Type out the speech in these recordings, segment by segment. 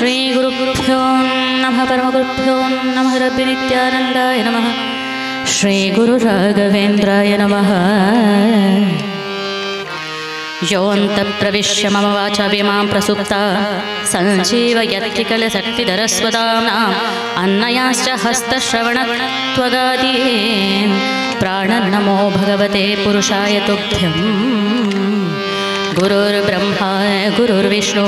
श्रीगुरुभ्यो नमः परमगुरुभ्यो नमः रब्बिनित्यानन्दाय नमः श्रीगुरुराघवेन्द्राय नमः योऽन्तःप्रविश्य मम वाचमिमां प्रसुप्ता सञ्जीवयत्रिकलशक्तिधरस्वदाम्नाम् अन्नयाश्च हस्तश्रवणत्वगादीन् प्राणन्नमो भगवते पुरुषाय तुभ्यम् गुरुर्ब्रह्मा गुरुर्विष्णु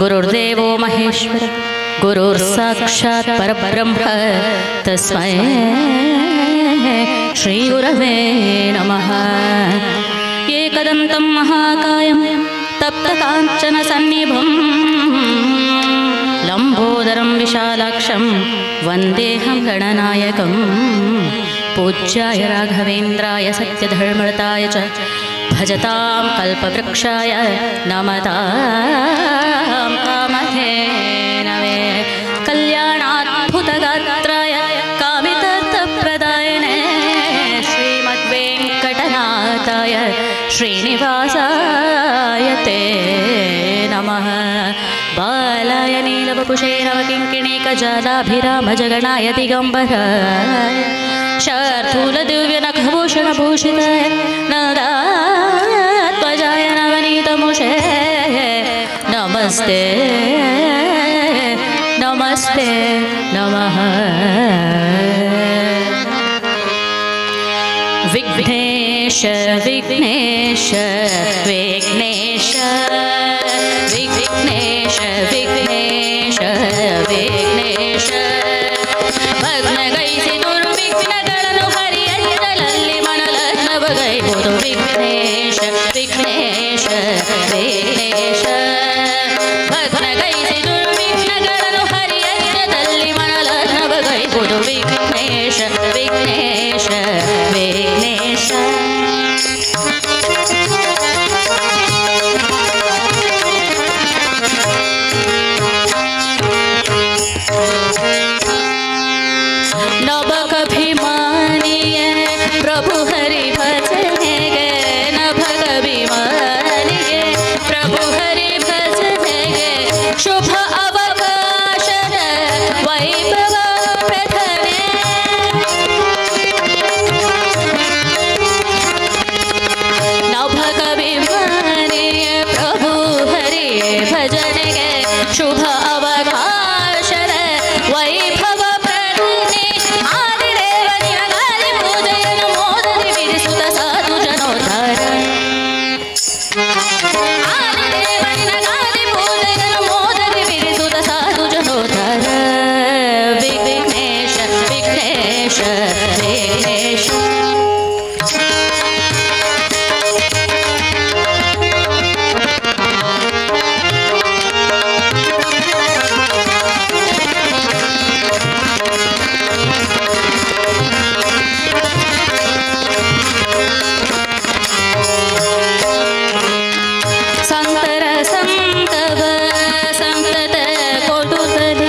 गुरुर्देवो महेश्वर गुरुर्साक्षात् परब्रह्म तस्मै श्रीगुरवे नमः। एकदन्तं महाकायं तप्तकाञ्चनसन्निभं लम्बोदरं विशालाक्षं वन्देऽहं गणनायकं पूज्याय राघवेन्द्राय सत्यधर्मरताय च भजतां कल्पवृक्षाय नमतां कामधेनवे कल्याणाद्भुतगात्राय कामितार्थप्रदायिने श्रीमद्वेङ्कटनाथाय श्रीनिवासाय ते नमः। बालाय नीलवपुषे नवकिङ्किणीकजालाभिरामजगणाय दिगम्बराय शार्दूलदिव्यनखभूषणभूषिताय नदात्मजाय नवनीतमुषे नमस्ते नमस्ते नमः। विघ्नेश विघ्नेश विघ्नेश विघ्नेश विघ्नेश विघ्नेश ಭಗ್ನಗೈಸಿ ದುರ್ವಿಘ್ನಗಳನ್ನು ಹರಿಯಂತಲಲ್ಲಿ ಮನಲಗ್ನವಗೈವುದು ವಿಘ್ನೇಶ ವಿಘ್ನೇಶ ವಿಘ್ನೇಶ ಭಗ್ನಗೈಸಿ ದುರ್ವಿಘ್ನಗಳನ್ನು ಹರಿಯಂತದಲ್ಲಿ ಮನಲಗ್ನವಗೈವುದು ವಿಘ್ನೇಶ ವಿಘ್ನೇಶ ವಿಘ್ನೇಶ नभकभिमानिये प्रभु हरि भजनेगे नभकभिमानिये प्रभु हरि भजनेगे शुभ अवकाशद वैभव प्रथने नभकभिमानिये प्रभु हरि भजनेगे शुभ अवकाशद वैभव विघ्नेश विघ्नेश विघ्नेश संतर संतव संतत कोटुतले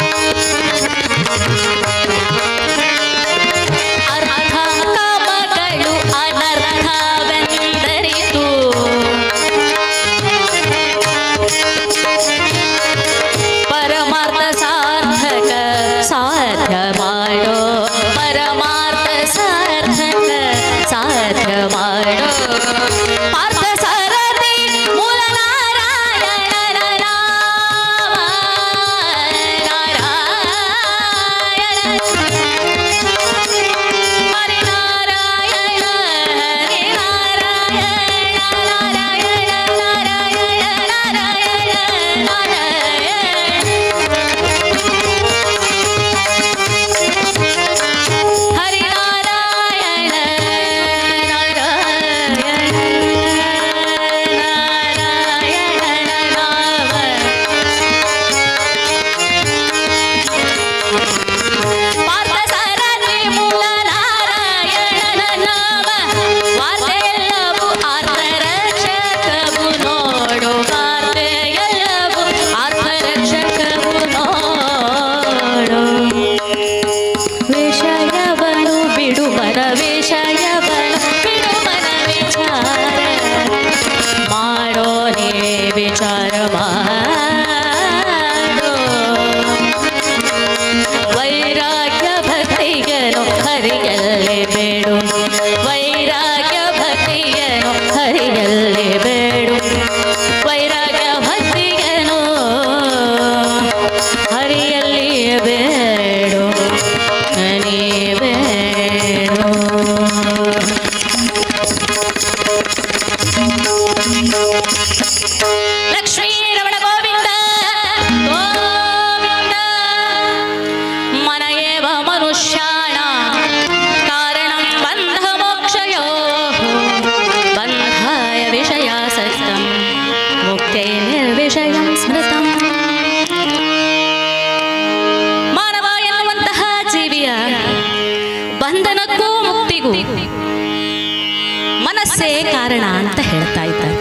ಕಾರಣ ಅಂತ ಹೇಳ್ತಾ ಇದ್ದಾರೆ.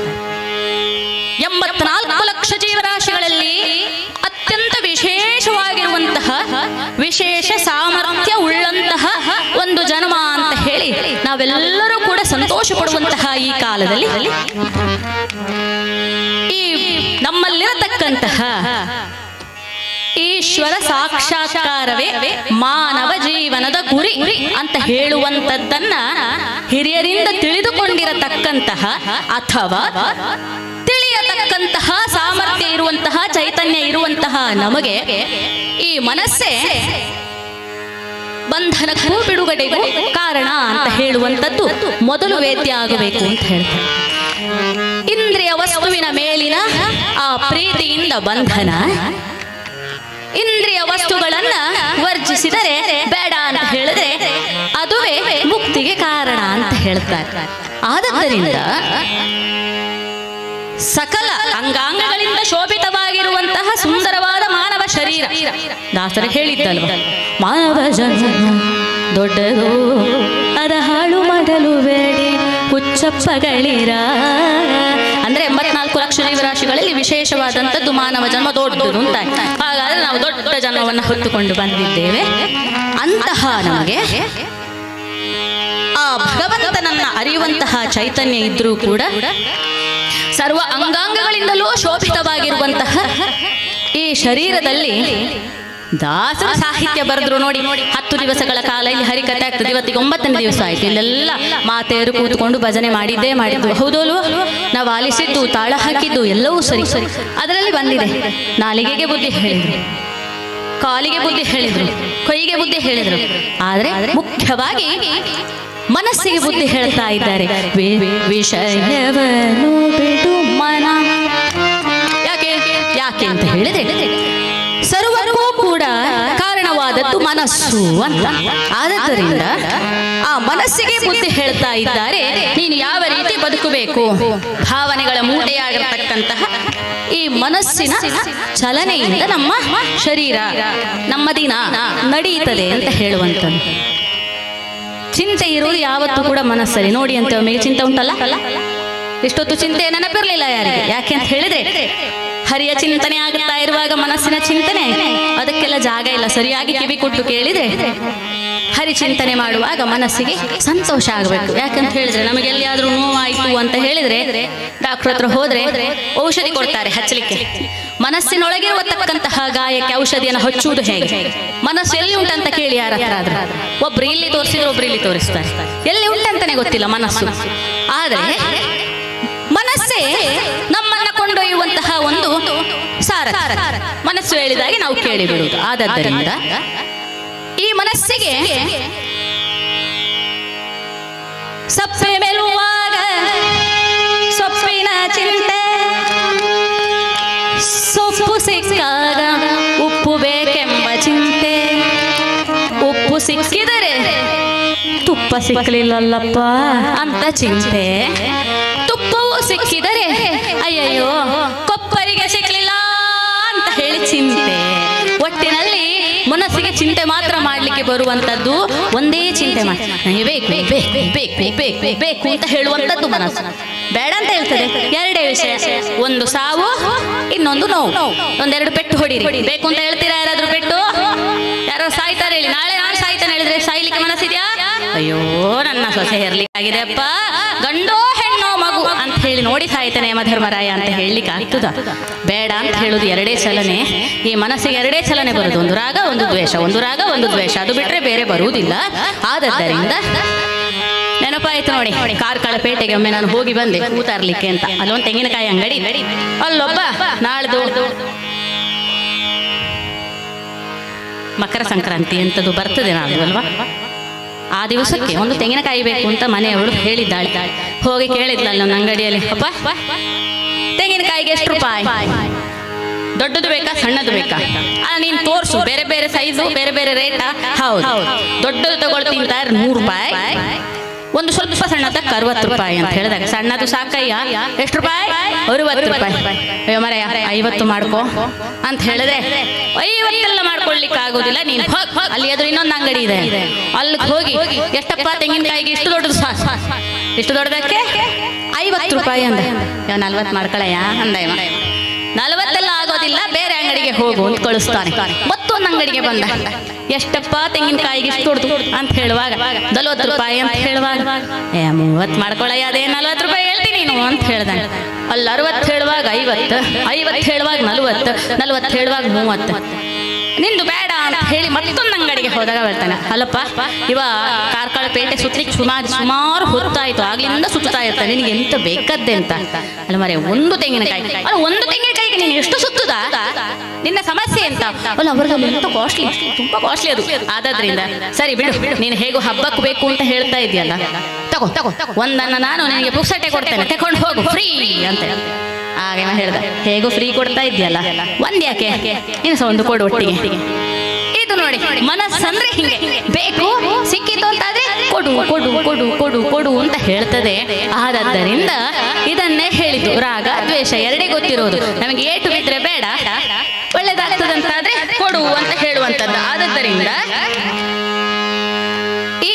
84 ಲಕ್ಷ ಜೀವರಾಶಿಗಳಲ್ಲಿ ಅತ್ಯಂತ ವಿಶೇಷವಾಗಿರುವಂತಹ ವಿಶೇಷ ಸಾಮರ್ಥ್ಯ ಉಳ್ಳಂತಹ ಒಂದು ಜನ್ಮ ಅಂತ ಹೇಳಿ ನಾವೆಲ್ಲರೂ ಕೂಡ ಸಂತೋಷ ಪಡುವಂತಹ ಈ ಕಾಲದಲ್ಲಿ ಈ ನಮ್ಮಲ್ಲಿರತಕ್ಕಂತಹ ಈಶ್ವರ ಸಾಕ್ಷಾತ್ಕಾರವೇ ಮಾನವ ಜೀವನದ ಗುರಿ ಅಂತ ಹೇಳುವಂಥದ್ದನ್ನ ಹಿರಿಯರಿಂದ ತಿಳಿದುಕೊಂಡಿರತಕ್ಕಂತಹ ಅಥವಾ ತಿಳಿಯತಕ್ಕಂತಹ ಸಾಮರ್ಥ್ಯ ಇರುವಂತಹ ಚೈತನ್ಯ ಇರುವಂತಹ ನಮಗೆ ಈ ಮನಸ್ಸೇ ಬಂಧನಕ್ಕೂ ಬಿಡುಗಡೆಗೂ ಕಾರಣ ಅಂತ ಹೇಳುವಂಥದ್ದು ಮೊದಲು ವೇದ್ಯ ಆಗಬೇಕು ಅಂತ ಹೇಳ್ತಾರೆ. ಇಂದ್ರಿಯ ವಸ್ತುವಿನ ಮೇಲಿನ ಆ ಪ್ರೀತಿಯಿಂದ ಬಂಧನ, ಇಂದ್ರಿಯ ವಸ್ತುಗಳನ್ನ ವರ್ಜಿಸಿದರೆ ಬೇಡ ಅಂತ ಹೇಳಿದ್ರೆ ಅದುವೇ ಮುಕ್ತಿಗೆ ಕಾರಣ ಅಂತ ಹೇಳ್ತಾರೆ. ಆದ್ದರಿಂದ ಸಕಲ ಅಂಗಾಂಗಗಳಿಂದ ಶೋಭಿತವಾಗಿರುವಂತಹ ಸುಂದರವಾದ ಮಾನವ ಶರೀರ, ದಾಸರು ಹೇಳಿದ್ದಲ್ವ, ಮಾನವ ಜನ್ಮ ದೊಡ್ಡದು ಅದ ಹಾಳು ಮಾಡಲು ಬೇಡಿ ಹುಚ್ಚಪ್ಪಗಳಿರ ಅಂದ್ರೆ 84 ಲಕ್ಷ ಜೀವರಾಶಿಗಳಲ್ಲಿ ವಿಶೇಷವಾದಂಥದ್ದು ಮಾನವ ಜನ್ಮ ದೊಡ್ಡದು ಅಂತ. ಹಾಗಾದ್ರೆ ನಾವು ದೊಡ್ಡ ಜನ್ಮವನ್ನು ಹೊತ್ತುಕೊಂಡು ಬಂದಿದ್ದೇವೆ. ಅಂತಹ ನಮಗೆ ಆ ಭಗವಂತನನ್ನ ಅರಿಯುವಂತಹ ಚೈತನ್ಯ ಇದ್ರೂ ಕೂಡ ಸರ್ವ ಅಂಗಾಂಗಗಳಿಂದಲೂ ಶೋಭಿತವಾಗಿರುವಂತಹ ಈ ಶರೀರದಲ್ಲಿ ದಾಸರ ಸಾಹಿತ್ಯ ಬರೆದ್ರು ನೋಡಿ. 10 ದಿವಸಗಳ ಕಾಲ ಇಲ್ಲಿ ಹರಿಕಥೆ ಆಗ್ತದೆ. ಇವತ್ತಿಗೆ 9ನೇ ದಿವಸ ಆಯ್ತು. ಇಲ್ಲೆಲ್ಲ ಮಾತೆಯರು ಕೂತ್ಕೊಂಡು ಭಜನೆ ಮಾಡಿದ್ದು ಹೌದೋಲ್ವ, ನಾವು ಆಲಿಸಿದ್ದು, ತಾಳ ಹಾಕಿದ್ದು ಎಲ್ಲವೂ ಸರಿ. ಅದರಲ್ಲಿ ಬಂದಿದೆ, ನಾಲಿಗೆಗೆ ಬುದ್ಧಿ ಹೇಳಿದ್ರು, ಕಾಲಿಗೆ ಬುದ್ಧಿ ಹೇಳಿದ್ರು, ಕೈಗೆ ಬುದ್ಧಿ ಹೇಳಿದ್ರು, ಆದ್ರೆ ಮುಖ್ಯವಾಗಿ ಮನಸ್ಸಿಗೆ ಬುದ್ಧಿ ಹೇಳ್ತಾ ಇದ್ದಾರೆ. ವಿಷಯವನ್ನು ಬಿಡು ಮನ. ಯಾಕೆ ಅಂತ ಹೇಳಿದ್ರೆ ಸರ್ವಕ್ಕೂ ಕೂಡ ಕಾರಣವಾದದ್ದು ಮನಸ್ಸು ಅಂತ. ಆದ್ದರಿಂದ ಆ ಮನಸ್ಸಿಗೆ ಬುದ್ಧಿ ಹೇಳ್ತಾ ಇದ್ದಾರೆ, ನೀನು ಯಾವ ರೀತಿ ಬದುಕಬೇಕು. ಭಾವನೆಗಳ ಮೂಟೆಯಾಗಿರ್ತಕ್ಕಂತಹ ಈ ಮನಸ್ಸಿನ ಚಲನೆಯಿಂದ ನಮ್ಮ ಶರೀರ, ನಮ್ಮ ದಿನ ನಡೆಯುತ್ತದೆ ಅಂತ ಹೇಳುವಂಥದ್ದು. ಚಿಂತೆ ಇರುವುದು ಯಾವತ್ತೂ ಕೂಡ ಮನಸ್ಸಲ್ಲಿ. ನೋಡಿ ಅಂತ ಒಮ್ಮೆಗೆ ಚಿಂತೆ ಉಂಟಲ್ಲ, ಇಷ್ಟೊತ್ತು ಚಿಂತೆ ನೆನಪಿರ್ಲಿಲ್ಲ ಯಾರಿಗೆ. ಯಾಕೆ ಅಂತ ಹೇಳಿದ್ರೆ ಹರಿಯ ಚಿಂತನೆ ಆಗುತ್ತಾ ಇರುವಾಗ ಮನಸ್ಸಿನ ಚಿಂತನೆ ಅದಕ್ಕೆಲ್ಲ ಜಾಗ ಇಲ್ಲ. ಸರಿಯಾಗಿ ಕಿವಿ ಕೊಟ್ಟು ಕೇಳಿದ್ರೆ ಹರಿ ಚಿಂತನೆ ಮಾಡುವಾಗ ಮನಸ್ಸಿಗೆ ಸಂತೋಷ ಆಗಬೇಕು. ಯಾಕಂತ ಹೇಳಿದ್ರೆ ನಮಗೆ ಎಲ್ಲಿಯಾದ್ರೂ ನೋವಾಯಿತು ಅಂತ ಹೇಳಿದ್ರೆ ಡಾಕ್ಟರ್ ಹತ್ರ ಹೋದ್ರೆ ಔಷಧಿ ಕೊಡ್ತಾರೆ ಹಚ್ಚಲಿಕ್ಕೆ. ಮನಸ್ಸಿನೊಳಗಿರುವತಕ್ಕಂತಹ ಗಾಯಕ್ಕೆ ಔಷಧಿಯನ್ನು ಹಚ್ಚುವುದು ಹೇಗೆ? ಮನಸ್ಸು ಎಲ್ಲಿ ಉಂಟಂತ ಕೇಳಿ ಯಾರ ಹತ್ರ ಆದ್ರೆ. ಒಬ್ರು ಇಲ್ಲಿ ತೋರಿಸಿದ್ರೆ ಒಬ್ರು ಇಲ್ಲಿ ತೋರಿಸ್ತಾರೆ, ಎಲ್ಲಿ ಉಂಟಂತಾನೆ ಗೊತ್ತಿಲ್ಲ ಮನಸ್ಸು. ಆದ್ರೆ ಮನಸ್ಸೇ ನಮ್ಮನ್ನ ಕೊಂಡೊಯ್ಯುವಂತಹ ಒಂದು ಸಾರ. ಮನಸ್ಸು ಹೇಳಿದಾಗೆ ನಾವು ಕೇಳಿಬಿಡುವುದು. ಆದ್ದರಿಂದ ಈ ಮನಸ್ಸಿಗೆ ಸಪ್ಪೆ ಮೆಲುವಾಗ ಸೊಪ್ಪಿನ ಚಿಂತೆ, ಸೊಪ್ಪು ಸಿಕ್ಕಾಗ ಉಪ್ಪು ಬೇಕೆಂಬ ಚಿಂತೆ, ಉಪ್ಪು ಸಿಕ್ಕಿದರೆ ತುಪ್ಪ ಸಿಕ್ಕಲಿಲ್ಲಲ್ಲಪ್ಪ ಅಂತ ಚಿಂತೆ, ತುಪ್ಪವು ಸಿಕ್ಕಿದರೆ ಅಯ್ಯಯ್ಯೋ ಕೊಪ್ಪರಿಗೆ ಸಿಕ್ಕಲಿಲ್ಲ ಅಂತ ಹೇಳಿ ಚಿಂತೆ. ಒಟ್ಟಿನಲ್ಲಿ ಮನಸ್ಸಿಗೆ ಚಿಂತೆ ಮಾತ್ರ ಮಾಡ್ಲಿಕ್ಕೆ ಬರುವಂತದ್ದು ಒಂದೇ ಚಿಂತೆ ಮಾಡಿ ಬೇಕು ಬೇಕು ಬೇಕು ಬೇಕು ಬೇಕು ಅಂತ ಹೇಳುವಂತದ್ದು ಮನಸ್ಸು. ಬೇಡ ಅಂತ ಹೇಳ್ತದೆ. ಎರಡೇ ವಿಷಯ, ಒಂದು ಸಾವು, ಇನ್ನೊಂದು ನೋವು. ಒಂದೆರಡು ಪೆಟ್ಟು ಹೊಡೀರಿ. ಬೇಕು ಅಂತ ಹೇಳ್ತೀರಾ ಯಾರಾದ್ರೂ ಪೆಟ್ಟು? ಯಾರು ಸಾಯ್ತಾರೆ ಹೇಳಿ. ನಾಳೆ ನಾನು ಸಾಯ್ತಾನೆ ಹೇಳಿದ್ರೆ ಸಾಯ್ಲಿಕ್ಕೆ ಮನಸ್ಸಿದ್ಯಾ? ಅಯ್ಯೋ ನನ್ನ ಸೊಸೆ ಹೆರ್ಲಿಕ್ಕಾಗಿದೆ ಅಪ್ಪ, ಗಂಡೋ ಹೆಣ್ಣೋ ಮಗು ಅಂತ ಹೇಳಿ ನೋಡಿ ಸಾಯ್ತಾನೆ ಯಮಧರ್ಮರಾಯ ಅಂತ ಹೇಳಲಿಕ್ಕೆ ಆಗ್ತದ? ಬೇಡ ಅಂತ ಹೇಳುದು ಎರಡೇ ಚಲನೆ. ಈ ಮನಸ್ಸಿಗೆ ಎರಡೇ ಚಲನೆ ಬರುದು, ಒಂದು ರಾಗ ಒಂದು ದ್ವೇಷ, ಒಂದು ರಾಗ ಒಂದು ದ್ವೇಷ. ಅದು ಬಿಟ್ರೆ ಬೇರೆ ಬರುವುದಿಲ್ಲ. ಆದ್ದರಿಂದ ನೆನಪಾಯ್ತು ನೋಡಿ, ಕಾರ್ಕಳಪೇಟೆಗೆ ಒಮ್ಮೆ ನಾನು ಹೋಗಿ ಬಂದೆ ಕೂತಾರ್ಲಿಕ್ಕೆ ಅಂತ. ಅಲ್ಲೊಂದು ತೆಂಗಿನಕಾಯಿ ಅಂಗಡಿ, ಅಲ್ಲೊಬ್ಬ ನಾಳ್ದು ಮಕರ ಸಂಕ್ರಾಂತಿ ಅಂತದ್ದು ಬರ್ತದೆ ನಾಳ್ದು ಅಲ್ವಾ, ಆ ದಿವಸಕ್ಕೆ ಒಂದು ತೆಂಗಿನಕಾಯಿ ಬೇಕು ಅಂತ ಮನೆಯವಳು ಹೇಳಿದ್ದಾಳೆ. ಹೋಗಿ ಕೇಳಿದ್ಲಲ್ಲ ನನ್ನ ಅಂಗಡಿಯಲ್ಲಿ, ಅಪ್ಪ ತೆಂಗಿನಕಾಯಿಗೆ ಎಷ್ಟು ರೂಪಾಯಿ? ದೊಡ್ಡದು ಬೇಕಾ ಸಣ್ಣದು ಬೇಕಾ? ನೀನ್ ತೋರ್ಸು, ಬೇರೆ ಬೇರೆ ಸೈಜು ಬೇರೆ ಬೇರೆ ರೇಟಾ? ಹೌದು, ದೊಡ್ಡದು ತಗೊಳ್ತೀನಿ 100 ರೂಪಾಯಿ, ಒಂದು ಸ್ವಲ್ಪ ಸಣ್ಣದಕ್ಕೆ 60 ರೂಪಾಯಿ ಅಂತ ಹೇಳಿದಾಗ, ಸಣ್ಣದು ಸಾಕಯ್ಯ ಎಷ್ಟು ರೂಪಾಯಿ? 60 ರೂಪಾಯಿ. ಅಯ್ಯೋ ಮರೆಯ 50 ಮಾಡ್ಕೋ ಅಂತ ಹೇಳಿದ್ರೆ, 50 ಮಾಡ್ಕೊಳ್ಲಿಕ್ಕೆ ಆಗೋದಿಲ್ಲ, ನೀನು ಅಲ್ಲಿ ಎದುರು ಇನ್ನೊಂದು ಅಂಗಡಿ ಇದೆ, ಅಲ್ಲಿಗೆ ಹೋಗಿ ಎಷ್ಟಪ್ಪ ತೆಂಗಿನಕಾಯಿಗೆ ಇಷ್ಟು ದೊಡ್ಡದು? ಇಷ್ಟು ದೊಡ್ಡದಕ್ಕೆ 50 ರೂಪಾಯಿ ಅಂದ. 40 ಮಾಡ್ಕೊಳಯ್ಯ ಅಂದ. 40 ಆಗೋದಿಲ್ಲ, ಬೇರೆ ಅಂಗಡಿಗೆ ಹೋಗು ಅಂತ ಕಳಿಸ್ತಾನೆ. ಮತ್ತೊಂದು ಅಂಗಡಿಗೆ ಬಂದ. ಎಷ್ಟಪ್ಪ ತೆಂಗಿನಕಾಯಿಗೆ ಇಷ್ಟು ಕೊಡ್ತು ಅಂತ ಹೇಳುವಾಗ 40 ರೂಪಾಯಿ ಅಂತ ಹೇಳುವಾಗ 30 ಮಾಡ್ಕೊಳಯ್ಯ, ಅದೇ 40 ರೂಪಾಯಿ ಹೇಳ್ತೀನಿ ನೀನು ಅಂತ ಹೇಳ್ದಾನೆ. ಅಲ್ಲಿ 60 ಹೇಳುವಾಗ 50, 50 ಹೇಳುವಾಗ 40, 40 ಹೇಳುವಾಗ 30. ನಿಂದು ಬೇಡ ಅಂತ ಹೇಳಿ ಮತ್ತೊಂದು ಅಂಗಡಿಗೆ ಹೋದಾಗ ಹೇಳ್ತಾನೆ, ಅಲ್ಲಪ್ಪ ಇವ ಕಾರ್ಕಳ ಪೇಟೆ ಸುತ್ತಲಿಕ್ಕೆ ಸುಮಾರು ಹೊತ್ತಾಯ್ತು, ಆಗ್ಲಿಂದ ಸುತ್ತಾ ಇರ್ತಾನೆ, ನಿನಗೆ ಎಂತ ಬೇಕದ್ದೆ ಅಂತ. ಅಲ್ಲ ಮರೆ ಒಂದು ತೆಂಗಿನಕಾಯಿ, ಅಲ್ಲ ಒಂದು ತೆಂಗಿನಕಾಯಿಗೆ ನೀನು ಎಷ್ಟು ಸುತ್ತುದ, ನಿನ್ನ ಸಮಸ್ಯೆ ಅಂತ. ಅಲ್ಲ ಅವ್ರದ್ದು ಎಂತ ಕಾಸ್ಟ್ಲಿ, ತುಂಬಾ ಕಾಸ್ಟ್ಲಿ ಅದು. ಆದ್ರಿಂದ ಸರಿ ಬಿಡು, ನೀನು ಹೇಗೋ ಹಬ್ಬಕ್ಕೆ ಬೇಕು ಅಂತ ಹೇಳ್ತಾ ಇದೆಯಲ್ಲ, ತಗೋ ಒಂದನ್ನ ನಾನು ನಿನಗೆ ಪುಕ್ಸಟ್ಟೆ ಕೊಡ್ತೇನೆ, ತಗೊಂಡು ಹೋಗು ಫ್ರೀ ಅಂತ. ಹಾಗೆ ಹೇಳ್ದ, ಹೇಗೋ ಫ್ರೀ ಕೊಡ್ತಾ ಇದೆಯಲ್ಲ, ಒಂದ್ ಯಾಕೆ ಇನ್ನು ಸಹ ಒಂದು ಕೊಡು ಒಟ್ಟಿಗೆ. ಇದು ನೋಡಿ ಮನಸ್ಸಂದ್ರೆ ಹಿಂಗೆ, ಬೇಕು ಸಿಕ್ಕಿತು ಅಂತಾದ್ರೆ ಕೊಡು ಕೊಡು ಕೊಡು ಕೊಡು ಕೊಡು ಅಂತ ಹೇಳ್ತದೆ. ಆದದ್ದರಿಂದ ಇದನ್ನೇ ಹೇಳಿದ್ದು, ರಾಗ ದ್ವೇಷ ಎರಡೇ ಗೊತ್ತಿರೋದು. ನಮಗೆ ಏಟು ಬಿದ್ರೆ ಬೇಡ, ಒಳ್ಳೇದಾಗ್ತದಂತಾದ್ರೆ ಕೊಡು ಅಂತ ಹೇಳುವಂಥದ್ದು. ಆದದ್ದರಿಂದ ಈ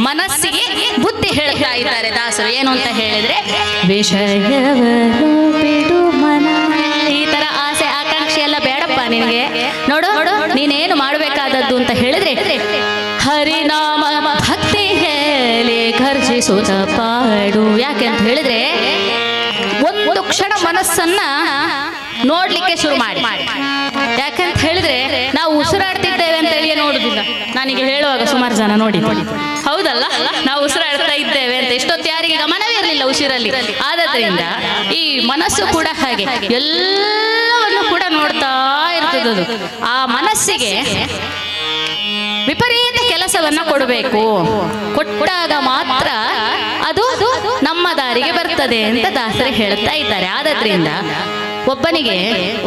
ಮನಸ್ಸಿಗೆ ಬುದ್ಧಿ ಹೇಳ್ತಾ ಇದ್ದಾರೆ ದಾಸರು. ಏನು ಅಂತ ಹೇಳಿದ್ರೆ, ವಿಷಯವನ್ನು ಬಿಡು ಮನ. ಈ ತರ ಆಸೆ ಆಕಾಂಕ್ಷೆ ಎಲ್ಲ ಬೇಡಪ್ಪ ನಿನಗೆ. ನೋಡು ನೀನೇನು ಮಾಡಬೇಕಾದದ್ದು ಅಂತ ಹೇಳಿದ್ರೆ, ಹರಿನಾಮ ಭಕ್ತಿ ಹೇಳಿ ಘರ್ಜಿಸುತ್ತ ಪಾಡು. ಯಾಕೆ ಅಂತ ಹೇಳಿದ್ರೆ, ಒಂದು ಕ್ಷಣ ಮನಸ್ಸನ್ನ ನೋಡ್ಲಿಕ್ಕೆ ಶುರು ಮಾಡಿ. ಯಾಕಂತ ಹೇಳಿದ್ರೆ ನಾವು ಉಸಿರಾಡ್ತಿದ್ದೇವೆ ಅಂತ ಹೇಳಿ ನೋಡುದಿಲ್ಲ. ನನಗೆ ಹೇಳುವಾಗ ಸುಮಾರು ಜನ ನೋಡಿ, ಹೌದಲ್ಲ, ನಾವು ಉಸಿರಾಡ್ತಾ ಇದ್ದೇವೆ ಅಂತ ಎಷ್ಟೊತ್ತು ಯಾರಿಗೆ ಗಮನವೇ ಇರಲಿಲ್ಲ ಉಸಿರಲ್ಲಿ. ಆದ್ರಿಂದ ಈ ಮನಸ್ಸು ಕೂಡ ಹಾಗೆ ಎಲ್ಲವನ್ನು ಕೂಡ ನೋಡ್ತಾ ಇರ್ತದದು. ಆ ಮನಸ್ಸಿಗೆ ವಿಪರೀತ ಕೆಲಸವನ್ನ ಕೊಡಬೇಕು, ಕೊಟ್ಟಾಗ ಮಾತ್ರ ಅದು ನಮ್ಮ ದಾರಿಗೆ ಬರ್ತದೆ ಅಂತ ದಾಸರು ಹೇಳ್ತಾ ಇದ್ದಾರೆ. ಆದ್ರಿಂದ ಒಬ್ಬನಿಗೆ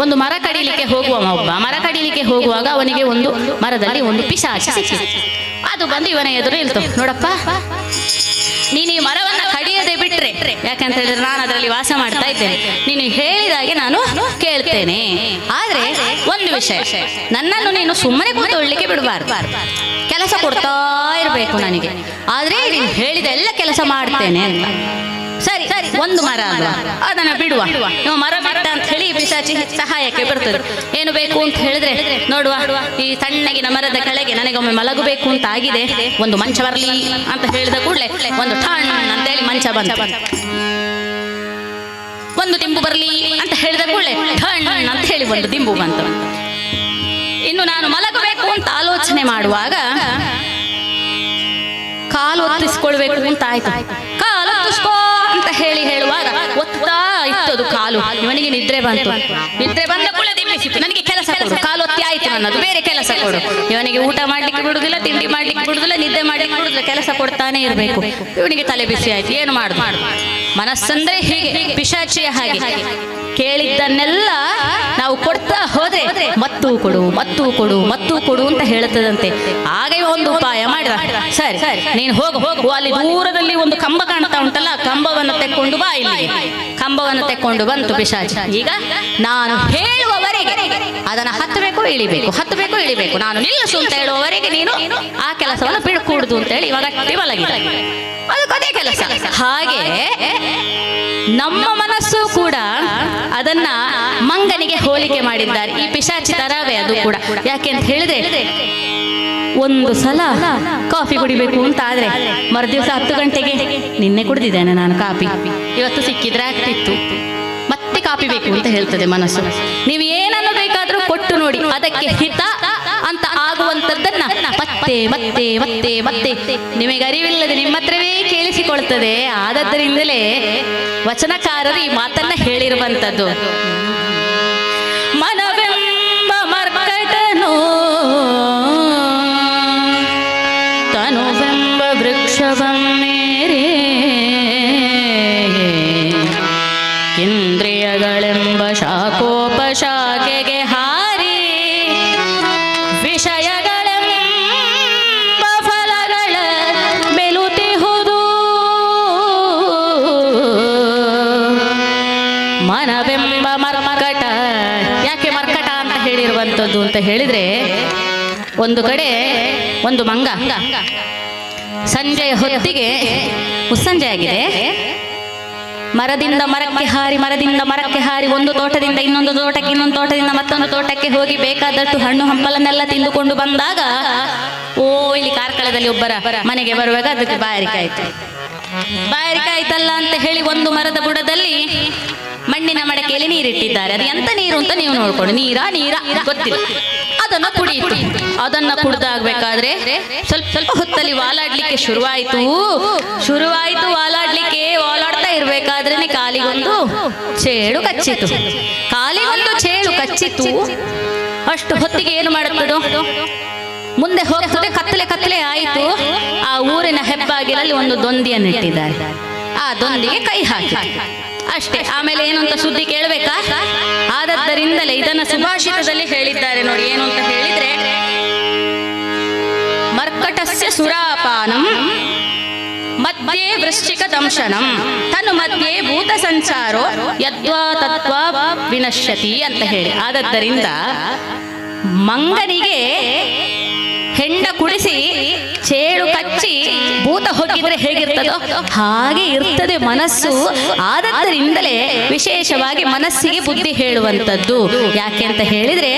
ಒಂದು ಮರ ಕಡಿಲಿಕ್ಕೆ ಒಬ್ಬ ಮರ ಕಡಿಲಿಕ್ಕೆ ಹೋಗುವಾಗ ಅವನಿಗೆ ಒಂದು ಮರದಲ್ಲಿ ಒಂದು ಪಿಶಾಚಿ ಸಿಕ್ಕಿತು. ಅದು ಬಂದು ಇವನ ಎದುರು ನಿಲ್ತು, ನೋಡಪ್ಪ ನೀನು ಈ ಮರವನ್ನ ಕಡಿಯದೆ ಬಿಟ್ರೆ, ಯಾಕಂತ ಹೇಳಿದ್ರೆ ನಾನು ಅದರಲ್ಲಿ ವಾಸ ಮಾಡ್ತಾ ಇದ್ದೇನೆ, ನೀನು ಹೇಳಿದಾಗೆ ನಾನು ಕೇಳ್ತೇನೆ. ಆದ್ರೆ ಒಂದು ವಿಷಯ, ನನ್ನನ್ನು ನೀನು ಸುಮ್ಮನೆ ಕೂತ್ಕೊಳ್ಳಿಕ್ಕೆ ಬಿಡಬಾರ್ದು, ಕೆಲಸ ಕೊಡ್ತಾ ಇರಬೇಕು ನನಗೆ. ಆದ್ರೆ ನೀನು ಹೇಳಿದ ಎಲ್ಲ ಕೆಲಸ ಮಾಡ್ತೇನೆ ಅಂತ. ಸರಿ, ಒಂದು ಮರ ಅಲ್ವಾ, ಅದನ್ನ ಬಿಡುವ. ನೀವು ಮರ ಬಿಟ್ಟ ಅಂತ ಹೇಳಿ ಪಿಶಾಚಿ ಸಹಾಯಕ್ಕೆ ಬರ್ತದೆ. ಏನು ಬೇಕು ಅಂತ ಹೇಳಿದ್ರೆ, ನೋಡುವ ಈ ಸಣ್ಣಗಿನ ಮರದ ಕೆಳಗೆ ನನಗೊಮ್ಮೆ ಮಲಗಬೇಕು ಅಂತ ಆಗಿದೆ, ಒಂದು ಮಂಚ ಬರಲಿ ಅಂತ ಹೇಳಿದ ಕೂಡಲೇ ಒಂದು ಠಾಣ್ ಅಂತ ಹೇಳಿ ಮಂಚ ಬಂತು. ಒಂದು ದಿಂಬು ಬರಲಿ ಅಂತ ಹೇಳಿದ ಕೂಡಲೇ ಠಾಣ್ ಅಂತ ಹೇಳಿ ಒಂದು ದಿಂಬು ಬಂತು. ಇನ್ನು ನಾನು ಮಲಗಬೇಕು ಅಂತ ಆಲೋಚನೆ ಮಾಡುವಾಗ ಕಾಲು ಒತ್ತಿಸ್ಕೊಳ್ಬೇಕು ಅಂತ ಆಯ್ತು. ಕಾಲು ಒತ್ತಿಸ್ಕೋ ಅಂತ ಹೇಳುವಾಗ ಒತ್ತಾ ಇತ್ತದು ಕಾಲು. ಇವನಿಗೆ ನಿದ್ರೆ ಬಂತು. ನಿದ್ರೆ ಬಂದ ಕೂಡ ದಿಮ್ಮಿಸಿತ್ತು, ನನಗೆ ಕೆಲಸ ಕೊಡು, ಕಾಲು ಒತ್ತಿ ಆಯ್ತು ನನ್ನದು, ಬೇರೆ ಕೆಲಸ ಕೊಡು. ಇವನಿಗೆ ಊಟ ಮಾಡ್ಲಿಕ್ಕೆ ಬಿಡುದಿಲ್ಲ, ತಿಂಡಿ ಮಾಡ್ಲಿಕ್ಕೆ ಬಿಡುದಿಲ್ಲ, ನಿದ್ದೆ ಮಾಡ್ಲಿಕ್ಕೆ ಬಿಡುದಿಲ್ಲ, ಕೆಲಸ ಕೊಡ್ತಾನೆ ಇರಬೇಕು. ಇವನಿಗೆ ತಲೆ ಬಿಸಿ ಆಯ್ತು, ಏನು ಮಾಡುದು. ಮನಸ್ಸಂದ್ರೆ ಹೀಗೆ, ಪಿಶಾಚಿಯ ಹಾಗೆ, ಕೇಳಿದ್ದನ್ನೆಲ್ಲ ನಾವು ಕೊಡ್ತಾ ಹೋದ್ರೆ ಮತ್ತೂ ಕೊಡು ಮತ್ತೂ ಕೊಡು ಮತ್ತೂ ಕೊಡು ಅಂತ ಹೇಳುತ್ತದಂತೆ. ಹಾಗೆ ಒಂದು ಉಪಾಯ ಮಾಡಿದ, ಸರಿ ನೀನು ಹೋಗು, ಅಲ್ಲಿ ದೂರದಲ್ಲಿ ಒಂದು ಕಂಬ ಕಾಣ್ತಾ ಉಂಟಲ್ಲ, ಕಂಬವನ್ನು ತೆಕ್ಕೊಂಡು ಬಾ ಇಲ್ಲಿಗೆ. ಕಂಬವನ್ನು ತೆಕ್ಕೊಂಡು ಬಂತು ಪಿಶಾಚಿ. ಈಗ ನಾನು ಹೇಳುವವರೆಗೆ ಅದನ್ನ ಹತ್ತಬೇಕು ಇಳಿಬೇಕು, ಹತ್ತಬೇಕು ಇಳಿಬೇಕು, ನಾನು ನಿಲ್ಲಿಸು ಅಂತ ಹೇಳುವವರೆಗೆ ನೀನು ಆ ಕೆಲಸವನ್ನು ಬಿಡ್ಕೂಡುದು ಅಂತ ಹೇಳಿ ಇವಾಗ ಗಟ್ಟಿ ಮಲಗಿದೆ. ಅದಕ್ಕದೇ ಕೆಲಸ. ಹಾಗೆ ನಮ್ಮ ಮನಸ್ಸು ಕೂಡ ಅದನ್ನ ಮಂಗನಿಗೆ ಹೋಲಿಕೆ ಮಾಡಿದ್ದಾರೆ. ಈ ಪಿಶಾಚಿ ತರವೇ ಅದು ಕೂಡ. ಯಾಕೆ ಅಂತ ಹೇಳಿದ್ರೆ, ಒಂದು ಸಲ ಕಾಫಿ ಕುಡಿಬೇಕು ಅಂತ ಆದ್ರೆ ಮರುದಿವಸ 10 ಗಂಟೆಗೆ ನಿನ್ನೆ ಕುಡಿದಿದ್ದೇನೆ ನಾನು ಕಾಫಿ, ಇವತ್ತು ಸಿಕ್ಕಿದ್ರೆ ಆಗ್ತಿತ್ತು, ಮತ್ತೆ ಕಾಫಿ ಬೇಕು ಅಂತ ಹೇಳ್ತದೆ ಮನಸ್ಸು. ನೀವು ಏನನ್ನು ಬೇಕಾದ್ರೂ ಕೊಟ್ಟು ನೋಡಿ, ಅದಕ್ಕೆ ಹಿತ ಅಂತ ಆಗುವಂತದ್ದನ್ನ ಮತ್ತೆ ಮತ್ತೆ ಮತ್ತೆ ಮತ್ತೆ ನಿಮಗೆ ಅರಿವಿಲ್ಲದೆ ನಿಮ್ಮ ಹತ್ರವೇ ಕೇಳಿಸಿಕೊಳ್ತದೆ. ಆದದ್ದರಿಂದಲೇ ವಚನಕಾರರು ಈ ಮಾತನ್ನ ಹೇಳಿರುವಂತದ್ದು. ಮನವೆಂಬ ಮರ್ಕಟನೋ ತನುವೆಂಬ ವೃಕ್ಷವನ್ನೇರೇ, ಇಂದ್ರಿಯಗಳೆಂಬ ಶಾಖೋಪಶಾಖೆಗೆ ಹಾರಿ, ವಿಷಯಗಳೆಂಬ ಫಲಗಳ ಮೆಲುತಿಹುದು. ಮನವೆಂಬ ಮರ್ಕಟ. ಯಾಕೆ ಮರ್ಕಟ ಅಂತ ಹೇಳಿರುವಂಥದ್ದು ಅಂತ ಹೇಳಿದ್ರೆ, ಒಂದು ಕಡೆ ಒಂದು ಮಂಗ ಸಂಜೆಯ ಹೊತ್ತಿಗೆ ಮುಸ್ಸಂಜೆ ಆಗಿದೆ. ಮರದಿಂದ ಮರಕ್ಕೆ ಹಾರಿ, ಮರದಿಂದ ಮರಕ್ಕೆ ಹಾರಿ, ಒಂದು ತೋಟದಿಂದ ಇನ್ನೊಂದು ತೋಟಕ್ಕೆ, ಇನ್ನೊಂದು ತೋಟದಿಂದ ಮತ್ತೊಂದು ತೋಟಕ್ಕೆ ಹೋಗಿ ಬೇಕಾದಷ್ಟು ಹಣ್ಣು ಹಂಪಲನ್ನೆಲ್ಲ ತಿಂದುಕೊಂಡು ಬಂದಾಗ ಇಲ್ಲಿ ಕಾರ್ಕಳದಲ್ಲಿ ಒಬ್ಬರ ಮನೆಗೆ ಬರುವಾಗ ಅದಕ್ಕೆ ಬಾಯಾರಿಕೆ ಆಯ್ತಲ್ಲ ಅಂತ ಹೇಳಿ ಒಂದು ಮರದ ಬುಡದಲ್ಲಿ ಮಣ್ಣಿನ ಮಡಕೆಯಲ್ಲಿ ನೀರಿಟ್ಟಿದ್ದಾರೆ. ಅದು ಎಂತ ನೀರು ಅಂತ ನೀವು ನೋಡ್ಕೊಂಡು, ನೀರ ಗೊತ್ತಿಲ್ಲ. ಅದನ್ನು ಕುಡಿಯಿತು. ಅದನ್ನ ಕುಡ್ದಾಗ್ಬೇಕಾದ್ರೆ ಸ್ವಲ್ಪ ಹೊತ್ತಲ್ಲಿ ವಾಲಾಡ್ಲಿಕ್ಕೆ ಶುರುವಾಯಿತು. ವಾಲಾಡ್ತಾ ಇರ್ಬೇಕಾದ್ರೆ ಕಾಲಿಗೊಂದು ಚೇಳು ಕಚ್ಚಿತು. ಅಷ್ಟು ಹೊತ್ತಿಗೆ ಏನು ಮಾಡುತ್ತದೋ, ಮುಂದೆ ಹೋಗ್ತದೆ. ಕತ್ತಲೆ ಆಯಿತು. ಆ ಊರಿನ ಹೆಬ್ಬಾಗಿಲಲ್ಲಿ ಒಂದು ದೊಂದಿಯನ್ನು ಇಟ್ಟಿದ್ದಾರೆ. ಆ ದೊಂದಿಗೆ ಕೈ ಹಾಕಿ ಅಷ್ಟೇ. ಆಮೇಲೆ ಏನು ಅಂತ ಸುದ್ದಿ ಕೇಳಬೇಕಾ? ಆದದ್ದರಿಂದಲೇ ಇದನ್ನ ಸುಭಾಷಿತದಲ್ಲಿ ಹೇಳಿದ್ದಾರೆ ನೋಡಿ. ಏನು ಅಂತ ಹೇಳಿದ್ರೆ, ಮರ್ಕಟಸ್ಯ ಸುರಾಪಾನಂ ಮಧ್ಯೆ ವೃಶ್ಚಿಕ ದಂಶನಂ ತನು ಮಧ್ಯೆ ಭೂತ ಸಂಚಾರೋ ಯದ್ವಾ ತತ್ವ ವಿನಶ್ಯತಿ ಅಂತ ಹೇಳಿ. ಆದದ್ದರಿಂದ ಮಂಗನಿಗೆ ಹೆಂಡ ಕುಡಿಸಿ ಚೇಳು ಕಚ್ಚಿ ಭೂತ ಹೋಗಿದ್ರೆ ಹೇಗಿರ್ತದೋ ಹಾಗೆ ಇರ್ತದೆ ಮನಸ್ಸು. ಆದದ್ದರಿಂದಲೇ ವಿಶೇಷವಾಗಿ ಮನಸ್ಸಿಗೆ ಬುದ್ಧಿ ಹೇಳುವಂಥದ್ದು. ಯಾಕೆ ಅಂತ ಹೇಳಿದ್ರೆ,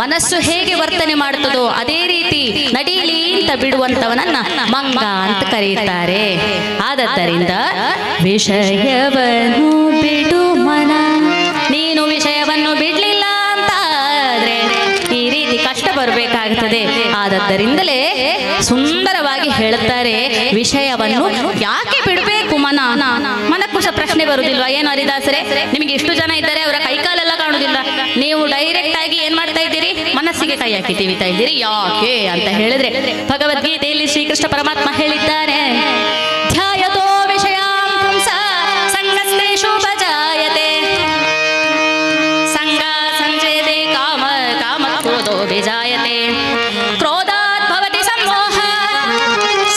ಮನಸ್ಸು ಹೇಗೆ ವರ್ತನೆ ಮಾಡುತ್ತದೋ ಅದೇ ರೀತಿ ನಡೀಲಿ ಅಂತ ಬಿಡುವಂತವನನ್ನ ಮಂಗ ಅಂತ ಕರೀತಾರೆ. ಆದದ್ದರಿಂದ ವಿಷಯವನ್ನು ಬಿಡು ಮನ, ನೀನು ವಿಷಯವನ್ನು ಬಿಡ್ಲಿಲ್ಲ ಅಂತ ಆದ್ರೆ ಈ ರೀತಿ ಕಷ್ಟ ಬರಬೇಕಾಗುತ್ತದೆ. ಆದದ್ದರಿಂದಲೇ ಸುಂದರವಾಗಿ ಹೇಳುತ್ತಾರೆ, ವಿಷಯವನ್ನು ಯಾಕೆ ಬಿಡಬೇಕು ಮನಕ್ಕೂ ಸಹ ಪ್ರಶ್ನೆ ಬರುವುದಿಲ್ವಾ? ಏನು ಹರಿದಾಸರೇ, ನಿಮಗೆ ಇಷ್ಟು ಜನ ಇದ್ದಾರೆ, ಅವರ ಕೈಕಾಲೆಲ್ಲ ಕಾಣುವುದಿಲ್ಲ, ನೀವು ಡೈರೆಕ್ಟ್ ಆಗಿ ಏನ್ ಮಾಡ್ತಾ ಇದ್ದೀರಿ? ಮನಸ್ಸಿಗೆ ಕೈ ಹಾಕಿ ತಿವಿತಾ ಇದ್ದೀರಿ. ಯಾಕೆ ಅಂತ ಹೇಳಿದ್ರೆ, ಭಗವದ್ಗೀತೆಯಲ್ಲಿ ಶ್ರೀಕೃಷ್ಣ ಪರಮಾತ್ಮ ಹೇಳಿದ್ದಾರೆ, ಧ್ಯಾಯತೋ ವಿಷಯಾಂ ಪುಂಸ ಸಂಗಸ್ತೇಷು ಭಜಾಯತೆ ಸಂಗ ಸಂಜಯತೆ ಕಾಮ ಕಾಮ ಕ್ರೋಧೋ ವಿಜಾಯತೆ ಕ್ರೋಧಾತ್ ಭವತಿ ಸಂಮೋಹ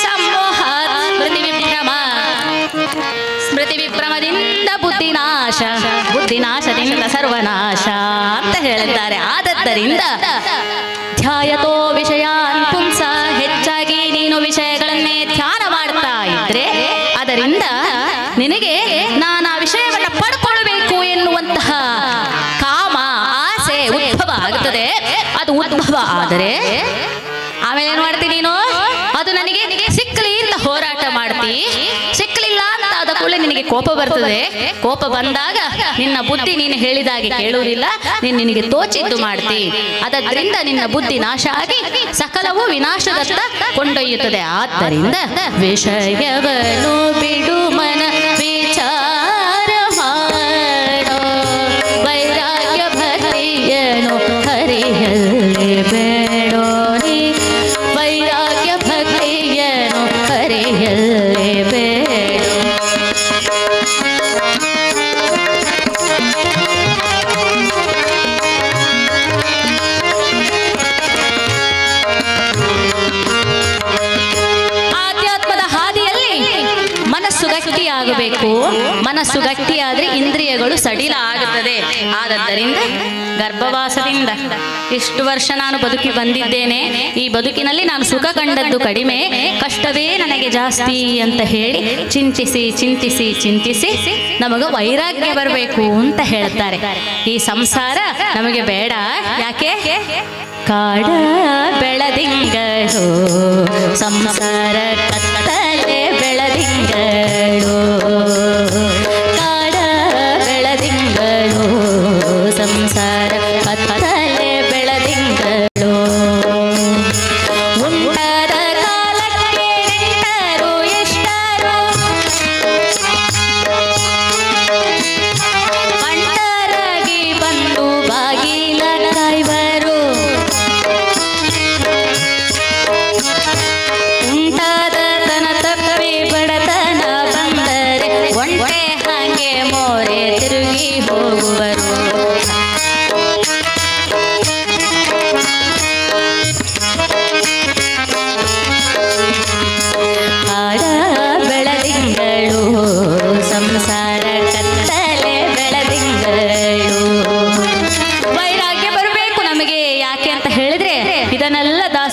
ಸಂಮೋಹಾತ್ ಸ್ಮೃತಿ ವಿಭ್ರಮದಿಂದ ಬುದ್ಧಿನಾಶದಿಂದ ಸರ್ವನಾಶ ಅಂತ ಹೇಳಿದ್ದಾರೆ. ಆದದ್ದರಿಂದ ಧ್ಯಾಯತೋ ವಿಷಯಾನ್ ಪುಂಸ, ಹೆಚ್ಚಾಗಿ ನೀನು ವಿಷಯಗಳನ್ನೇ ಧ್ಯಾನ ಮಾಡ್ತಾ ಇದ್ರೆ ಅದರಿಂದ ನಿನಗೆ ನಾನು ಆ ವಿಷಯವನ್ನು ಪಡ್ಕೊಳ್ಬೇಕು ಎನ್ನುವಂತಹ ಕಾಮ ಆಸೆ ಉದ್ಭವ ಆಗುತ್ತದೆ. ಅದು ಉದ್ಭವ ಆದರೆ ಆಮೇಲೆ ಏನ್ ಮಾಡ್ತೀನಿ ನೀನು? ಅದು ನನಗೆ ಸಿಕ್ಕಲಿ ಅಂತ ಹೋರಾಟ ಮಾಡ್ತಿ. ಸಿಕ್ಕಲಿಲ್ಲ ಅಂತ ಆದ ಕೂಡಲೇ ನಿನಗೆ ಕೋಪ ಬರ್ತದೆ. ಕೋಪ ಬಂದಾಗ ನಿನ್ನ ಬುದ್ಧಿ ನೀನು ಹೇಳಿದಾಗೆ ಕೇಳುವುದಿಲ್ಲ, ನಿನಗೆ ತೋಚಿದ್ದು ಮಾಡ್ತಿ. ಅದರಿಂದ ನಿನ್ನ ಬುದ್ಧಿ ನಾಶ ಆಗಿ ಸಕಲವೂ ವಿನಾಶದತ್ತ ಕೊಂಡೊಯ್ಯುತ್ತದೆ. ಆದ್ದರಿಂದ ವಿಷಯವನ್ನು ಬಿಡು ಮನ ವಿಚಾರ ಮಾಡೋ, ವೈರಾಗ್ಯ ಭಕ್ತಿಯನು ಹರಿಯಲ್ಲೇ ಬೇಡೋ, ವೈರಾಗ್ಯ ಭಕ್ತಿಯನು ಹರಿಯಲ್ಲೇ ಬೇಡೋ. ಆಧ್ಯಾತ್ಮದ ಹಾದಿಯಲ್ಲಿ ಮನಸ್ಸು ಗಟ್ಟಿಯಾಗಬೇಕು. ಮನಸ್ಸು ಗಟ್ಟಿಯಾದ್ರೆ ಇಂದ್ರಿಯಗಳು ಸಡಿಲ ಆಗುತ್ತದೆ. ಆದದ್ದರಿಂದ ಗರ್ಭವಾಸದಿಂದ ಇಷ್ಟು ವರ್ಷ ನಾನು ಬದುಕಿ ಬಂದಿದ್ದೇನೆ. ಈ ಬದುಕಿನಲ್ಲಿ ನಾನು ಸುಖ ಕಂಡದ್ದು ಕಡಿಮೆ, ಕಷ್ಟವೇ ನನಗೆ ಜಾಸ್ತಿ ಅಂತ ಹೇಳಿ ಚಿಂತಿಸಿ ಚಿಂತಿಸಿ ಚಿಂತಿಸಿ ನಮಗ ವೈರಾಗ್ಯ ಬರಬೇಕು ಅಂತ ಹೇಳ್ತಾರೆ. ಈ ಸಂಸಾರ ನಮಗೆ ಬೇಡ. ಯಾಕೆ? ಕಾಡ ಬೆಳದಿಂಗಳು ಸಂಸಾರ ಕತ್ತಲೆ ಬೆಳದಿಂಗಳು, ಕಾಡ ಬೆಳದಿಂಗಳು ಸಂಸಾರ ಕತ್ತಲೆ ಬೆಳದಿಂಗಳು, ಉಂಟಾದ ಕಾಲಕ್ಕೆ ನೆಟ್ಟರು ಎಷ್ಟರು ಬಂಟರಾಗಿ ಬಂದು ಬಾಗಿಲ ಕಾಯ್ವರು, ಉಂಟಾದ ತನ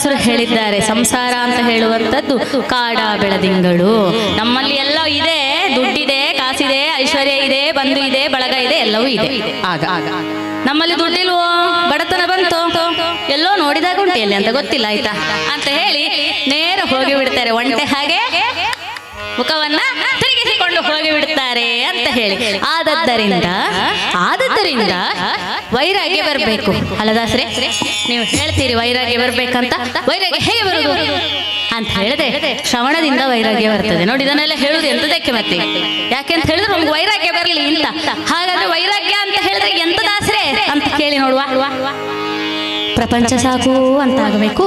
ಕಾಳಿದಾಸರು ಹೇಳಿದ್ದಾರೆ, ಸಂಸಾರ ಅಂತ ಹೇಳುವಂಥದ್ದು ಕಾಡ ಬೆಳದಿಂಗಳು. ನಮ್ಮಲ್ಲಿ ಎಲ್ಲ ಇದೆ, ದುಡ್ಡಿದೆ, ಕಾಸಿದೆ, ಐಶ್ವರ್ಯ ಇದೆ, ಬಂಧು ಇದೆ, ಬಳಗ ಇದೆ, ಎಲ್ಲವೂ ಇದೆ. ಆಗ ನಮ್ಮಲ್ಲಿ ದುಡ್ಡಿಲ್ವೋ, ಬಡತನ ಬಂತು, ಎಲ್ಲೋ ನೋಡಿದಾಗ ಉಂಟು, ಎಲ್ಲಿ ಅಂತ ಗೊತ್ತಿಲ್ಲ ಆಯ್ತಾ ಅಂತ ಹೇಳಿ ನೇರ ಹೋಗಿ ಬಿಡ್ತಾರೆ. ಒಂಟೆ ಹಾಗೆ ಮುಖವನ್ನ ತಿರುಗಿಸಿಕೊಂಡು ಹೋಗಿ ಬಿಡ್ತಾರೆ ಅಂತ ಹೇಳಿ. ಆದದ್ದರಿಂದ ವೈರಾಗ್ಯ ಬರಬೇಕು. ಅಲ್ಲದಾಸ್ರೆ ನೀವು ಹೇಳ್ತೀರಿ ವೈರಾಗ್ಯ ಬರ್ಬೇಕಂತ. ವೈರಾಗ್ಯ ಹೇಗೆ ಬರುವುದು ಅಂತ ಹೇಳಿದ್ರೆ ಶ್ರವಣದಿಂದ ವೈರಾಗ್ಯ ಬರ್ತದೆ. ನೋಡಿ, ಇದನ್ನೆಲ್ಲ ಹೇಳುದು ಎಂತದಕ್ಕೆ ಮತ್ತೆ? ಯಾಕೆಂತ ಹೇಳಿದ್ರೆ ನಮ್ಗೆ ವೈರಾಗ್ಯ ಬರಲಿ ಅಂತ. ಹಾಗಾದ್ರೆ ವೈರಾಗ್ಯ ಅಂತ ಹೇಳಿದ್ರೆ ಎಂತದಾಸ್ರೆ ಅಂತ ಕೇಳಿ ನೋಡುವ. ಪ್ರಪಂಚ ಸಾಕು ಅಂತ ಆಗಬೇಕು,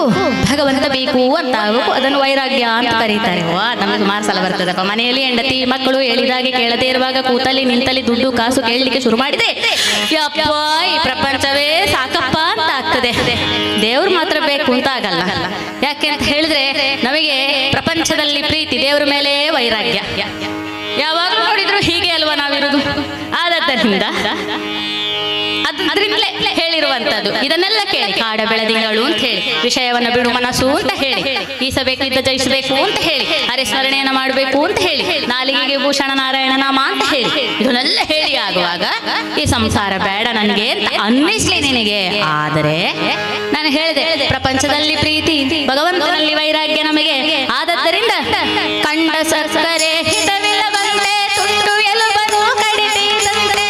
ಭಗವಂತ ಬೇಕು ಅಂತ ಆಗಬೇಕು, ಅದನ್ನು ವೈರಾಗ್ಯ ಅಂತ ಕರೀತಾರೆ. ನಮಗೆ ಸುಮಾರು ಸಲ ಬರ್ತದಪ್ಪ. ಮನೆಯಲ್ಲಿ ಹೆಂಡತಿ ಮಕ್ಕಳು ಹೇಳಿದಾಗೆ ಕೇಳದೇ ಇರುವಾಗ ಕೂತಲ್ಲಿ ನಿಂತಲ್ಲಿ ದುಡ್ಡು ಕಾಸು ಕೇಳಲಿಕ್ಕೆ ಶುರು ಮಾಡಿದೆ, ಯಪ್ಪ ಈ ಪ್ರಪಂಚವೇ ಸಾಕಪ್ಪ ಅಂತ ಆಗ್ತದೆ. ದೇವ್ರು ಮಾತ್ರ ಬೇಕು ಅಂತ ಆಗಲ್ಲ. ಯಾಕೆ ಅಂತ ಹೇಳಿದ್ರೆ ನಮಗೆ ಪ್ರಪಂಚದಲ್ಲಿ ಪ್ರೀತಿ, ದೇವ್ರ ಮೇಲೆ ವೈರಾಗ್ಯ. ಯಾವಾಗಲೂ ನೋಡಿದ್ರು ಹೀಗೆ ಅಲ್ವಾ ನಾವಿರುವುದು. ಆದದ್ದರಿಂದ ಅದರಿಂದಲೇ ಹೇಳಿರುವಂತದ್ದು. ಇದನ್ನೆಲ್ಲ ಕೇಳಿ ಕಾಡ ಬೆಳದಿಂಗಳು ಅಂತ ಹೇಳಿ, ವಿಷಯವನ್ನು ಬಿಡು ಮನಸ್ಸು ಅಂತ ಹೇಳಿ, ಈಸಬೇಕಿದ್ದ ಜಯಿಸಬೇಕು ಅಂತ ಹೇಳಿ, ಹರಿಸ್ಮರಣೆಯನ್ನ ಮಾಡಬೇಕು ಅಂತ ಹೇಳಿ, ನಾಲಿಗೆಗೆ ಭೂಷಣ ನಾರಾಯಣ ನಾಮ ಅಂತ ಹೇಳಿ, ಇದನ್ನೆಲ್ಲ ಹೇಳಿ ಆಗುವಾಗ ಈ ಸಂಸಾರ ಬೇಡ ನನಗೆ ಅಂತ ಅನ್ನಿಸ್ಲಿ ನಿನಗೆ. ಆದರೆ ನಾನು ಹೇಳಿದೆ, ಪ್ರಪಂಚದಲ್ಲಿ ಪ್ರೀತಿ, ಭಗವಂತನಲ್ಲಿ ವೈರಾಗ್ಯ ನಮಗೆ. ಆದದ್ದರಿಂದ ಕಂಡ ಸಕ್ಕರೆ ಹಿತವಿಲ್ಲ ಬಂದೆ, ತುಂಡು ಎಲುಬನು ಕಡಿದಿದಂತೆ.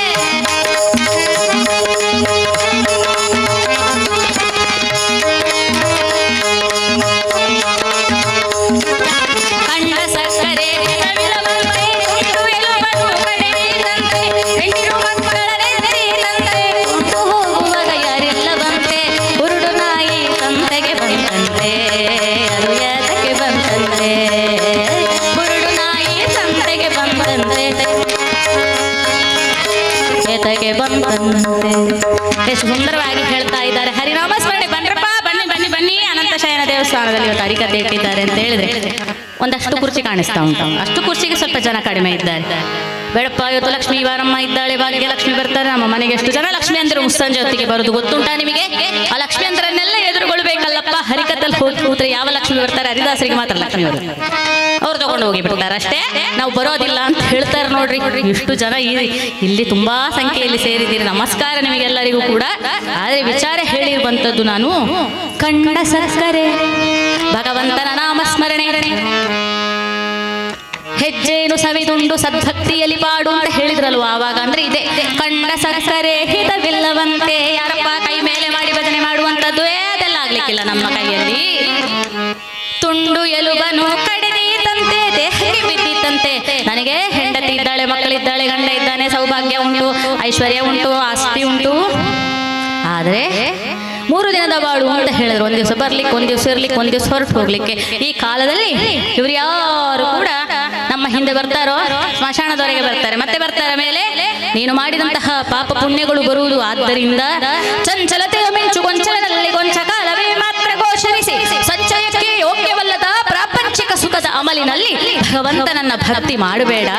ಎಷ್ಟು ಸುಂದರವಾಗಿ ಹೇಳ್ತಾ ಇದ್ದಾರೆ. ಹರಿನಾಮ ಸ್ಮರಣೆ ಬನ್ರಪ್ಪ, ಬನ್ನಿ ಬನ್ನಿ ಬನ್ನಿ, ಅನಂತ ಶಯನ ದೇವಸ್ಥಾನದಲ್ಲಿ ಇವತ್ತು ಹರಿಕತೆ ಇಟ್ಟಿದ್ದಾರೆ ಅಂತ ಹೇಳಿದ್ರೆ ಒಂದಷ್ಟು ಕುರ್ಚಿ ಕಾಣಿಸ್ತಾ ಉಂಟು. ಅಷ್ಟು ಕುರ್ಚಿಗೆ ಸ್ವಲ್ಪ ಜನ ಕಡಿಮೆ ಇದ್ದಾರೆ. ಬೇಡಪ್ಪ, ಇವತ್ತು ಲಕ್ಷ್ಮೀ ವಾರಮ್ಮ ಇದ್ದಾಳೆ, ಭಾಗ್ಯಲಕ್ಷ್ಮಿ ಬರ್ತಾರೆ. ನಮ್ಮ ಮನೆಗೆ ಎಷ್ಟು ಜನ ಲಕ್ಷ್ಮಿ ಅಂದ್ರೆ ಮುಸ್ಸಂಜೆ ಹೊತ್ತಿಗೆ ಬರುದು ಗೊತ್ತುಂಟಾ ನಿಮಗೆ? ಆ ಲಕ್ಷ್ಮಿ ಅಂದ್ರನ್ನೆಲ್ಲ ಎದುರುಗೊಳ್ಬೇಕಲ್ಲಪ್ಪ. ಹರಿಕತ್ತಲ್ಲಿ ಹೋಗಿ ಕೂತ್ರೆ ಯಾವ ಲಕ್ಷ್ಮಿ ಬರ್ತಾರೆ? ಹರಿದಾಸರಿಗೆ ಮಾತ್ರ ಲಕ್ಷ್ಮಿ ಬರುತ್ತೆ. ಅವ್ರು ತಗೊಂಡು ಹೋಗಿ ಬಿಡ್ತಾರೆ ಅಷ್ಟೇ, ನಾವು ಬರೋದಿಲ್ಲ ಅಂತ ಹೇಳ್ತಾರೆ. ನೋಡ್ರಿ, ಇಷ್ಟು ಜನ ಇಲ್ಲಿ ತುಂಬಾ ಸಂಖ್ಯೆಯಲ್ಲಿ ಸೇರಿದ್ದೀರಿ. ನಮಸ್ಕಾರ ನಿಮಗೆಲ್ಲರಿಗೂ ಕೂಡ. ಆದ್ರೆ ವಿಚಾರ ಹೇಳಿರುವಂತದ್ದು ನಾನು ಕಂಡ ಸಕ್ಕರೆ ಭಗವಂತನ ನಾಮಸ್ಮರಣೆ, ಹೆಜ್ಜೆನು ಸವಿದುಂಡು ಸದ್ಭಕ್ತಿಯಲ್ಲಿ ಪಾಡು ಅಂತ ಹೇಳಿದ್ರಲ್ವ ಆವಾಗ. ಅಂದ್ರೆ ಇದೆ, ಕಂಡ ಸಕ್ಕರೆ ಹಿತವಿಲ್ಲವಂತೆ. ಯಾರಪ್ಪ ಕೈ ಮೇಲೆ ಮಾಡಿ ಭಜನೆ ಮಾಡುವಂತದ್ದು? ಅದೆಲ್ಲ ಆಗ್ಲಿಕ್ಕಿಲ್ಲ ನಮ್ಮ ಕೈಯಲ್ಲಿ. ತುಂಡು ಎಲುಬನು ಕಡಿದಿದ್ದಂತೆ, ದೇಹಕ್ಕೆ ಬಿದ್ದಿದ್ದಂತೆ. ನನಗೆ ಹೆಂಡತಿ ಇದ್ದಾಳೆ, ಮಕ್ಕಳಿದ್ದಾಳೆ, ಗಂಡ ಇದ್ದಾನೆ, ಸೌಭಾಗ್ಯ ಉಂಟು, ಐಶ್ವರ್ಯ ಉಂಟು, ಆಸ್ತಿ ಉಂಟು. ಆದ್ರೆ 3 ದಿನದ ಬಾಳು ಅಂತ ಹೇಳಿದ್ರು. ಒಂದ್ ದಿವಸ ಬರ್ಲಿಕ್ಕೆ, ಒಂದ್ ದಿವಸ ಇರ್ಲಿಕ್ಕೆ, ಒಂದ್ ದಿವಸ ಹೊರಟು ಹೋಗ್ಲಿಕ್ಕೆ. ಈ ಕಾಲದಲ್ಲಿ ಇವ್ರು ಯಾರು ಕೂಡ ನಮ್ಮ ಹಿಂದೆ ಬರ್ತಾರೋ ಸ್ಮಶಾನದವರೆಗೆ ಬರ್ತಾರೆ, ಮತ್ತೆ ಬರ್ತಾರೆ ಮೇಲೆ. ನೀನು ಮಾಡಿದಂತಹ ಪಾಪ ಪುಣ್ಯಗಳು ಬರುವುದು. ಆದ್ದರಿಂದ ಚಂಚಲತೆಯ ಮಿಂಚು ಗೊಂಚಲದಲ್ಲಿ ಗೊಂಚ ಕಾಲವೇ ಮಾತ್ರ ಘೋಷರಿಸಿ, ಸಂಚಯಕ್ಕೆ ಯೋಗ್ಯವಲ್ಲದ ಪ್ರಾಪಂಚಿಕ ಸುಖದ ಅಮಲಿನಲ್ಲಿ ಭಗವಂತನನ್ನ ಭಕ್ತಿ ಮಾಡಬೇಡ.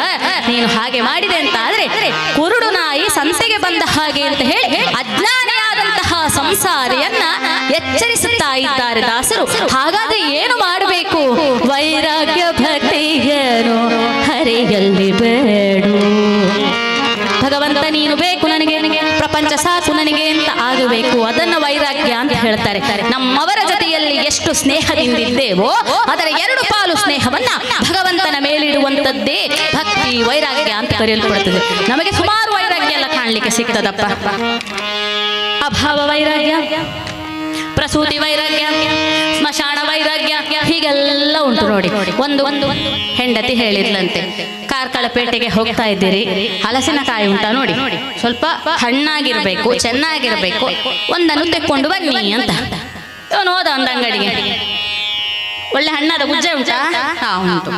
ನೀನು ಹಾಗೆ ಮಾಡಿದೆ ಅಂತ ಆದ್ರೆ ಕುರುಡು ನಾಯಿ ಸಂತೆಗೆ ಬಂದ ಹಾಗೆ ಅಂತ ಹೇಳಿ ಅಜ್ಞಾನಿಯಾದಂತಹ ಸಂಸಾರಿಯನ್ನ ಎಚ್ಚರಿಸುತ್ತಾ ಇದ್ದಾರೆ ದಾಸರು. ಹಾಗಾದ್ರೆ ಏನು ಮಾಡಬೇಕು? ವೈರಾಗ್ಯ ಭಕ್ತಿಯನು ಹರಿಯಲ್ಲಿ ಬೇಡು. ಭಗವಂತ ನೀನು ಬೇಕು ನನಗೆ, ಪ್ರಪಂಚ ಸಾಕು ನನಗೆ ಅಂತ ಆಗಬೇಕು. ಅದನ್ನ ವೈರಾಗ್ಯ ಅಂತ ಹೇಳ್ತಾರೆ. ನಮ್ಮವರ ಜೊತೆಯಲ್ಲಿ ಎಷ್ಟು ಸ್ನೇಹದಿಂದಿದ್ದೇವೋ ಅದರ 2 ಪಾಲು ಸ್ನೇಹವನ್ನ ಭಗವಂತನ ಮೇಲಿಡುವಂತದ್ದೇ ಭಕ್ತಿ, ವೈರಾಗ್ಯ ಅಂತ ಕರೆಯಲ್ಪಡುತ್ತದೆ. ನಮಗೆ ಸುಮಾರು ವೈರಾಗ್ಯ ಎಲ್ಲ ಕಾಣಲಿಕ್ಕೆ ಸಿಗ್ತದಪ್ಪ. ಅಭಾವ ವೈರಾಗ್ಯ, ಪ್ರಸೂತಿ ವೈರಾಗ್ಯ, ಸ್ಮಶಾನ ವೈರಾಗ್ಯ, ಹೀಗೆಲ್ಲ ಉಂಟು ನೋಡಿ. ಒಂದು ಹೆಂಡತಿ ಹೇಳಿದ್ಲಂತೆ, ಕಾರ್ಕಳಪೇಟೆಗೆ ಹೋಗ್ತಾ ಇದ್ದೀರಿ, ಹಲಸಿನಕಾಯಿ ಉಂಟಾ ನೋಡಿ, ಸ್ವಲ್ಪ ಹಣ್ಣಾಗಿರ್ಬೇಕು, ಚೆನ್ನಾಗಿರ್ಬೇಕು, ಒಂದನ್ನು ತೆಕ್ಕೊಂಡು ಬನ್ನಿ ಅಂತ. ಇವನು ಹೋದ ಒಂದು ಅಂಗಡಿಗೆ. ಒಳ್ಳೆ ಹಣ್ಣಾದ ಗುಜ್ಜೆ ಉಂಟಾ? ಹಾ ಉಂಟು.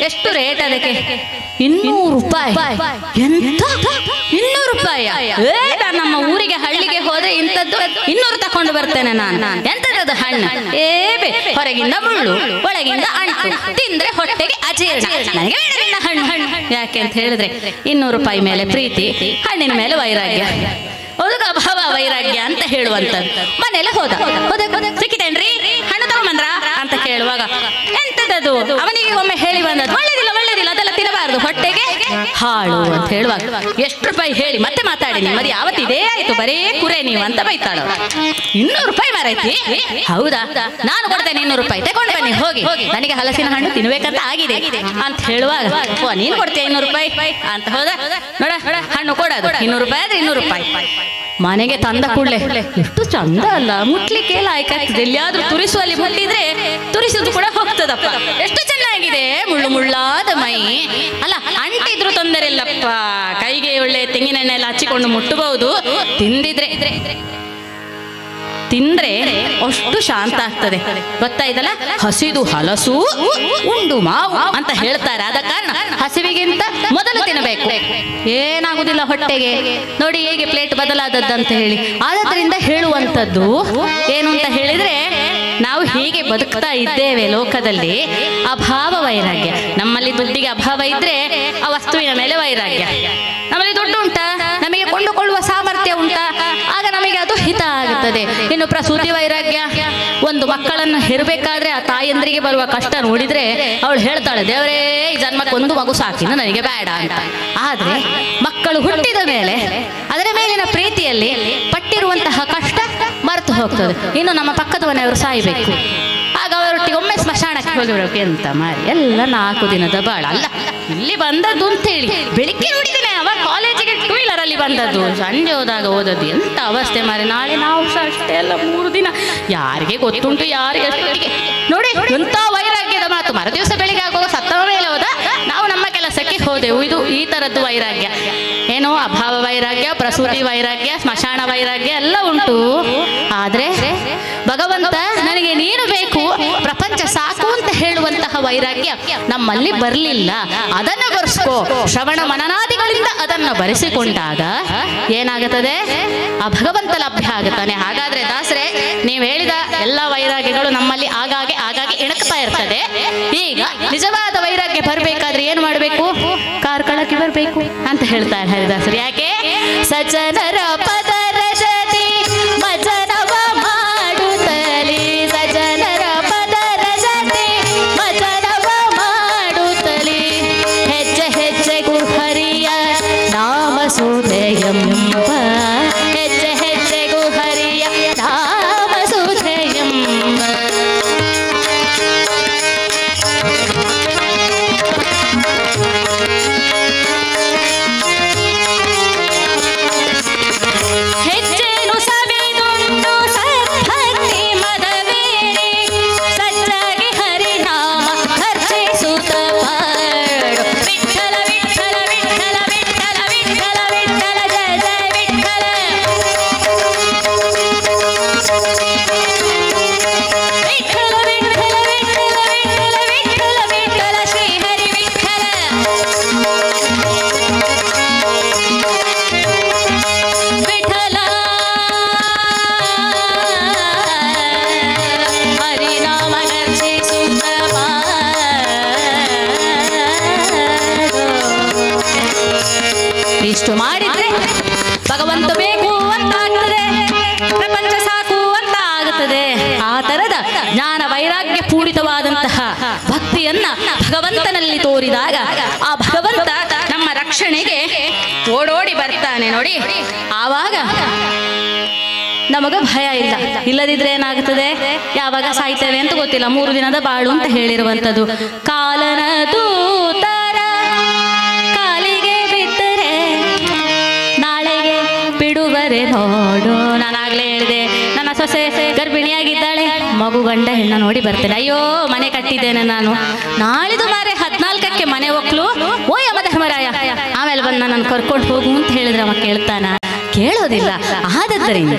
ಎಷ್ಟು ರೇಟ್ ಅದಕ್ಕೆ? 200 ರೂಪಾಯಿ. ಎಂತ 200 ರೂಪಾಯಿ? ನಮ್ಮ ಊರಿಗೆ ಹಳ್ಳಿಗೆ ಹೋದ್ರೆ ಇಂಥದ್ದು 200 ತಕೊಂಡು ಬರ್ತೇನೆ ನಾನು. ಎಂತದ್ದು ಹಣ್ಣು? ಹೊರಗಿಂದ ಮುಳ್ಳು, ಒಳಗಿಂದ ಅಂಟು, ತಿಂದ್ರೆ ಹೊಟ್ಟೆಗೆ ಅಜೀರ್ಣ. ನನಗೆ ಬೇಡ ಹಣ್ಣು. ಯಾಕೆ ಅಂತ ಹೇಳಿದ್ರೆ 200 ರೂಪಾಯಿ ಮೇಲೆ ಪ್ರೀತಿ, ಹಣ್ಣಿನ ಮೇಲೆ ವೈರಾಗ್ಯ. ಅದಕ್ಕೆ ಅಭಾವ ವೈರಾಗ್ಯ ಅಂತ ಹೇಳುವಂಥದ್ದು. ಮನೇಲಿ ಹೋದ, ಸಿಕ್ಕಿತೇನ್ರಿ ಹಣ್ಣು ತಗೊಂಬಂದ್ರ ಅಂತ ಕೇಳುವಾಗ ಎಂತದದು ಅವನಿಗೆ ಒಮ್ಮೆ ಹೇಳಿ ಬಂದದ್ದು, ಒಳ್ಳೇದಿಲ್ಲ ಒಳ್ಳೇದಿಲ್ಲ ಅದೆಲ್ಲ ತಿನ್ನಬಾರದು, ಹೊಟ್ಟೆಗೆ ಹಾಳು ಅಂತ ಹೇಳುವಾಗ ಎಷ್ಟು ರೂಪಾಯಿ ಹೇಳಿ ಮತ್ತೆ ಮಾತಾಡಿ ನಿಮ್ಮದು ಯಾವತ್ತಿದೇ ಆಯ್ತು, ಬರೇ ಕುರೆ ನೀವು ಅಂತ ಬೈತಾಳ. 200 ರೂಪಾಯಿ ಮಾರೈತಿ, ಹೌದಾ ನಾನು ಕೊಡ್ತೇನೆ 200 ರೂಪಾಯಿ ತಗೊಂಡು ಬನ್ನಿ ಹೋಗಿ, ನನಗೆ ಹಲಸಿನ ಹಣ್ಣು ತಿನ್ಬೇಕಂತ ಆಗಿದೆ ಅಂತ ಹೇಳುವಾಗ ಓ ನೀನ್ ಕೊಡ್ತೀಯ 200 ರೂಪಾಯಿ ಅಂತ ಹೋದ. ನೋಡ ಹಣ್ಣು ಕೊಡೋದು 200 ರೂಪಾಯಿ ಆದ್ರೆ 200 ರೂಪಾಯಿ. ಮನೆಗೆ ತಂದ ಕೂಡಲೇ ಎಷ್ಟು ಚಂದ ಅಲ್ಲ, ಮುಟ್ಲಿಕ್ಕೆ ಲಾಯ್ಕಾಗ್ತದೆ, ಎಲ್ಲಿಯಾದ್ರೂ ತುರಿಸುವಲ್ಲಿ ಮುಟ್ಟಿದ್ರೆ ತುರಿಸುದು ಕೂಡ ಹೋಗ್ತದಪ್ಪ, ಎಷ್ಟು ಚೆನ್ನಾಗಿದೆ, ಮುಳ್ಳು ಮುಳ್ಳಾದ ಮೈ ಅಲ್ಲ, ಅಂಟಿದ್ರು ತೊಂದರೆ ಇಲ್ಲಪ್ಪ, ಕೈಗೆ ಒಳ್ಳೆ ತೆಂಗಿನೆಣ್ಣೆ ಎಲ್ಲ ಹಚ್ಚಿಕೊಂಡು ಮುಟ್ಟಬಹುದು, ತಿಂದ್ರೆ ಅಷ್ಟು ಶಾಂತ ಆಗ್ತದೆ, ಗೊತ್ತಾಯ್ತಲ್ಲ. ಹಸಿದು ಹಲಸು ಉಂಡು ಮಾವು ಅಂತ ಹೇಳ್ತಾರೆ, ಆದ ಕಾರಣ ಹಸಿವಿಗಿಂತ ಮೊದಲು ತಿನ್ನಬೇಕು, ಏನಾಗುದಿಲ್ಲ ಹೊಟ್ಟೆಗೆ. ನೋಡಿ ಹೇಗೆ ಪ್ಲೇಟ್ ಬದಲಾದದ್ದಂತ ಹೇಳಿ. ಆದ್ದರಿಂದ ಹೇಳುವಂಥದ್ದು ಏನು ಅಂತ ಹೇಳಿದ್ರೆ, ನಾವು ಹೀಗೆ ಬದುಕ್ತಾ ಇದ್ದೇವೆ ಲೋಕದಲ್ಲಿ. ಅಭಾವ ವೈರಾಗ್ಯ, ನಮ್ಮಲ್ಲಿ ದುಡ್ಡಿಗೆ ಅಭಾವ ಇದ್ರೆ ಆ ವಸ್ತುವಿನ ಮೇಲೆ ವೈರಾಗ್ಯ. ನಮ್ಮಲ್ಲಿ ದುಡ್ಡು ಉಂಟಾ, ನಮಗೆ ಕೊಂಡುಕೊಳ್ಳುವ ಸಾಮರ್ಥ್ಯ ಉಂಟಾ, ಆಗ ನಮಗೆ ಅದು ಹಿತ ಆಗುತ್ತದೆ. ಇನ್ನು ಪ್ರಸೂತಿ ವೈರಾಗ್ಯ, ಒಂದು ಮಕ್ಕಳನ್ನು ಹೆರಬೇಕಾದ್ರೆ ಆ ತಾಯಂದ್ರಿಗೆ ಬರುವ ಕಷ್ಟ ನೋಡಿದ್ರೆ ಅವಳು ಹೇಳ್ತಾಳೆ, ದೇವರೇ ಈ ಜನ್ಮಕ್ಕೊಂದು ಮಗು ಸಾಕಿನ ನನಗೆ ಬೇಡ ಅಂತ. ಆದ್ರೆ ಮಕ್ಕಳು ಹುಟ್ಟಿದ ಮೇಲೆ ಅದರ ಮೇಲಿನ ಪ್ರೀತಿಯಲ್ಲಿ ಪಟ್ಟಿರುವಂತಹ ಕಷ್ಟ ಮರೆತು ಹೋಗ್ತದೆ. ಇನ್ನು ನಮ್ಮ ಪಕ್ಕದ ಮನೆಯವರು ಸಾಯ್ಬೇಕು, ಆಗ ಅವರೊಟ್ಟಿಗೆ ಒಮ್ಮೆ ಸ್ಮಶಾನಕ್ಕೆ ಹೋಗಿಬಿಡೋಕೆ, ಎಂತ ಮಾರಿ ಎಲ್ಲ 4 ದಿನದ ಬಾಳ ಅಲ್ಲ, ಇಲ್ಲಿ ಬಂದದ್ದು ಅಂತೇಳಿ ಬೆಳಿಗ್ಗೆ ನೋಡಿದ್ದೇನೆ, ಅವ ಕಾಲೇಜಿಗೆ 2 ವೀಲರ್ ಅಲ್ಲಿ ಬಂದದ್ದು, ಸಂಜೆ ಹೋದಾಗ ಓದದ್ದು, ಎಂತ ಅವಸ್ಥೆ ಮಾರಿ. ನಾಳೆ ನಾವು ಸಹ ಅಷ್ಟೇ ಅಲ್ಲ, 3 ದಿನ ಯಾರಿಗೆ ಗೊತ್ತುಂಟು ಯಾರಿಗೆ ಅಷ್ಟೊತ್ತಿಗೆ. ನೋಡಿ ಎಂತ ವೈರಾಗ್ಯದ ಮಾತು. ಮರುದಿವಸ ಬೆಳಿಗ್ಗೆ ಆಗುವಾಗ ಸತ್ತವ ಮೇಲೆ ಹೋದ, ನಾವು ನಮ್ಮ ಕೆಲಸಕ್ಕೆ ಹೋದೆವು. ಇದು ಈ ತರದ್ದು ವೈರಾಗ್ಯ. ಏನೋ ಅಭಾವ ವೈರಾಗ್ಯ, ಪ್ರಸೂತಿ ವೈರಾಗ್ಯ, ಸ್ಮಶಾನ ವೈರಾಗ್ಯ ಎಲ್ಲ ಉಂಟು. ಆದ್ರೆ ಭಗವಂತ ನನಗೆ ನೀನು ಬೇಕು, ಪ್ರಪಂಚ ಸಾಕು ಅಂತ ಹೇಳುವಂತಹ ವೈರಾಗ್ಯ ನಮ್ಮಲ್ಲಿ ಬರಲಿಲ್ಲ. ಅದನ್ನು ಬರೆಸ್ಕೋ, ಶ್ರವಣ ಮನನಾದಿಗಳಿಂದ ಅದನ್ನು ಬರೆಸಿಕೊಂಡಾಗ ಏನಾಗುತ್ತದೆ, ಆ ಭಗವಂತ ಲಭ್ಯ ಆಗುತ್ತಾನೆ. ಹಾಗಾದ್ರೆ ದಾಸರೇ, ನೀವು ಹೇಳಿದ ಎಲ್ಲ ವೈರಾಗ್ಯಗಳು ನಮ್ಮಲ್ಲಿ ಆಗಾಗೆ ಇಣಕ್ತಾ ಇರ್ತದೆ. ಈಗ ನಿಜವಾದ ವೈರಾಗ್ಯ ಬರಬೇಕಾದ್ರೆ ಏನು ಮಾಡಬೇಕು, ಕಾರ್ಕಳಕ್ಕೆ ಬರಬೇಕು ಅಂತ ಹೇಳ್ತಾರೆ ಹರಿದಾಸರು. ಯಾಕೆ? ಸಜ್ಜನರ ಪದರ ಜತಿ ಮಜನವ ಮಾಡುತ್ತಲಿ, ಸಜ್ಜನರ ಪದರ ಜತಿ ಮಜನವ ಮಾಡುತ್ತಲಿ, ಹೆಜ್ಜೆ ಹೆಜ್ಜೆಗೂ ಹರಿಯ ನಾಮ ಸುಧೆಯಂಬ, ಹೆಜ್ಜೆ ಹೆಜ್ಜೆಗೂ ಹರಿಯ ನಾಮ ಸುಧೆಯಂಬ. ಹೆಜ್ಜೆನು ಸವಿದುಂಟು ಸದ್ಭಕ್ತಿ ಮದವೇರಿ, ಸಜ್ಜಗೆ ಹರಿನಾಮ ಹರ್ಷಿಸುತ್ತ ಪಾಡು. ವಿಠಲ ವಿಠಲ ವಿಠಲ ವಿಠಲ ವಿಠಲ ವಿಠಲ ಜಯ ಜಯ ವಿಠಲ. ವಿಠಲ ವಿಠಲ ವಿಠಲ ವಿಠಲ ವಿಠಲ ವಿಠಲ ಶ್ರೀ ಹರಿ ವಿಠಲ. ವಿಠಲ ಹರಿನಾಮ ಹರ್ಷಿಸುತ್ತ ಪಾಡು. ಇಷ್ಟು ಮಾಡಿದ್ರೆ ಭಗವಂತ ಬೇಕು ಅಂತ ಆಗ್ತದೆ, ಪ್ರಪಂಚ ಸಾಕು ಅಂತ ಆಗುತ್ತದೆ. ಆ ತರದ ಜ್ಞಾನ ವೈರಾಗ್ಯ ಪೂರಿತವಾದಂತಹ ಭಕ್ತಿಯನ್ನ ಭಗವಂತನಲ್ಲಿ ತೋರಿದಾಗ ಆ ಭಗವಂತ ನಮ್ಮ ರಕ್ಷಣೆಗೆ ಓಡೋಡಿ ಬರ್ತಾನೆ. ನೋಡಿ, ಆವಾಗ ನಮಗ ಭಯ ಇಲ್ಲ. ಇಲ್ಲದಿದ್ರೆ ಏನಾಗುತ್ತದೆ, ಯಾವಾಗ ಸಾಯ್ತೇವೆ ಅಂತ ಗೊತ್ತಿಲ್ಲ. 3 ದಿನದ ಬಾಳು ಅಂತ ಹೇಳಿರುವಂಥದ್ದು. ಕಾಲನ ದೂತರ ಕಾಲಿಗೆ ಬಿದ್ದರೆ ನಾಳೆಗೆ ಬಿಡುವರೆ ನೋಡು. ನಾನಾಗ್ಲೇ ಹೇಳಿದೆ, ನನ್ನ ಸೊಸೆ ಗರ್ಭಿಣಿಯಾಗಿದ್ದಾಳೆ, ಮಗು ಗಂಡ ಹೆಣ್ಣ ನೋಡಿ ಬರ್ತೇನೆ. ಅಯ್ಯೋ ಮನೆ ಕಟ್ಟಿದ್ದೇನೆ ನಾನು, ನಾಳಿದು ಮಾರೆ 14ಕ್ಕೆ ಮನೆ ಒಕ್ಲು, ಓ ಯಮ ಧರ್ಮರಾಯ, ಆಮೇಲೆ ಬಂದು ನನ್ನನ್ನು ಕರ್ಕೊಂಡು ಹೋಗು ಅಂತ ಹೇಳಿದ್ರೆ ಅವ ಕೇಳ್ತಾನ? ಕೇಳೋದಿಲ್ಲ.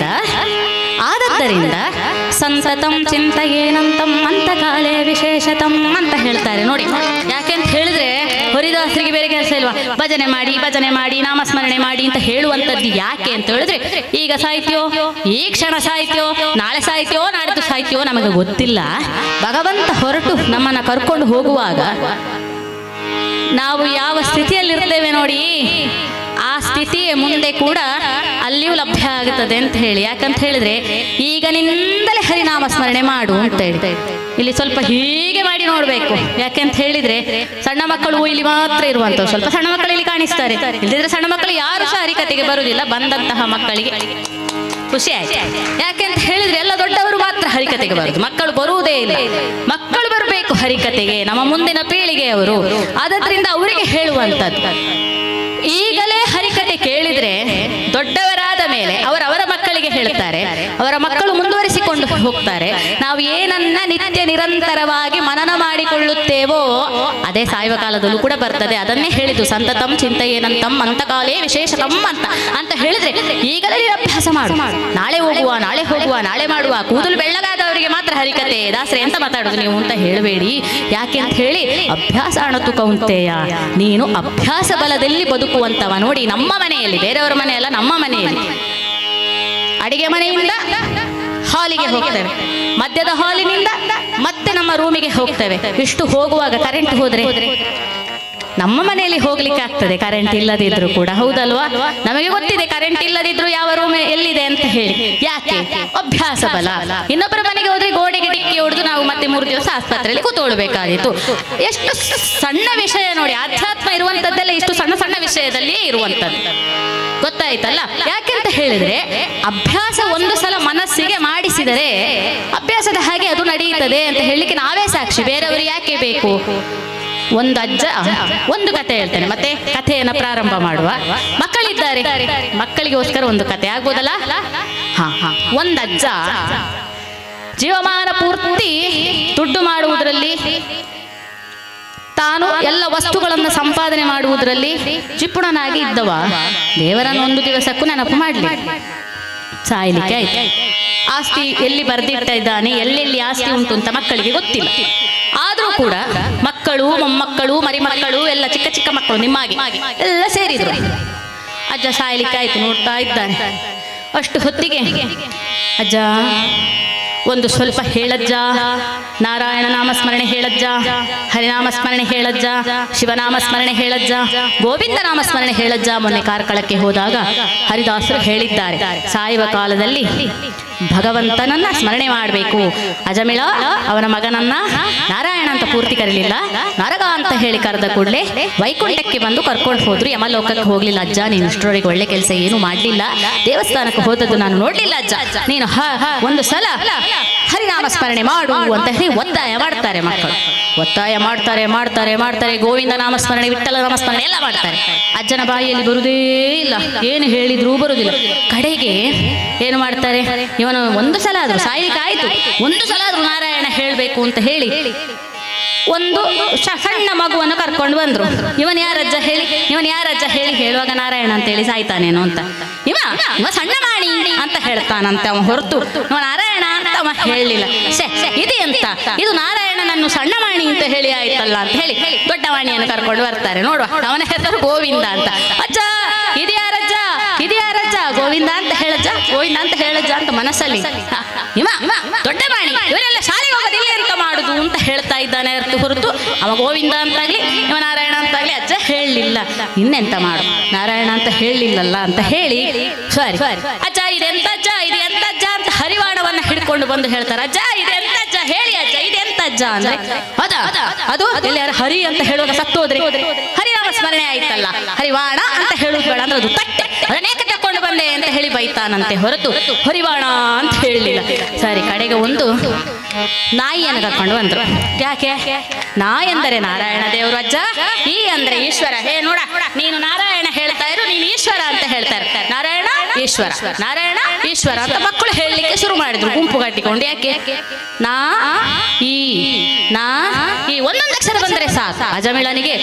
ಆದದ್ದರಿಂದ ಸಂತತಂ ಚಿಂತೆಯೇನಂತಂ ಅಂತ ಕಾಲೇ ವಿಶೇಷತಂ ಅಂತ ಹೇಳ್ತಾರೆ. ನೋಡಿ, ಯಾಕೆಂತ ಹೇಳಿದ್ರೆ ಹರಿದಾಸರಿಗೆ ಬೇರೆ ಕೆಲಸ ಇಲ್ವಾ, ಭಜನೆ ಮಾಡಿ ನಾಮಸ್ಮರಣೆ ಮಾಡಿ ಅಂತ ಹೇಳುವಂಥದ್ದು. ಯಾಕೆ ಅಂತ ಹೇಳಿದ್ರೆ, ಈಗ ಸಾಹಿತ್ಯೋ, ಈ ಕ್ಷಣ ಸಾಹಿತ್ಯೋ, ನಾಳೆ ಸಾಹಿತ್ಯೋ, ನಾಡಿದ್ದು ಸಾಹಿತ್ಯೋ ನಮಗೆ ಗೊತ್ತಿಲ್ಲ. ಭಗವಂತ ಹೊರಟು ನಮ್ಮನ್ನ ಕರ್ಕೊಂಡು ಹೋಗುವಾಗ ನಾವು ಯಾವ ಸ್ಥಿತಿಯಲ್ಲಿರ್ತೇವೆ ನೋಡಿ, ಆ ಸ್ಥಿತಿಯೇ ಮುಂದೆ ಕೂಡ ಅಲ್ಲಿಯೂ ಲಭ್ಯ ಆಗುತ್ತದೆ ಅಂತ ಹೇಳಿ. ಯಾಕಂತ ಹೇಳಿದ್ರೆ, ಈಗ ನಿಂದಲೇ ಹರಿನಾಮ ಸ್ಮರಣೆ ಮಾಡು ಅಂತ ಹೇಳಿ. ಇಲ್ಲಿ ಸ್ವಲ್ಪ ಹೀಗೆ ಮಾಡಿ ನೋಡ್ಬೇಕು. ಯಾಕೆಂತ ಹೇಳಿದ್ರೆ ಸಣ್ಣ ಮಕ್ಕಳು ಇಲ್ಲಿ ಮಾತ್ರ ಇರುವಂತದ್ದು, ಸ್ವಲ್ಪ ಸಣ್ಣ ಮಕ್ಕಳು ಇಲ್ಲಿ ಕಾಣಿಸ್ತಾರೆ. ಇಲ್ಲದಿದ್ರೆ ಸಣ್ಣ ಮಕ್ಕಳು ಯಾರು ಸಹ ಹರಿಕತೆಗೆ ಬರುವುದಿಲ್ಲ. ಬಂದಂತಹ ಮಕ್ಕಳಿಗೆ ಖುಷಿ ಆಯ್ತು. ಯಾಕೆಂತ ಹೇಳಿದ್ರೆ ಎಲ್ಲ ದೊಡ್ಡವರು ಮಾತ್ರ ಹರಿಕತೆಗೆ ಬರುದು, ಮಕ್ಕಳು ಬರುವುದೇ ಇಲ್ಲ. ಮಕ್ಕಳು ಬರಬೇಕು ಹರಿಕತೆಗೆ, ನಮ್ಮ ಮುಂದಿನ ಪೀಳಿಗೆಯವರು. ಆದ್ರಿಂದ ಅವರಿಗೆ ಹೇಳುವಂಥದ್ದು. ಈಗಲೇ ಹರಿಕತೆ ಕೇಳಿದ್ರೆ ದೊಡ್ಡವರಾದ ಮೇಲೆ ಅವರವರ ಮಕ್ಕಳಿಗೆ ಹೇಳ್ತಾರೆ, ಅವರ ಮಕ್ಕಳು ಮುಂದುವರಿಸಿಕೊಂಡು ಹೋಗ್ತಾರೆ. ನಾವು ಏನನ್ನ ನಿತ್ಯ ನಿರಂತರವಾಗಿ ಮನನ ಮಾಡಿಕೊಳ್ಳುತ್ತೇವೋ ಅದೇ ಸಾಯುವ ಕಾಲದಲ್ಲೂ ಕೂಡ ಬರ್ತದೆ. ಅದನ್ನೇ ಹೇಳಿದ್ದು ಸಂತತಂ ಚಿಂತೆಯೇನಂತಂ ಅಂತಕಾಲೇ ವಿಶೇಷತಂ ಅಂತ ಹೇಳಿದ್ರೆ ಈಗಲೇ ಅಭ್ಯಾಸ ಮಾಡು. ನಾಳೆ ಹೋಗುವ, ನಾಳೆ ಹೋಗುವ, ನಾಳೆ ಮಾಡುವ. ಕೂದಲು ಬೆಳ್ಳಗಾದವರಿಗೆ ಮಾತ್ರ ಹರಿಕತೆ, ದಾಸರೆ ಎಂತ ಮಾತಾಡುದು ನೀವು ಅಂತ ಹೇಳಬೇಡಿ. ಯಾಕೆ ಅಂತ ಹೇಳಿ ಅಭ್ಯಾಸ ಅಣತು ಕೌಂತೆಯ, ನೀನು ಅಭ್ಯಾಸ ಬಲದಲ್ಲಿ ಬದುಕುವಂತವ. ನೋಡಿ, ನಮ್ಮ ಮನೆಯಲ್ಲಿ, ಬೇರೆಯವರ ಮನೆ ಅಲ್ಲ, ನಮ್ಮ ಮನೆಯಲ್ಲಿ ಅಡಿಗೆ ಮನೆಯಿಂದ ಹಾಲಿಗೆ ಹೋಗ್ತೇವೆ, ಮಧ್ಯದ ಹಾಲಿನಿಂದ ಮತ್ತೆ ನಮ್ಮ ರೂಮಿಗೆ ಹೋಗ್ತೇವೆ. ಇಷ್ಟು ಹೋಗುವಾಗ ಕರೆಂಟ್ ಹೋದ್ರೆ ನಮ್ಮ ಮನೆಯಲ್ಲಿ ಹೋಗ್ಲಿಕ್ಕೆ ಆಗ್ತದೆ, ಕರೆಂಟ್ ಇಲ್ಲದಿದ್ರು ಕೂಡ. ಹೌದಲ್ವಾ? ನಮಗೆ ಗೊತ್ತಿದೆ ಕರೆಂಟ್ ಇಲ್ಲದಿದ್ರು ಯಾವ ರೂಮ್ ಎಲ್ಲಿದೆ ಅಂತ ಹೇಳಿ. ಯಾಕೆ? ಅಭ್ಯಾಸ ಬಲ. ಇನ್ನೊಬ್ಬರ ಮನೆಗೆ ಹೋದ್ರೆ ಗೋಡೆಗೆ ಡಿಕ್ಕಿ ಹೊಡೆದು ನಾವು ಮತ್ತೆ 3 ದಿವಸ ಆಸ್ಪತ್ರೆಯಲ್ಲಿ ಕೂತ್ಕೊಳ್ಬೇಕಾಗಿತ್ತು. ಎಷ್ಟು ಸಣ್ಣ ವಿಷಯ ನೋಡಿ, ಅಧ್ಯಾತ್ಮ ಇರುವಂತದ್ದೆಲ್ಲ ಇಷ್ಟು ಸಣ್ಣ ಸಣ್ಣ ವಿಷಯದಲ್ಲಿಯೇ ಇರುವಂತದ್ದು. ಗೊತ್ತಾಯ್ತಲ್ಲ? ಯಾಕೆಂತ ಹೇಳಿದ್ರೆ ಅಭ್ಯಾಸ ಒಂದು ಸಲ ಮನಸ್ಸಿಗೆ ಮಾಡಿಸಿದರೆ ಅಭ್ಯಾಸದ ಹಾಗೆ ಅದು ನಡೆಯುತ್ತದೆ ಅಂತ ಹೇಳಲಿಕ್ಕೆ ನಾವೇ ಸಾಕ್ಷಿ. ಬೇರೆಯವರು ಯಾಕೆ ಬೇಕು? ಒಂದು ಅಜ್ಜ ಒಂದು ಕತೆ ಹೇಳ್ತಾನೆ, ಮತ್ತೆ ಕಥೆಯನ್ನ ಪ್ರಾರಂಭ ಮಾಡುವ. ಮಕ್ಕಳಿದ್ದಾರೆ, ಮಕ್ಕಳಿಗೋಸ್ಕರ ಒಂದು ಕತೆ ಆಗ್ಬೋದಲ್ಲ? ಒಂದು ಅಜ್ಜ ಜೀವಮಾನ ಪೂರ್ತಿ ದುಡ್ಡು ಮಾಡುವುದರಲ್ಲಿ, ತಾನು ಎಲ್ಲ ವಸ್ತುಗಳನ್ನು ಸಂಪಾದನೆ ಮಾಡುವುದರಲ್ಲಿ ಜಿಪುಣನಾಗಿ ಇದ್ದವ. ದೇವರನ್ನು ಒಂದು ದಿವಸಕ್ಕೂ ನೆನಪು ಮಾಡಲಿ, ಸಾಯ್ಲಿಕ್ಕೆ ಆಯ್ತು. ಆಸ್ತಿ ಎಲ್ಲಿ ಬರ್ದಿಡ್ತಾ ಇದ್ದಾನೆ, ಎಲ್ಲೆಲ್ಲಿ ಆಸ್ತಿ ಉಂಟು ಅಂತ ಮಕ್ಕಳಿಗೆ ಗೊತ್ತಿಲ್ಲ. ಆದ್ರೂ ಕೂಡ ಮಕ್ಕಳು, ಮೊಮ್ಮಕ್ಕಳು, ಮರಿಮಕ್ಕಳು ಎಲ್ಲ ಚಿಕ್ಕ ಚಿಕ್ಕ ಮಕ್ಕಳು ನಿಮ್ಮಾಗಿ ಎಲ್ಲ ಸೇರಿದ್ರು. ಅಜ್ಜ ಸಾಯ್ಲಿಕ್ಕೆ ಆಯ್ತು, ನೋಡ್ತಾ ಇದ್ದಾನೆ. ಅಷ್ಟು ಹೊತ್ತಿಗೆ ಅಜ್ಜ ಒಂದು ಸ್ವಲ್ಪ ಹೇಳಜ್ಜ, ನಾರಾಯಣ ನಾಮಸ್ಮರಣೆ ಹೇಳಜ್ಜ, ಹರಿನಾಮಸ್ಮರಣೆ ಹೇಳಜ್ಜ, ಶಿವನಾಮಸ್ಮರಣೆ ಹೇಳಜ್ಜ, ಗೋವಿಂದ ನಾಮಸ್ಮರಣೆ ಹೇಳಜ್ಜ. ಮೊನ್ನೆ ಕಾರ್ಕಳಕ್ಕೆ ಹೋದಾಗ ಹರಿದಾಸರು ಹೇಳಿದ್ದಾರೆ, ಸಾಯುವ ಕಾಲದಲ್ಲಿ ಭಗವಂತನನ್ನ ಸ್ಮರಣೆ ಮಾಡಬೇಕು. ಅಜಮಿಳ ಅವನ ಮಗನನ್ನ ನಾರಾಯಣ ಅಂತ ಪೂರ್ತಿ ಕರೀಲಿಲ್ಲ, ನರಗ ಅಂತ ಹೇಳಿ ಕರೆದ ಕೂಡಲೇ ವೈಕುಂಠಕ್ಕೆ ಬಂದು ಕರ್ಕೊಂಡು ಹೋದ್ರು. ಯಮಲೋಕಕ್ಕೆ ಹೋಗ್ಲಿಲ್ಲ. ಅಜ್ಜ, ನೀನು ಇಷ್ಟರವರೆಗೆ ಒಳ್ಳೆ ಕೆಲಸ ಏನು ಮಾಡ್ಲಿಲ್ಲ, ದೇವಸ್ಥಾನಕ್ಕೆ ಹೋದದ್ದು ನಾನು ನೋಡ್ಲಿಲ್ಲ ಅಜ್ಜ, ನೀನು ಒಂದು ಸಲ ಹರಿನಾಮ ಸ್ಮರಣೆ ಮಾಡು ಅಂತ ಹೇಳಿ ಒತ್ತಾಯ ಮಾಡ್ತಾರೆ ಮಕ್ಕಳು. ಒತ್ತಾಯ ಮಾಡ್ತಾರೆ ಮಾಡ್ತಾರೆ ಮಾಡ್ತಾರೆ. ಗೋವಿಂದ ನಾಮಸ್ಮರಣೆ, ವಿಠ್ಠಲ ನಾಮಸ್ಮರಣೆ ಎಲ್ಲ ಮಾಡ್ತಾರೆ. ಅಜ್ಜನ ಬಾಯಿಯಲ್ಲಿ ಬರುವುದೇ ಇಲ್ಲ, ಏನು ಹೇಳಿದ್ರೂ ಬರುವುದಿಲ್ಲ. ಕಡೆಗೆ ಏನು ಮಾಡ್ತಾರೆ, ಇವನು ಒಂದು ಸಲ ಆದ್ರೂ ಸಾಯ್ಲಿಕ್ಕೆ ಆಯ್ತು, ಒಂದು ಸಲ ಆದ್ರೂ ನಾರಾಯಣ ಹೇಳಬೇಕು ಅಂತ ಹೇಳಿ ಒಂದು ಸಣ್ಣ ಮಗುವನ್ನು ಕರ್ಕೊಂಡು ಬಂದ್ರು. ಇವನ್ ಯಾರಜ್ಜ ಹೇಳಿ, ಇವನ್ ಯಾರಜ್ಜ ಹೇಳಿ ಹೇಳುವಾಗ ನಾರಾಯಣ ಅಂತ ಹೇಳಿ ಸಾಯ್ತಾನೇನೋ ಅಂತ ಇವ ಸಣ್ಣ ಮಾಣಿ ಅಂತ ಹೇಳ್ತಾನಂತೆ ಅವ, ಹೊರತು ಇವ ನಾರಾಯಣ ಅಂತ ಅವ ಹೇಳಲಿಲ್ಲ. ಇದೆ ಅಂತ ಇದು ನಾರಾಯಣನನ್ನು ಸಣ್ಣ ಮಾಣಿ ಅಂತ ಹೇಳಿ ಆಯ್ತಲ್ಲ ಅಂತ ಹೇಳಿ ದೊಡ್ಡ ವಾಣಿಯನ್ನು ಕರ್ಕೊಂಡು ಬರ್ತಾರೆ. ನೋಡುವ, ಅವನ ಹೆಸರು ಗೋವಿಂದ ಅಂತ. ಅಜ್ಜ ಇದ್ಯಾರಜ್ಜ, ಇದ್ಯಾರಜ್ಜ, ಗೋವಿಂದ ಅಂತ ಹೇಳಜ್ಜ, ಗೋವಿಂದ ಅಂತ ಹೇಳಜ್ಜ ಅಂತ ಮನಸ್ಸಲ್ಲಿ ಇವ ದೊಡ್ಡ ಮಾಣಿ, ಇವರೆಲ್ಲ ಶಾಲೆಗೆ ಹೋಗೋದಿಲ್ಲ ಎಂತ ಮಾಡುದು ಅಂತ ಹೇಳ್ತಾ ಇದ್ದಾನೆ ಹೊರತು ಅವ ಗೋವಿಂದ ಅಂತಾಗ್ಲಿ ಇವ ನಾರಾಯಣ ಅಂತಾಗ್ಲಿ ಅಜ್ಜ ಹೇಳಲಿಲ್ಲ. ಇನ್ನೆಂತ ಮಾಡು, ನಾರಾಯಣ ಅಂತ ಹೇಳಲಿಲ್ಲಲ್ಲ ಅಂತ ಹೇಳಿ ಸರಿ ಅಜ್ಜ ಇದೆಂತ ಅಜ್ಜ, ಇದು ಎಂತ ಅಜ್ಜ ಅಂತ ಹರಿವಾಣವನ್ನ ಹಿಡ್ಕೊಂಡು ಬಂದು ಹೇಳ್ತಾರೆ. ಅಜ್ಜ ಇದೆಂತ ಅಜ್ಜ ಹೇಳಿ, ಅಜ್ಜ ಇದೆಂತ ಅಜ್ಜ ಅಂದ್ರೆ ಹೌದಾ, ಅದು ಎಲ್ಲಾರು ಹರಿ ಅಂತ ಹೇಳುವಾಗ ಸತ್ತೋದ್ರೆ ಹರಿನಾಮ ಸ್ಮರಣೆ ಆಯ್ತಲ್ಲ, ಹರಿವಾಣ ಅಂತ ಹೇಳುದು ಬೇಡ ಅಂದ್ರೆ ಅದು ತಟ್ಟೆ, ಅದನ್ನೇಕೆ ತಕೊಂಡು ಬಂದೆ ಅಂತ ಹೇಳಿ ಬೈತಾನಂತೆ ಹೊರತು ಹರಿವಾಣ ಅಂತ ಹೇಳಲಿಲ್ಲ. ಸರಿ, ಕಡೆಗೆ ಒಂದು ನಾಯಿಯನ್ನು ಕರ್ಕೊಂಡು ಬಂದ್ರು. ಯಾಕೆ? ನಾ ಎಂದರೆ ನಾರಾಯಣ ದೇವರು ಅಜ್ಜ, ಈ ಅಂದ್ರೆ ಈಶ್ವರ. ಹೇ ನೋಡ, ನೀನು ನಾರಾಯಣ ಹೇಳ್ತಾ ಇರು, ನೀನು ಈಶ್ವರ ಅಂತ ಹೇಳ್ತಾರೆ. ನಾರಾಯಣ ಈಶ್ವರ, ನಾರಾಯಣ ಈಶ್ವರ ಅಂತ ಮಕ್ಕಳು ಹೇಳಲಿಕ್ಕೆ ಶುರು ಮಾಡಿದ್ರು ಗುಂಪು ಕಟ್ಟಿಕೊಂಡು. ಯಾಕೆ? ನಾ ಈ ಒಂದೊಂದು ಅಕ್ಷರ ಬಂದ್ರೆ ಸಾಕು. ಅಜಮಿಳನಿಗೆ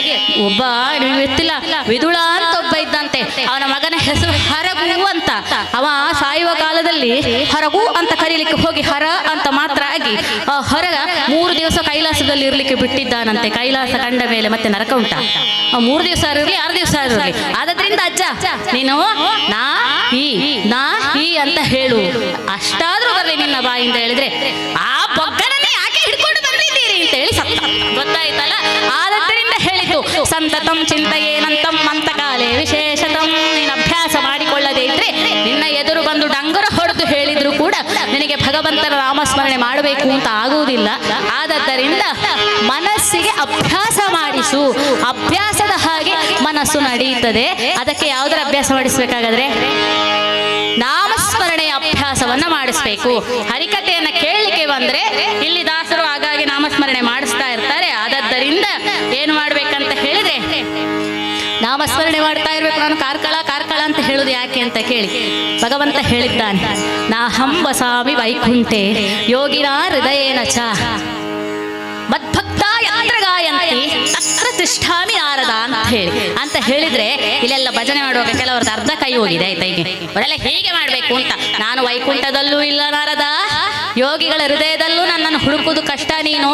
ಒಬ್ಬ ನಿಮಗೆ ಗೊತ್ತಿಲ್ಲ, ವಿದುಳ ಅಂತ ಒಬ್ಬ ಇದ್ದಂತೆ, ಅವನ ಮಗನ ಹೆಸರು ಹರಗು ಅಂತ. ಅವ ಸಾಯುವ ಕಾಲದಲ್ಲಿ ಹರಗು ಅಂತ ಕರೀಲಿಕ್ಕೆ ಹೋಗಿ ಹರ ಅಂತ ಮಾತ್ರ ಆಗಿ ಹೊರಗ 3 ದಿವಸ ಕೈಲಾಸದಲ್ಲಿ ಇರ್ಲಿಕ್ಕೆ ಬಿಟ್ಟಿದ್ದಾನಂತೆ. ಕೈಲಾಸ ಕಂಡ ಮೇಲೆ ಮತ್ತೆ ನರಕ ಉಂಟ. 3 ದಿವಸ ಇರಲಿ 6 ದಿವಸ ಇರಲಿ. ಆದ್ರಿಂದ ಅಜ್ಜ ನೀನು ನಾ ಈ ಅಂತ ಹೇಳು, ಅಷ್ಟಾದ್ರೂ ಬರ್ಲಿ ನಿನ್ನ ಬಾಯಿಂದ ಹೇಳಿದ್ರೆ ಆ ಬೊಕ್ಕನನ್ನೇ ಯಾಕೆ ಹಿಡ್ಕೊಂಡು ಬಂದಿದ್ದೀರಿ ಅಂತ ಹೇಳಿ ಸತ್ತ. ಗೊತ್ತಾಯ್ತಲ್ಲ? ಆದ್ರಿಂದ ಹೇಳಿತು ಸಂತತಂ ಚಿಂತೆಯೇನಂತಂ ಮಂತಕಾಲೇ ವಿಶೇಷತಂ. ನೀನು ಅಭ್ಯಾಸ ಮಾಡಿಕೊಳ್ಳದೆ ಇದ್ರೆ ನಿನ್ನ ಎದುರು ಬಂದು ಡಂಗುರ ಹೊಡೆದು ಹೇಳಿದ್ರು ಕೂಡ ನಿನಗೆ ಭಗವಂತ ಭಗವಂತನ ನಾಮಸ್ಮರಣೆ ಮಾಡಬೇಕು ಅಂತ ಆಗುವುದಿಲ್ಲ. ಆದ್ದರಿಂದ ಮನಸ್ಸಿಗೆ ಅಭ್ಯಾಸ ಮಾಡಿಸು. ಅಭ್ಯಾಸದ ಹಾಗೆ ಮನಸ್ಸು ನಡೆಯುತ್ತದೆ. ಅದಕ್ಕೆ ಯಾವುದರ ಅಭ್ಯಾಸ ಮಾಡಿಸ್ಬೇಕಾಗಾದ್ರೆ ನಾಮಸ್ಮರಣೆಯ ಅಭ್ಯಾಸವನ್ನ ಮಾಡಿಸ್ಬೇಕು. ಹರಿಕಥೆಯನ್ನ ಕೇಳಲಿಕ್ಕೆ ಬಂದ್ರೆ ಇಲ್ಲಿ ದಾಸರು ಹಾಗಾಗಿ ನಾಮಸ್ಮರಣೆ ಮಾಡಿಸ್ತಾ ಇರ್ತಾರೆ. ಆದ್ದರಿಂದ ಏನು ಮಾಡ್ಬೇಕಂತ ಹೇಳಿದ್ರೆ ನಾಮಸ್ಮರಣೆ ಮಾಡ್ತಾ ಇರ್ಬೇಕು. ನಾನು ಕಾರ್ಕಳ ಕಾರ್ಕಳ ಅಂತ ಹೇಳುದು ಯಾಕೆ ಅಂತ ಕೇಳಿ, ಭಗವಂತ ಹೇಳಿದ್ದಾನೆ, ನಾಹಂ ವಸಾಮಿ ವೈಕುಂಠೆ ಯೋಗಿನಾ ಹೃದಯೇನ ಚ ಮದ್ಭಕ್ತ ಯತ್ರ ಗಾಯಂತಿ ತತ್ರ ತಿಷ್ಠಾಮಿ ನಾರದ ಅಂತ ಹೇಳಿದ್ರೆ ಇಲ್ಲೆಲ್ಲ ಭಜನೆ ಮಾಡುವಾಗ ಕೆಲವರದ್ದು ಅರ್ಧ ಕೈ ಹೋಗಿದೆ. ಆಯ್ತಾ, ಹೀಗೆ ಅವರೆಲ್ಲ ಹೀಗೆ ಮಾಡ್ಬೇಕು ಅಂತ. ನಾನು ವೈಕುಂಠದಲ್ಲೂ ಇಲ್ಲ ನಾರದ, ಯೋಗಿಗಳ ಹೃದಯದಲ್ಲೂ ನನ್ನನ್ನು ಹುಡುಕುವುದು ಕಷ್ಟ. ನೀನು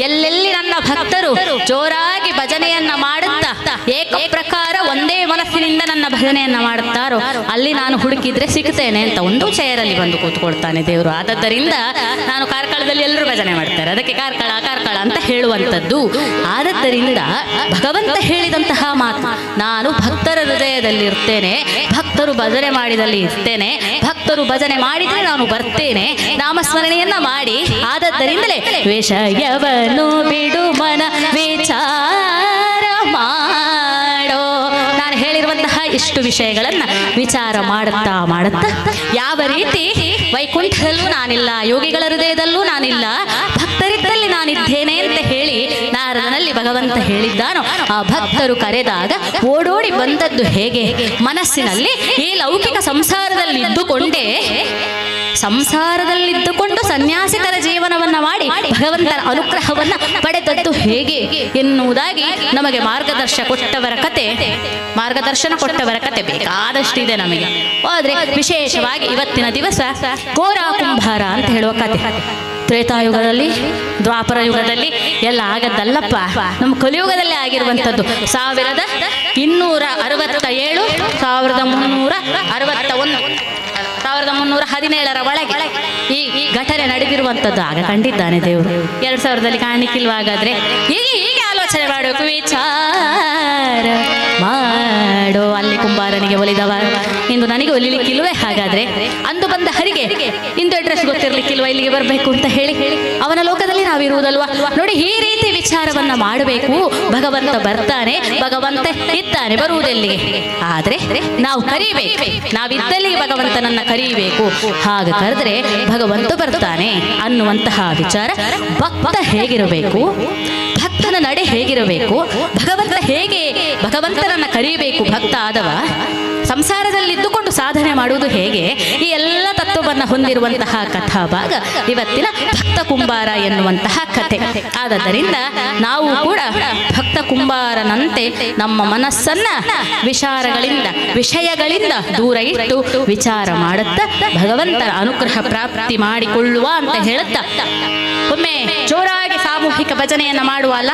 ಎಲ್ಲೆಲ್ಲಿ ನನ್ನ ಭಕ್ತರು ಜೋರಾಗಿ ಭಜನೆಯನ್ನ ಮಾಡುತ್ತಾ ಏಕ ಪ್ರಕಾರ ಒಂದೇ ಮನಸ್ಸಿನಿಂದ ನನ್ನ ಭಜನೆಯನ್ನ ಮಾಡುತ್ತಾರೋ ಅಲ್ಲಿ ನಾನು ಹುಡುಕಿದ್ರೆ ಸಿಗ್ತೇನೆ ಅಂತ ಒಂದು ಚೇರಲ್ಲಿ ಬಂದು ಕೂತ್ಕೊಳ್ತಾನೆ ದೇವರು. ಆದ್ದರಿಂದ ನಾನು ಕಾರ್ಕಳದಲ್ಲಿ ಎಲ್ಲರೂ ಭಜನೆ ಮಾಡ್ತಾರೆ, ಅದಕ್ಕೆ ಕಾರ್ಕಳ ಕಾರ್ಕಳ ಅಂತ ಹೇಳುವಂಥದ್ದು. ಆದ್ದರಿಂದ ಭಗವಂತ ಹೇಳಿದಂತಹ ಮಾತು, ನಾನು ಭಕ್ತರ ಹೃದಯದಲ್ಲಿ ಇರ್ತೇನೆ, ಭಕ್ತರು ಭಜನೆ ಮಾಡಿದಲ್ಲಿ ಇರ್ತೇನೆ, ಭಕ್ತರು ಭಜನೆ ಮಾಡಿದ್ರೆ ನಾನು ಬರ್ತೇನೆ, ನಾಮಸ್ಮರಣೆಯನ್ನ ಮಾಡಿ. ಆದದ್ದರಿಂದಲೇ ವಿಷಯವನ್ನು ಬಿಡು ಮನ ವಿಚಾರ ಮಾಡೋ. ನಾನು ಹೇಳಿರುವಂತಹ ಇಷ್ಟು ವಿಷಯಗಳನ್ನ ವಿಚಾರ ಮಾಡುತ್ತಾ ಮಾಡುತ್ತಾ ಯಾವ ರೀತಿ ವೈಕುಂಠದಲ್ಲೂ ನಾನಿಲ್ಲ, ಯೋಗಿಗಳ ಹೃದಯದಲ್ಲೂ ನಾನಿಲ್ಲ, ಭಕ್ತರಿದ್ದಲ್ಲಿ ನಾನಿದ್ದೇನೆ ಅಂತ ಹೇಳಿ ನಾರದನಲ್ಲಿ ಭಗವಂತ ಹೇಳಿದ್ದಾನೋ, ಆ ಭಕ್ತರು ಕರೆದಾಗ ಓಡೋಡಿ ಬಂದದ್ದು ಹೇಗೆ? ಮನಸ್ಸಿನಲ್ಲಿ ಈ ಲೌಕಿಕ ಸಂಸಾರದಲ್ಲಿದ್ದುಕೊಂಡು ಸನ್ಯಾಸಿಕರ ಜೀವನವನ್ನ ಮಾಡಿ ಭಗವಂತನ ಅನುಗ್ರಹವನ್ನ ಪಡೆದದ್ದು ಹೇಗೆ ಎನ್ನುವುದಾಗಿ ನಮಗೆ ಮಾರ್ಗದರ್ಶನ ಕೊಟ್ಟವರ ಕತೆ ಬೇಕಾದಷ್ಟಿದೆ ನಮಗೆ. ಆದ್ರೆ ವಿಶೇಷವಾಗಿ ಇವತ್ತಿನ ದಿವಸ ಘೋರ ಕುಂಭಾರ ಅಂತ ಹೇಳುವ ಕತೆ ತ್ರೇತಾಯುಗದಲ್ಲಿ, ದ್ವಾಪರ ಯುಗದಲ್ಲಿ ಎಲ್ಲ ಆಗದ್ದಲ್ಲಪ್ಪ, ನಮ್ಮ ಕಲಿಯುಗದಲ್ಲಿ ಆಗಿರುವಂಥದ್ದು. 1267 1317 ಒಳಗೆ ಈ ಘಟನೆ ನಡೆದಿರುವಂಥದ್ದು ಆಗ ಕಂಡಿದ್ದಾನೆ ದೇವರು. 2000ದಲ್ಲಿ ಕಾಣಲಿಕ್ಕಿಲ್ವಾಗಾದ್ರೆ ಹೀಗೆ ಆಲೋಚನೆ ಮಾಡಬೇಕು, ವಿಚಾರ ಮಾಡೋ. ಅಲ್ಲಿ ಕುಂಬಾರನಿಗೆ ಒಲಿದವ ಇಂದು ನನಗೆ ಒಲಿಲಿಕ್ಕಿಲ್ವೇ? ಹಾಗಾದ್ರೆ ಅಂದು ಬಂದ ಹರಿಗೆ ಇಂದು ಅಡ್ರೆಸ್ ಗೊತ್ತಿರ್ಲಿಕ್ಕಿಲ್ವಾ ಇಲ್ಲಿಗೆ ಬರಬೇಕು ಅಂತ ಹೇಳಿ? ಅವನ ಲೋಕದಲ್ಲಿ ನಾವಿರುವುದಲ್ವಾ? ನೋಡಿ, ಈ ರೀತಿ ವಿಚಾರವನ್ನ ಮಾಡಬೇಕು. ಭಗವಂತ ಬರ್ತಾನೆ, ಭಗವಂತ ಇದ್ದಾನೆ, ಬರುವುದೆಲ್ಲಿಗೆ? ಆದ್ರೆ ನಾವು ಕರೀಬೇಕು, ನಾವಿದ್ದಲ್ಲಿಗೆ ಭಗವಂತನನ್ನ ಕರೀಬೇಕು. ಹಾಗೆ ಕರೆದ್ರೆ ಭಗವಂತ ಬರ್ತಾನೆ ಅನ್ನುವಂತಹ ವಿಚಾರ. ಭಕ್ತ ಹೇಗಿರಬೇಕು, ಭಕ್ತನ ನಡೆ ಹೇಗಿರಬೇಕು, ಭಗವಂತನನ್ನ ಕರೀಬೇಕು ಭಕ್ತ ಆದವ, ಸಂಸಾರದಲ್ಲಿದ್ದುಕೊಂಡು ಸಾಧನೆ ಮಾಡುವುದು ಹೇಗೆ, ಈ ಎಲ್ಲ ತತ್ವವನ್ನು ಹೊಂದಿರುವಂತಹ ಕಥಾಭಾಗ ಇವತ್ತಿನ ಭಕ್ತ ಕುಂಬಾರ ಎನ್ನುವಂತಹ ಕಥೆ. ಆದ್ದರಿಂದ ನಾವು ಕೂಡ ಭಕ್ತ ಕುಂಬಾರನಂತೆ ನಮ್ಮ ಮನಸ್ಸನ್ನ ವಿಷಯಗಳಿಂದ ದೂರ ಇಟ್ಟು ವಿಚಾರ ಮಾಡುತ್ತಾ ಭಗವಂತನ ಅನುಗ್ರಹ ಪ್ರಾಪ್ತಿ ಮಾಡಿಕೊಳ್ಳುವ ಅಂತ ಹೇಳುತ್ತಾ ಒಮ್ಮೆ ಜೋರಾಗಿ ಸಾಮೂಹಿಕ ಭಜನೆಯನ್ನ ಮಾಡುವ ಅಲ್ಲ.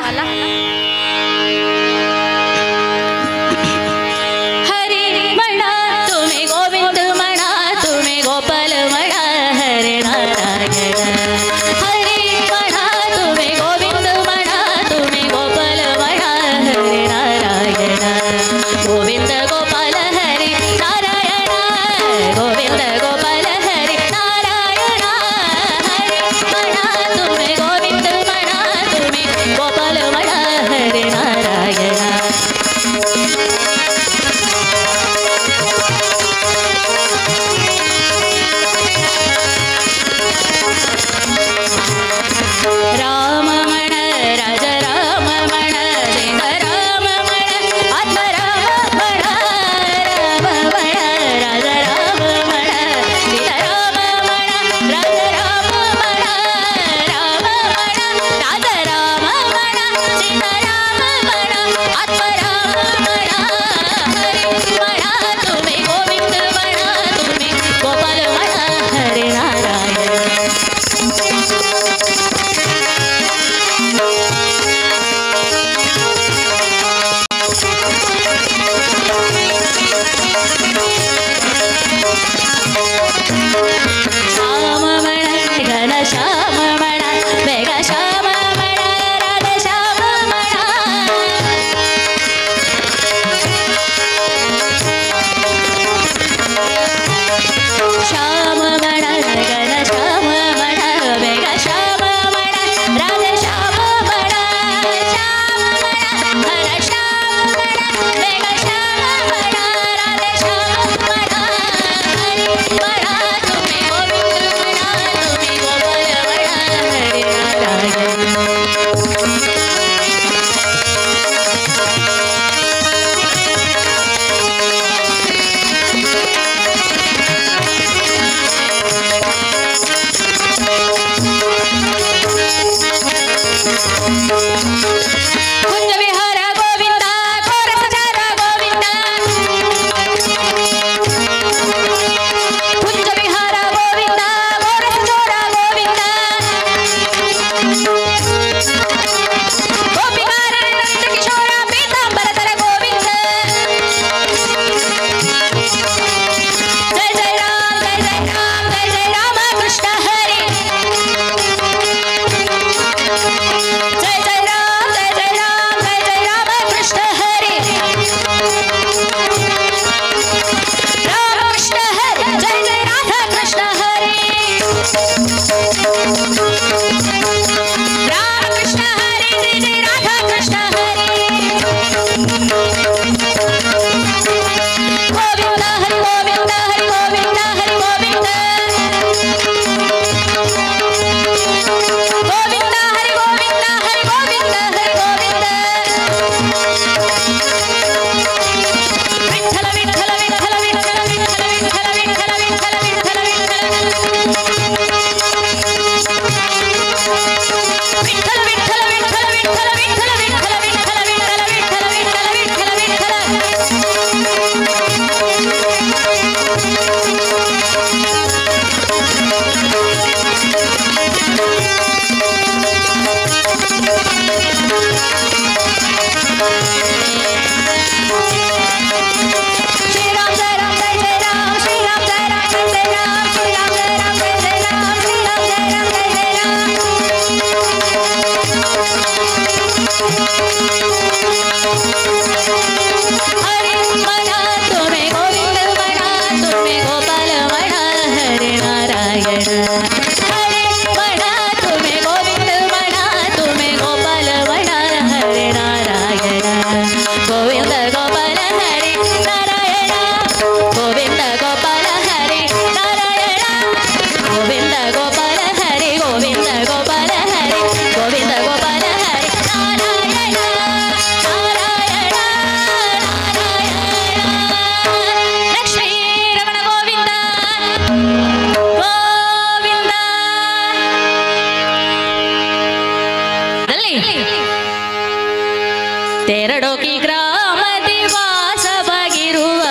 ತೆರಡೋಕಿ ಗ್ರಾಮದಿ ವಾಸವಾಗಿರುವ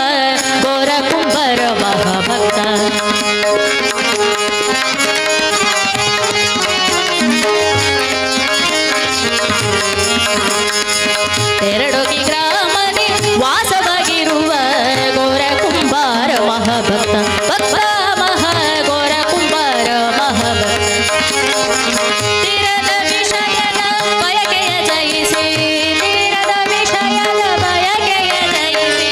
ಘೋರ ಕುಂಬಾರ ಮಹಾಭಕ್ತ. ತೆರಡೋಕಿ ಗ್ರಾಮದಿ ವಾಸವಾಗಿರುವ ಘೋರ ಕುಂಬಾರ ಮಹಾಭಕ್ತ. ಭಕ್ತ ಮಹಾಘೋರ ಕುಂಬಾರ ಮಹಾಭಕ್ತ. ತೀರದ ವಿಷಯದ ಬಯಕೆಯ ಜಯಿಸಿ, ತೀರದ ವಿಷಯದ ಬಯಕೆಯ ಜಯಿಸಿ,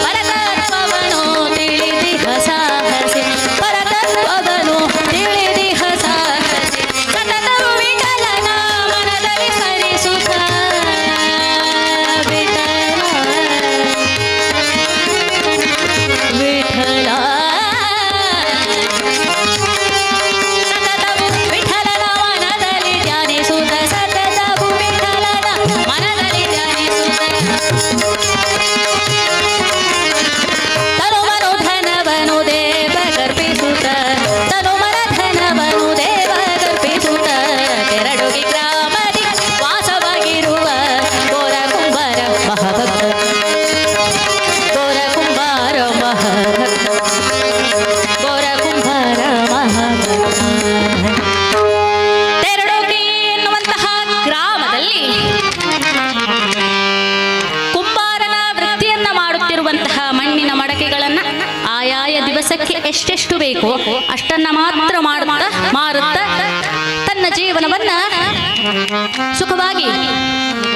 ಪರತತ್ವವನ್ನು ತಿಳಿದಿಹ ಸಾಹಸಿ, ಪರತತ್ವವನ್ನು ತಿಳಿದಿಹ ಸಾಹಸಿ, ಸತತವು ವಿಠಲನ ಮನದಲ್ಲಿ ಸ್ಮರಿಸುತ್ತ ವಿಠಲ ಸತತವು ವಿಠಲನ ಮನದಲ್ಲಿ ಧ್ಯಾನಿಸುತ್ತ, ಸತತವು ವಿಠಲನ ಮನದಲ್ಲಿ ಧ್ಯಾನಿಸುತ್ತ, ತನುಮನು ಧನವನು ದೇವ ಗರ್ಪಿಸುತ್ತ, ತನುಮನ ಧನವನು ದೇವ ಗರ್ಪಿಸುತ್ತ, ತೆರಡೋಗಿ ಗ್ರಾಮದಿ ವಾಸವಾಗಿರುವ ಘೋರ ಕುಂಬಾರ ಮಹಾಭಕ್ತ. ಘೋರ ಕುಂಬಾರ ಮಹಾಭಕ್ತ. ಘೋರ ಕುಂಬಾರ ಮಹಾಭಕ್ತ. ತೆರಡೋಗಿ ಎನ್ನುವಂತಹ ಗ್ರಾಮದಲ್ಲಿ ಕುಂಬಾರನ ವೃತ್ತಿಯನ್ನ ಮಾಡುತ್ತಿರುವಂತಹ ಮಣ್ಣಿನ ಮಡಕೆಗಳನ್ನ ಆಯಾಯ ದಿವಸಕ್ಕೆ ಎಷ್ಟೆಷ್ಟು ಬೇಕೋ ಅಷ್ಟನ್ನ ಮಾತ್ರ ಮಾರುತ್ತಾ ತನ್ನ ಜೀವನವನ್ನ ಸುಖವಾಗಿ,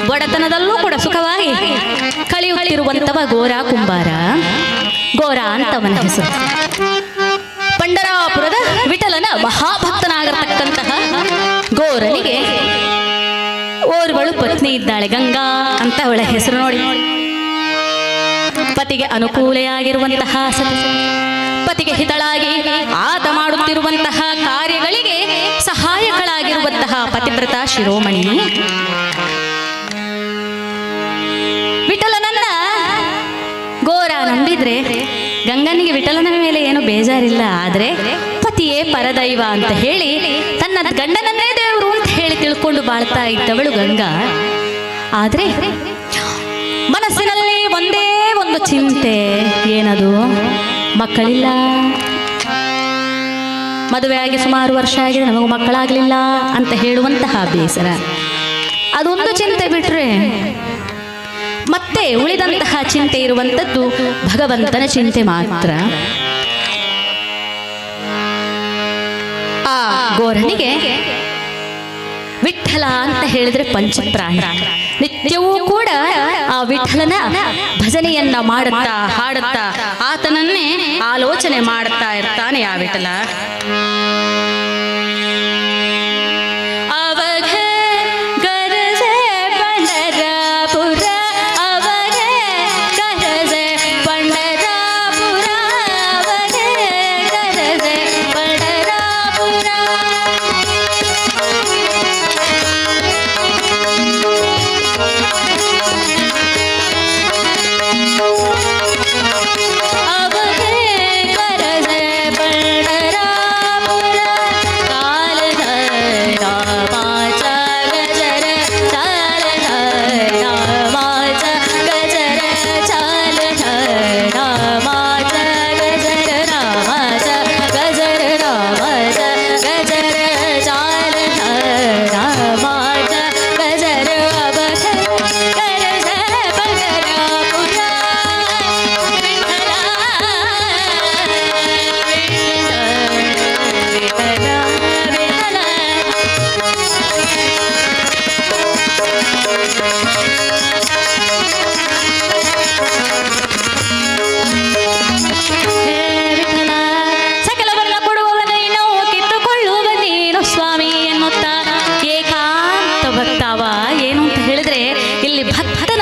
ಬಡತನದಲ್ಲೂ ಕೂಡ ಸುಖವಾಗಿ ಕಳೆಯುತ್ತಿರುವಂತವ ಘೋರ ಕುಂಬಾರ. ಘೋರ ಅಂತವನ ಹೆಸರು. ಪಂಡರಾಪುರದ ವಿಠಲನ ಮಹಾಭಕ್ತನಾಗಿರತಕ್ಕಂತಹ ಘೋರನಿಗೆ ಓರ್ವಳು ಪತ್ನಿ ಇದ್ದಾಳೆ, ಗಂಗಾ ಅಂತ ಅವಳ ಹೆಸರು. ನೋಡಿ, ಪತಿಗೆ ಅನುಕೂಲೆಯಾಗಿರುವಂತಹ ಪತಿಗೆ ಹಿತಳಾಗಿ ಆತ ಮಾಡುತ್ತಿರುವಂತಹ ಕಾರ್ಯಗಳಿಗೆ ಸಹಾಯಕಳಾಗಿರುವಂತಹ ಪತಿವ್ರತ ಶಿರೋಮಣಿ ವಿಠಲನನ್ನ ಘೋರ ನಂಬಿದ್ರೆ ಗಂಗನಿಗೆ ವಿಠಲನ ಮೇಲೆ ಏನು ಬೇಜಾರಿಲ್ಲ. ಆದ್ರೆ ಪತಿಯೇ ಪರದೈವ ಅಂತ ಹೇಳಿ ತನ್ನ ಗಂಡನನ್ನೇ ದೇವರು ಅಂತ ಹೇಳಿ ತಿಳ್ಕೊಂಡು ಬಾಳ್ತಾ ಇದ್ದವಳು ಗಂಗಾ. ಆದ್ರೆ ಮನಸ್ಸಿನಲ್ಲಿ ಒಂದೇ ಒಂದು ಚಿಂತೆ, ಏನದು? ಮಕ್ಕಳಿಲ್ಲ. ಮದುವೆಯಾಗಿ ಸುಮಾರು ವರ್ಷ ಆಗಿದೆ, ನಮಗೂ ಮಕ್ಕಳಾಗ್ಲಿಲ್ಲ ಅಂತ ಹೇಳುವಂತಹ ಬೇಸರ. ಅದೊಂದು ಚಿಂತೆ ಬಿಟ್ರೆ ಮತ್ತೆ ಉಳಿದಂತಹ ಚಿಂತೆ ಇರುವಂತದ್ದು ಭಗವಂತನ ಚಿಂತೆ ಮಾತ್ರ. ಆ ಘೋರನಿಗೆ ವಿಠಲ ಅಂತ ಹೇಳಿದ್ರೆ ಪಂಚಪ್ರಾಣ. ನಿತ್ಯವೂ ಕೂಡ ಆ ವಿಠಲನ ಭಜನೆಯನ್ನ ಮಾಡುತ್ತಾ ಹಾಡುತ್ತಾ ಆತನನ್ನೇ ಆಲೋಚನೆ ಮಾಡುತ್ತಾ ಇರ್ತಾನೆ ಆ ವಿಠಲ.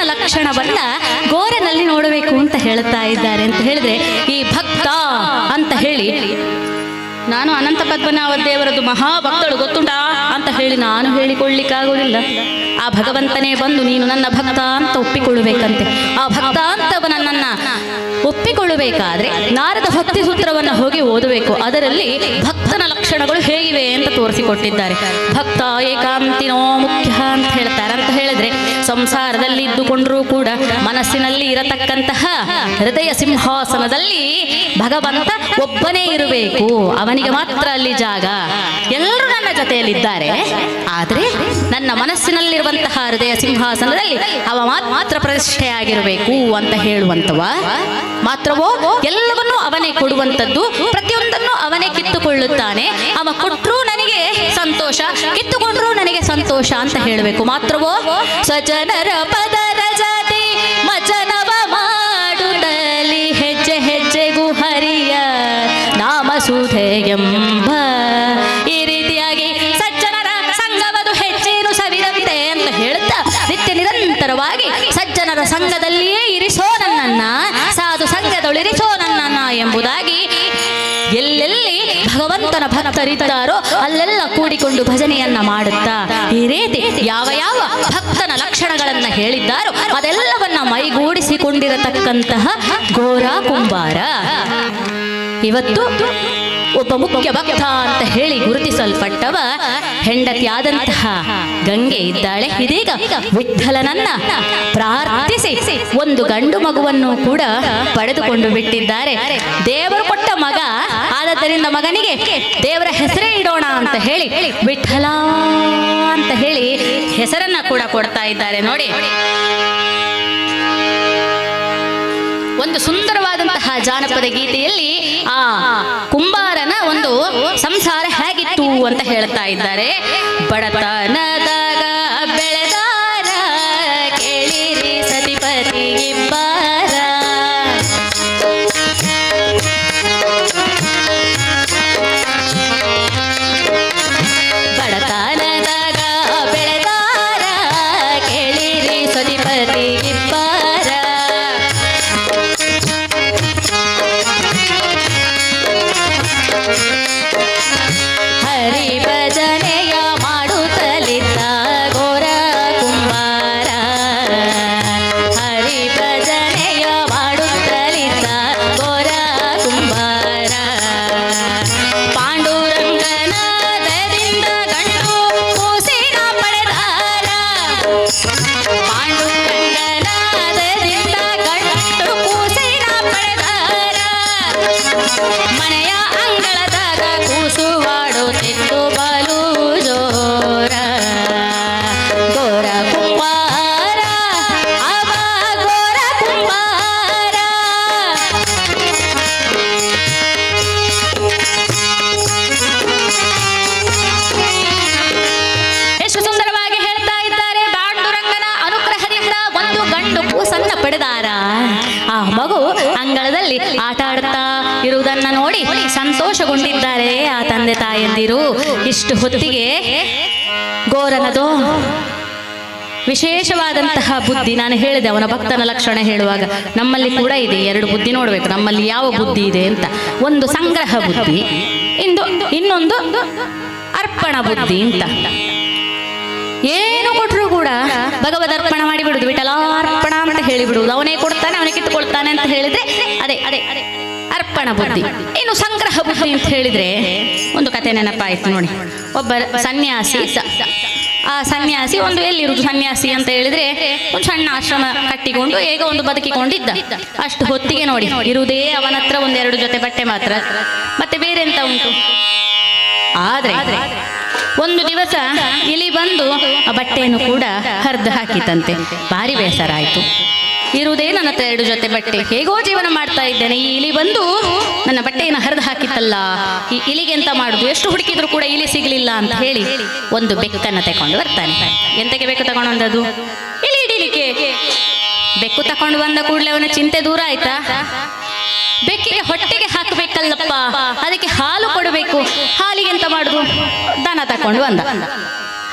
ಲಕ್ಷಣವನ್ನ ಘೋರನಲ್ಲಿ ನೋಡಬೇಕು ಅಂತ ಹೇಳ್ತಾ ಇದ್ದಾರೆ. ಅಂತ ಹೇಳಿದ್ರೆ ಈ ಭಕ್ತ ಅಂತ ಹೇಳಿ, ನಾನು ಅನಂತ ಪದ್ಮನಾಭ ದೇವರದ್ದು ಮಹಾಭಕ್ತಳು ಗೊತ್ತುಂಟಾ ಅಂತ ಹೇಳಿ ನಾನು ಹೇಳಿಕೊಳ್ಳಿಕ್ಕಾಗೋದಿಲ್ಲ. ಆ ಭಗವಂತನೇ ಬಂದು ನೀನು ನನ್ನ ಭಕ್ತ ಅಂತ ಒಪ್ಪಿಕೊಳ್ಳಬೇಕಂತೆ. ಆ ಭಕ್ತ ಅಂತವ ನನ್ನನ್ನ ಒಪ್ಪಿಕೊಳ್ಳಬೇಕಾದ್ರೆ ನಾರದ ಭಕ್ತಿ ಸೂತ್ರವನ್ನು ಹೋಗಿ ಓದಬೇಕು. ಅದರಲ್ಲಿ ಭಕ್ತನ ಲಕ್ಷಣಗಳು ಹೇಗಿವೆ ಅಂತ ತೋರಿಸಿಕೊಟ್ಟಿದ್ದಾರೆ. ಭಕ್ತ ಏಕಾಂತಿನೋ ಮುಖ್ಯ ಅಂತ ಹೇಳ್ತಾರೆ. ಅಂತ ಹೇಳಿದ್ರೆ ಸಂಸಾರದಲ್ಲಿ ಇದ್ದುಕೊಂಡ್ರೂ ಕೂಡ ಮನಸ್ಸಿನಲ್ಲಿ ಇರತಕ್ಕಂತಹ ಹೃದಯ ಸಿಂಹಾಸನದಲ್ಲಿ ಭಗವಂತ ಒಬ್ಬನೇ ಇರಬೇಕು, ಅವನಿಗೆ ಮಾತ್ರ ಅಲ್ಲಿ ಜಾಗ. ಎಲ್ಲರೂ ನನ್ನ ಜೊತೆಯಲ್ಲಿದ್ದಾರೆ, ಆದರೆ ನನ್ನ ಮನಸ್ಸಿನಲ್ಲಿರುವಂತಹ ಹೃದಯ ಸಿಂಹಾಸನದಲ್ಲಿ ಅವ ಮಾತ್ರ ಪ್ರತಿಷ್ಠೆಯಾಗಿರಬೇಕು ಅಂತ ಹೇಳುವಂತವ. ಮಾತ್ರವೋ ಎಲ್ಲವನ್ನೂ ಅವನೇ ಕೊಡುವಂಥದ್ದು, ಪ್ರತಿಯೊಂದನ್ನು ಅವನೇ ಕಿತ್ತುಕೊಳ್ಳುತ್ತಾನೆ. ಅವ ಕೊಟ್ಟರೂ ನನಗೆ ಸಂತೋಷ, ಕಿತ್ತುಕೊಂಡ್ರೂ ನನಗೆ ಸಂತೋಷ ಅಂತ ಹೇಳಬೇಕು. ಮಾತ್ರವೋ ಸ್ವಜನರ ಪದರ ಜಾತಿ ಮಚನವ ಮಾಡುತ್ತಲಿ ಹೆಜ್ಜೆ ಹೆಜ್ಜೆಗೂ ಹರಿಯ ನಾಮಸುಧೆಯೆಂಬ. ಈ ರೀತಿಯಾಗಿ ಸಜ್ಜನರ ಸಂಗವದು ಹೆಚ್ಚೇನು ಸವಿರಂತೆ ಅಂತ ಹೇಳುತ್ತಾ ನಿತ್ಯ ನಿರಂತರವಾಗಿ ಸಜ್ಜನರ ಸಂಘದಲ್ಲಿಯೇ ಇರಿಸೋ ನನ್ನನ್ನ, ಸಾಧು ಸಂಘದೊಳಿರಿಸೋ ನನ್ನನ್ನ ಎಂಬುದಾಗಿ ಎಲ್ಲೆಲ್ಲಿ ಭಗವಂತನ ಭಕ್ತರಿದ್ದಾರೋ ಅಲ್ಲೆಲ್ಲ ಕೂಡಿಕೊಂಡು ಭಜನೆಯನ್ನ ಮಾಡುತ್ತಾ ಈ ರೀತಿ ಯಾವ ಯಾವ ಭಕ್ತನ ಲಕ್ಷಣಗಳನ್ನ ಹೇಳಿದ್ದಾರೋ ಅದೆಲ್ಲವನ್ನ ಮೈಗೂಡಿಸಿಕೊಂಡಿರತಕ್ಕಂತಹ ಘೋರ ಕುಂಬಾರ ಇವತ್ತು ಒಬ್ಬ ಮುಖ್ಯ ಭಕ್ತ ಅಂತ ಹೇಳಿ ಗುರುತಿಸಲ್ಪಟ್ಟವ ಹೆಂಡತಿಯಾದಂತಹ ಗಂಗೆ ಇದ್ದಾಳೆ. ಇದೀಗ ವಿಠ್ಠಲನನ್ನ ಪ್ರಾರ್ಥಿಸಿ ಒಂದು ಗಂಡು ಮಗುವನ್ನು ಕೂಡ ಪಡೆದುಕೊಂಡು ಬಿಟ್ಟಿದ್ದಾರೆ. ದೇವರು ಕೊಟ್ಟ ಮಗ ಆದ್ದರಿಂದ ಮಗನಿಗೆ ದೇವರ ಹೆಸರೇ ಇಡೋಣ ಅಂತ ಹೇಳಿ ವಿಠ್ಠಲ ಅಂತ ಹೇಳಿ ಹೆಸರನ್ನ ಕೂಡ ಕೊಡ್ತಾ ಇದ್ದಾರೆ. ನೋಡಿ, ಒಂದು ಸುಂದರವಾದಂತಹ ಜಾನಪದ ಗೀತೆಯಲ್ಲಿ ಆ ಕುಂಬಾರನ ಒಂದು ಸಂಸಾರ ಹೇಗಿತ್ತು ಅಂತ ಹೇಳ್ತಾ ಇದ್ದಾರೆ. ಬಡತನದಾಗ ಬೆಳೆದಾರ ಕೇಳಿರಿ ಸತಿಪತಿ ಇಬ್ಬಾರ, ಬಡತನದಾಗ ಬೆಳೆದಾರ ಕೇಳಿರಿ ಸತಿಪತಿ ಇಬ್ಬಾರ. ಹರಿ ಭಜನೆಯ ಮಾಡುತ್ತಲಿದ್ದ ಘೋರ ಕುಂಬಾರ, ಹರಿ ಭಜನೆಯ ಮಾಡುತ್ತಲಿದ್ದ ಘೋರ ಕುಂಬಾರ. ಪಾಂಡುರಂಗನ ದಯದಿಂದ ಗಂಡು ಕೂಸಿನ ಪಡೆದಾರ, ಪಾಂಡುರಂಗನ ದಯದಿಂದ ಗಂಡು ಕೂಸಿನ ಪಡೆದಾರ. ಮನೆಯ ಅಂಗಳದಾಗ ಕೂಸುವಾಡುತ್ತಿತ್ತು ಬಲು ಜೋರ ಘೋರ ಕುಂಬಾರ, ಅವ ಘೋರ ಕುಂಬಾರ. ಎಷ್ಟು ಸುಂದರವಾಗಿ ಹೇಳ್ತಾ ಇದ್ದಾರೆ. ಪಾಂಡುರಂಗನ ಅನುಗ್ರಹದಿಂದ ಒಂದು ಗಂಡು ಕೂಸನ್ನ ಪಡೆದಾರ. ಆ ಮಗು ಅಂಗಳದಲ್ಲಿ ಆಟ ಆಡ್ತಾ ಇರುವುದನ್ನ ನೋಡಿ ಸಂತೋಷಗೊಂಡಿದ್ದಾರೆ ಆ ತಂದೆ ತಾಯಂದಿರು. ಇಷ್ಟು ಹೊತ್ತಿಗೆ ಘೋರನದು ವಿಶೇಷವಾದಂತಹ ಬುದ್ಧಿ. ನಾನು ಹೇಳಿದೆ ಅವನ ಭಕ್ತನ ಲಕ್ಷಣ ಹೇಳುವಾಗ ನಮ್ಮಲ್ಲಿ ಕೂಡ ಇದೆ ಎರಡು ಬುದ್ಧಿ ನೋಡ್ಬೇಕು, ನಮ್ಮಲ್ಲಿ ಯಾವ ಬುದ್ಧಿ ಇದೆ ಅಂತ. ಒಂದು ಸಂಗ್ರಹ ಬುದ್ಧಿ, ಇನ್ನೊಂದು ಅರ್ಪಣ ಬುದ್ಧಿ ಅಂತ. ಏನು ಕೊಟ್ಟರು ಕೂಡ ಭಗವದರ್ಪಣ ಮಾಡಿಬಿಡುದು, ವಿಠಲಾರ್ಪಣ ಅಂತ ಹೇಳಿಬಿಡುವುದು. ಅವನೇ ಕೊಡ್ತಾನೆ ಅವನೇ ಕಿತ್ತುಕೊಳ್ತಾನೆ ಅಂತ ಹೇಳಿದ್ರೆ ಅದೇ ಅದೇ ಅರ್ಪಣ ಬುದ್ಧಿ. ಇನ್ನು ಸಂಗ್ರಹ ಬುದ್ಧಿ ಅಂತ ಹೇಳಿದ್ರೆ ಒಂದು ಕತೆ ನೆನಪಾಯ್ತು ನೋಡಿ. ಒಬ್ಬ ಸನ್ಯಾಸಿ ಇದ್ದ. ಆ ಸನ್ಯಾಸಿ ಒಂದು ಎಲ್ಲಿರುವುದು ಸನ್ಯಾಸಿ ಅಂತ ಹೇಳಿದ್ರೆ ಒಂದು ಸಣ್ಣ ಆಶ್ರಮ ಕಟ್ಟಿಕೊಂಡು ಹೇಗೋ ಒಂದು ಬದುಕಿಕೊಂಡಿದ್ದ. ಅಷ್ಟು ಹೊತ್ತಿಗೆ ನೋಡಿ ಇರುವುದೇ ಅವನ ಹತ್ರ ಒಂದೆರಡು ಜೊತೆ ಬಟ್ಟೆ ಮಾತ್ರ, ಮತ್ತೆ ಬೇರೆ ಎಂತ ಉಂಟು. ಆದ್ರೆ ಒಂದು ದಿವಸ ಇಲಿ ಬಂದು ಆ ಬಟ್ಟೆಯನ್ನು ಕೂಡ ಹರಿದು ಹಾಕಿತಂತೆ. ಭಾರಿ ಬೇಸರ ಆಯ್ತು. ಇರುವುದೇ ನನ್ನ ಹತ್ರ ಎರಡು ಜೊತೆ ಬಟ್ಟೆ, ಹೇಗೋ ಜೀವನ ಮಾಡ್ತಾ ಇದ್ದೇನೆ, ಈ ಇಲಿ ಬಂದು ನನ್ನ ಬಟ್ಟೆಯನ್ನು ಹರಿದು ಹಾಕಿತ್ತಲ್ಲ, ಈ ಇಲಿಗೆ ಎಂತ ಮಾಡುದು, ಎಷ್ಟು ಹುಡುಕಿದ್ರು ಕೂಡ ಇಲಿ ಸಿಗ್ಲಿಲ್ಲ ಅಂತ ಹೇಳಿ ಒಂದು ಬೆಕ್ಕನ್ನು ತಕೊಂಡು ಬರ್ತಾನೆ. ಎಂತಕ್ಕೆ ಬೆಕ್ಕು ತಗೊಂಡು ಬಂದದ್ದು? ಇಲಿ ಹಿಡಿಲಿಕ್ಕೆ. ಬೆಕ್ಕು ತಕೊಂಡು ಬಂದ ಕೂಡಲೇ ಅವನ ಚಿಂತೆ ದೂರ ಆಯ್ತಾ? ಬೆಕ್ಕಿಗೆ ಹೊಟ್ಟೆಗೆ ಹಾಕಬೇಕಲ್ಲಪ್ಪ, ಅದಕ್ಕೆ ಹಾಲು ಕೊಡಬೇಕು. ಹಾಲಿಗೆ ಎಂತ ಮಾಡುದು? ದನ ತಕೊಂಡು ಬಂದ.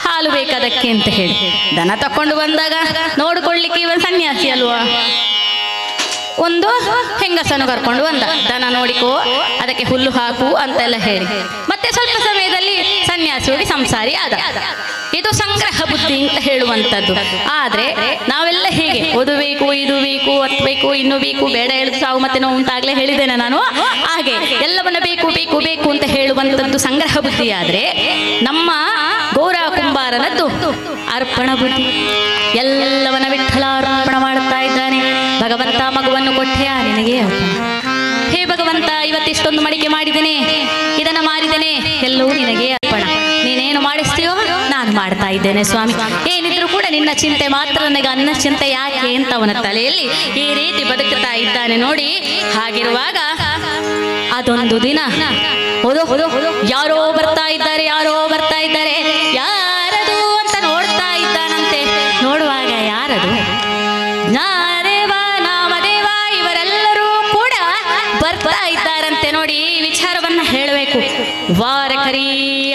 ಹಾಲು ಬೇಕದಕ್ಕೆ ಅಂತ ಹೇಳಿ ದನ ತಕೊಂಡು ಬಂದಾಗ ನೋಡ್ಕೊಳ್ಳಿಕ್ಕೆ ಇವನ್ ಸನ್ಯಾಸಿ ಅಲ್ವಾ, ಒಂದು ಹೆಂಗಸನ್ನು ಕರ್ಕೊಂಡು ಬಂದ. ದನ ನೋಡಿಕೋ, ಅದಕ್ಕೆ ಹುಲ್ಲು ಹಾಕು ಅಂತೆಲ್ಲ ಹೇಳಿ ಮತ್ತೆ ಸ್ವಲ್ಪ ಸಮಯದಲ್ಲಿ ಸನ್ಯಾಸಿ ಹೋಗಿ ಸಂಸಾರಿ ಆದ. ಇದು ಸಂಗ್ರಹ ಬುದ್ಧಿ ಅಂತ ಹೇಳುವಂಥದ್ದು. ಆದ್ರೆ ನಾವೆಲ್ಲ ಹೇಗೆ ಓದಬೇಕು, ಇದು ಬೇಕು, ಒತ್ತಬೇಕು, ಇನ್ನು ಬೇಕು, ಬೇಡ ಹೇಳಿದ್ರು ಸಾವು ಮತ್ತೆ ನೋವು ಉಂಟಾಗ್ಲೇ ಹೇಳಿದ್ದೇನೆ ನಾನು. ಹಾಗೆ ಎಲ್ಲವನ್ನ ಬೇಕು ಬೇಕು ಬೇಕು ಅಂತ ಹೇಳುವಂಥದ್ದು ಸಂಗ್ರಹ ಬುದ್ಧಿ. ಆದ್ರೆ ನಮ್ಮ ಗೋರ ಕುಂಬಾರನದ್ದು ಅರ್ಪಣ ಬುದ್ಧಿ. ಎಲ್ಲವನ್ನ ವಿಠಲ ಅರ್ಪಣ ಮಾಡುತ್ತಾ ಇದ್ದಾನೆ. ಭಗವಂತ ಮಗುವನ್ನು ಕೊಟ್ಟೆಯಾ ನಿನಗೆ ಅರ್ಪಣ. ಹೇ ಭಗವಂತ, ಇವತ್ತಿಷ್ಟೊಂದು ಮಡಿಕೆ ಮಾಡಿದ್ದೇನೆ, ಇದನ್ನ ಮಾರಿದ್ದೇನೆ, ಎಲ್ಲವೂ ನಿನಗೆ ಅರ್ಪಣ. ನೀನೇನು ಮಾಡಿಸ್ತೀಯೋ ನಾನು ಮಾಡ್ತಾ ಇದ್ದೇನೆ ಸ್ವಾಮಿ. ಏನಿದ್ರು ಕೂಡ ನಿನ್ನ ಚಿಂತೆ ಮಾತ್ರ, ನನಗೆ ಅನ್ನ ಚಿಂತೆ ಯಾಕೆ ಅಂತ ಅವನ ತಲೆಯಲ್ಲಿ ಈ ರೀತಿ ಬದುಕುತ್ತಾ ಇದ್ದಾನೆ ನೋಡಿ. ಹಾಗಿರುವಾಗ ಅದೊಂದು ದಿನ ಯಾರೋ ಬರ್ತಾ ಇದ್ದಾರೆ, ಯಾರೋ ಬರ್ತಾ ಇದ್ದಾರೆ, ಯಾರದು ಅಂತ ನೋಡ್ತಾ ಇದ್ದಾನಂತೆ. ನೋಡುವಾಗ ಯಾರದು? ಜ್ಞಾನದೇವ, ನಾಮದೇವ ಇವರೆಲ್ಲರೂ ಕೂಡ ಬರ್ತಾ ಇದ್ದಾರಂತೆ ನೋಡಿ. ವಿಚಾರವನ್ನ ಹೇಳಬೇಕು. ವಾರಕರಿ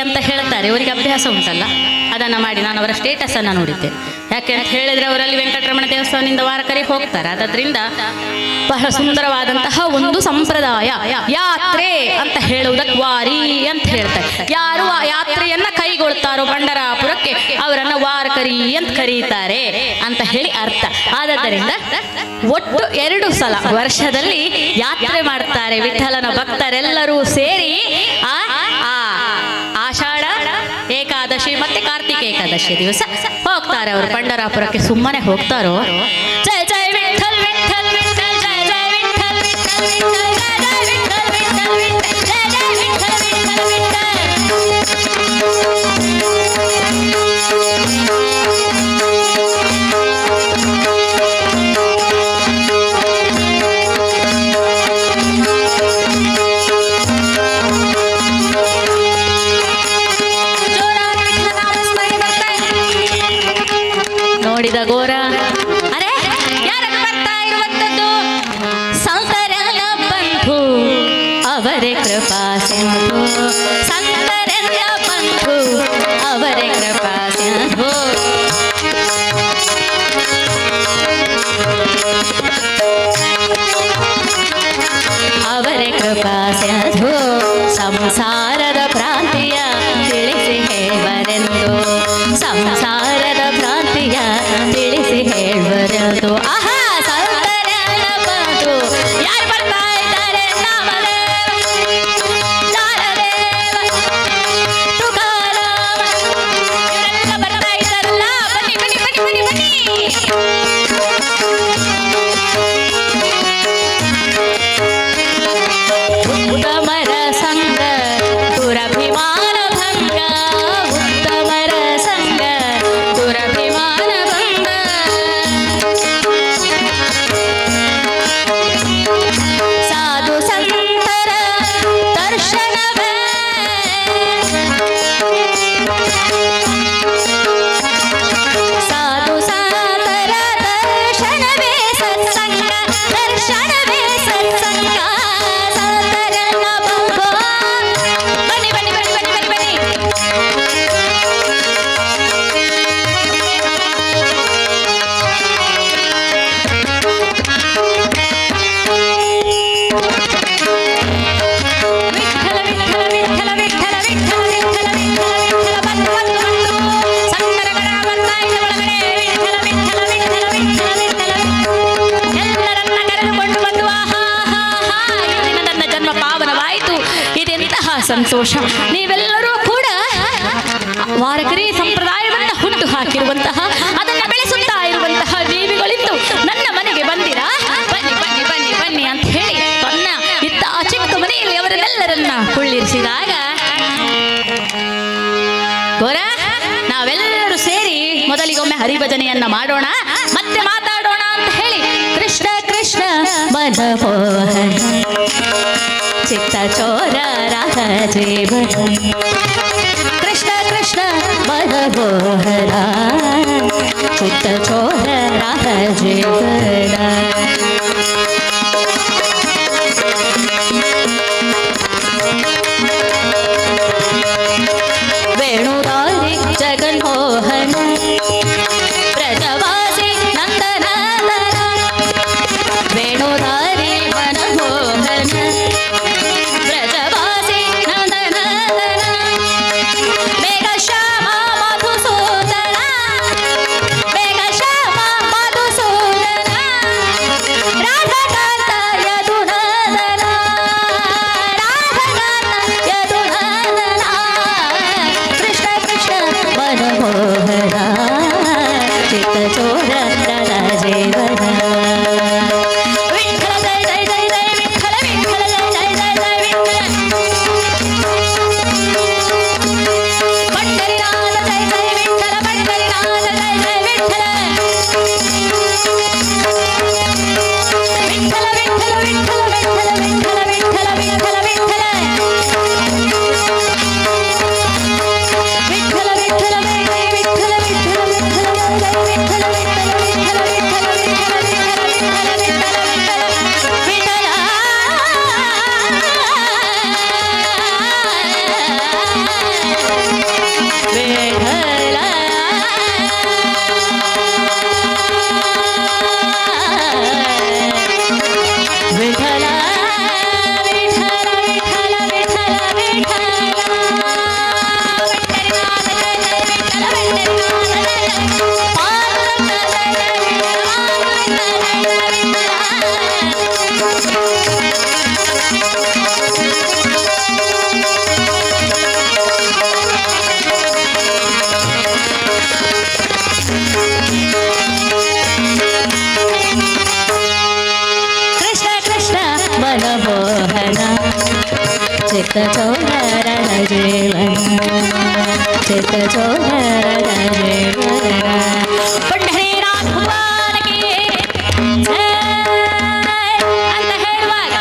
ಅಂತ ಹೇಳ್ತಾರೆ, ಅವರಿಗೆ ಅಭ್ಯಾಸ ಉಂಟಲ್ಲ, ಅದನ್ನ ಮಾಡಿ ನಾನು ಅವರ ಸ್ಟೇಟಸ್ ಅನ್ನ ನೋಡಿದ್ದೆ. ಯಾಕೆ ಅಂತ ಹೇಳಿದ್ರೆ ಅವರಲ್ಲಿ ವೆಂಕಟರಮಣ ದೇವಸ್ಥಾನದಿಂದ ವಾರಕರಿ ಹೋಗ್ತಾರೆ. ಅದರಿಂದ ಬಹಳ ಸುಂದರವಾದಂತಹ ಒಂದು ಸಂಪ್ರದಾಯ. ಯಾತ್ರೆ ಅಂತ ಹೇಳುವುದಕ್ಕೆ ವಾರಿ ಅಂತ ಹೇಳ್ತಾರೆ. ಯಾರು ಆ ಯಾತ್ರೆಯನ್ನ ಕೈಗೊಳ್ತಾರೋ ಪಂಡರಾಪುರಕ್ಕೆ ಅವರನ್ನ ವಾರಕರಿ ಅಂತ ಕರೀತಾರೆ ಅಂತ ಹೇಳಿ ಅರ್ಥ. ಆದ್ದರಿಂದ ಒಟ್ಟು 2 ಸಲ ವರ್ಷದಲ್ಲಿ ಯಾತ್ರೆ ಮಾಡ್ತಾರೆ ವಿಠಲನ ಭಕ್ತರೆಲ್ಲರೂ ಸೇರಿ. ಆಷಾಢ ಏಕಾದಶಿ ಮತ್ತೆ ಕಾರ್ತಿಕ ಏಕಾದಶಿ ದಿವಸ ಹೋಗ್ತಾರೆ ಅವರು ಪಂಡರಾಪುರಕ್ಕೆ. ಸುಮ್ಮನೆ ಹೋಗ್ತಾರೋ? ಜಯ ಜಯ ವಿಠಲ್ ವಿಠಲ್ ವಿಠಲ್, ಜಯ ಜಯ ವಿಠಲ್ ವಿಠಲ್ ವಿಠಲ್, ಜಯ ಜಯ ವಿಠಲ್ ವಿಠಲ್ ವಿಠಲ್, ಜಯ ಜಯ ವಿಠಲ್ ವಿಠಲ್ ವಿಠಲ್. ನೋಡಿದ ಗೋರ, ಅರೆ ಯಾರನ್ನು ಬರ್ತಾ ಇರುವಂತದ್ದು? ಸಂತರೆಲ್ಲ ಬಂಧು ಅವರೇ ಕೃಪಾ ಸಿಂಧು, ಸಂತರೆಲ್ಲ ಬಂಧು ಅವರೇ ಕೃಪಾ ಸಿಂಧು. ಅವರೇ ಕೃಪಾ ಸಿಂಧು, ಸಂಸಾರದ ಭ್ರಾಂತಿಯ ತಿಳಿಸಿ ಹೇಳುವರೆಂದು, ಸಂಸಾರದ ಭ್ರಾಂತಿಯ ತಿಳಿಸಿ ಹೇಳುವರೆಂದು. ಆಹಾ, ಸಂತರೆಲ್ಲ ಬಂಧು ಯಾರು ಬರ್ತಾ ಇದ್ದಾರೆ? ನಾಮದೇವ, ಜ್ಞಾನದೇವ, ತುಕಾರಾಮ ಇವರೆಲ್ಲ ಬರ್ತಾ ಇದ್ದಾರಲ್ಲ. ಬನ್ನಿ ಬನ್ನಿ ಬನ್ನಿ ಬನ್ನಿ ಬನ್ನಿ. ಉತ್ತಮರ ಸಂಗ ದುರಭಿಮಾನ ಭಂಗ, ಉತ್ತಮರ ಸಂಗ ದುರಭಿಮಾನ ಭಂಗ. ಸಾಧು ಸಂತರ ದರ್ಶನವೇ, ಸಾಧು ಸಂತರ ದರ್ಶನವೇ ಸತ್ಸಂಗ, ದರ್ಶನವೇ ಸತ್ಸಂಗ. ಸಂತರೆಲ್ಲ ಬಂಧು, ಬನ್ನಿ ಬನ್ನಿ ಬನ್ನಿ ಬನ್ನಿ ಬನ್ನಿ ಬನ್ನಿ. ವಿಠಲ ವಿಠಲ ವಿಠಲ ವಿಠಲ ವಿಠಲ ವಿಠಲ ವಿಠಲ ವಿಠಲ ಬಂತು ಬಂತು ಬಂತು. ಸಂತರಗಳ ಬರ್ತಾ ಇದ್ದ ಒಳಗಡೆ ವಿಠಲ ವಿಠಲ ವಿಠಲ ವಿಠಲ ವಿಠಲ ಎಲ್ಲರನ್ನ ಕರೆದುಕೊಂಡು ಬಂದು. ಆಹಾ ಹಾ ಹಾ, ಈ ದಿನ ನನ್ನ ಜನ್ಮ ಪಾವನವಾಯಿತು. ಇದೆಂತಹ ಸಂತೋಷ. ನೀವೆಲ್ಲರೂ ಕೂಡ ವಾರಕರಿ ಸಂಪ್ರದಾಯವನ್ನ ಹುಟ್ಟು ಹಾಕಿರುವಂತಹ, ಅದನ್ನ ಬೆಳೆಸುತ್ತಾ ಇರುವಂತಹ ಜೀವಿಗಳಿದ್ದು ನನ್ನ ಮನೆಗೆ ಬಂದಿರಾ? ಬನ್ನಿ ಬನ್ನಿ ಬನ್ನಿ ಬನ್ನಿ ಅಂತ ಹೇಳಿ ತನ್ನ ಇತ್ತ ಆ ಚಿಕ್ಕ ಮನೆಯಲ್ಲಿ ಅವರನ್ನೆಲ್ಲರನ್ನ ಕುಳ್ಳಿರಿಸಿದಾಗ, ಗೋರ ನಾವೆಲ್ಲರೂ ಸೇರಿ ಮೊದಲಿಗೊಮ್ಮೆ ಹರಿಭಜನೆಯನ್ನ ಮಾಡೋಣ, ಮತ್ತೆ ಮಾತಾಡೋಣ ಅಂತ ಹೇಳಿ ಕೃಷ್ಣ ಕೃಷ್ಣ ಮನಮೋಹನ ಚಿತ್ತ ಚೋರ ರಾಜೀವನ, ಕೃಷ್ಣ ಕೃಷ್ಣ ಮನಮೋಹನ ಚಿತ್ತ ಚೋರ ರಾಜೀವನ. ವೇಣುರಾರಿ ಜಗನ್ಮೋಹನ ಬ್ರಜವಾಸಿ ನಂದನಂದನ, ವೇಣುರಾರಿ ಮನಮೋಹನ ಬ್ರಜವಾಸಿ ನಂದನಂದನ, ಮೇಘಶ್ಯಾಮ ಮಧುಸೂದನ. ಚಿತ್ತಚೋರರ ಜೀವನ ಚಿತ್ತಚೋರರ ಜೀವನ ಪಂಡರೀನಾಥ ಬಾಲಕಿ ಅಂತ ಹೇಳುವಾಗ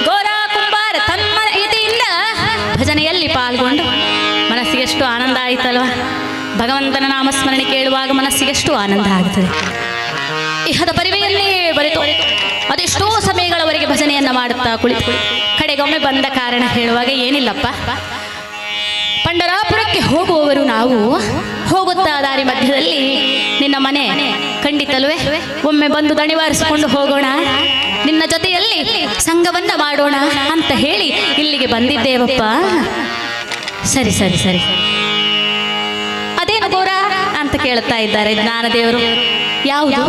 ಗೋರ ಕುಂಬಾರ ತನ್ಮಯತೆಯಿಂದ ಭಜನೆಯಲ್ಲಿ ಪಾಲ್ಗೊಂಡು ಮನಸ್ಸಿಗೆಷ್ಟು ಆನಂದ ಆಯಿತಲ್ವ. ಭಗವಂತನ ನಾಮಸ್ಮರಣೆ ಕೇಳುವಾಗ ಮನಸ್ಸಿಗೆಷ್ಟು ಆನಂದ ಆಗ್ತದೆ. ಇಹದ ಪರಿವೆಯನ್ನೇ ಬರೆತು ಅದೆಷ್ಟೋ ಸಮಯಗಳವರೆಗೆ ಭಜನೆಯನ್ನ ಮಾಡುತ್ತಾ ಕುಳಿತು ಕಡೆಗೊಮ್ಮೆ ಬಂದ ಕಾರಣ ಹೇಳುವಾಗ, ಏನಿಲ್ಲಪ್ಪ, ಪಂಡರಾಪುರಕ್ಕೆ ಹೋಗುವವರು ನಾವು, ಹೋಗುತ್ತಾ ದಾರಿ ಮಧ್ಯದಲ್ಲಿ ನಿನ್ನ ಮನೆ ಖಂಡಿತಲ್ವೇ, ಒಮ್ಮೆ ಬಂದು ದಣಿವಾರಿಸಿಕೊಂಡು ಹೋಗೋಣ, ನಿನ್ನ ಜೊತೆಯಲ್ಲಿ ಸಂಘವನ್ನ ಮಾಡೋಣ ಅಂತ ಹೇಳಿ ಇಲ್ಲಿಗೆ ಬಂದಿದ್ದೇವಪ್ಪ. ಸರಿ ಸರಿ ಸರಿ, ಅದೇನು ಗೋರ ಅಂತ ಕೇಳ್ತಾ ಇದ್ದಾರೆ ಜ್ಞಾನದೇವರು. ಯಾವುದು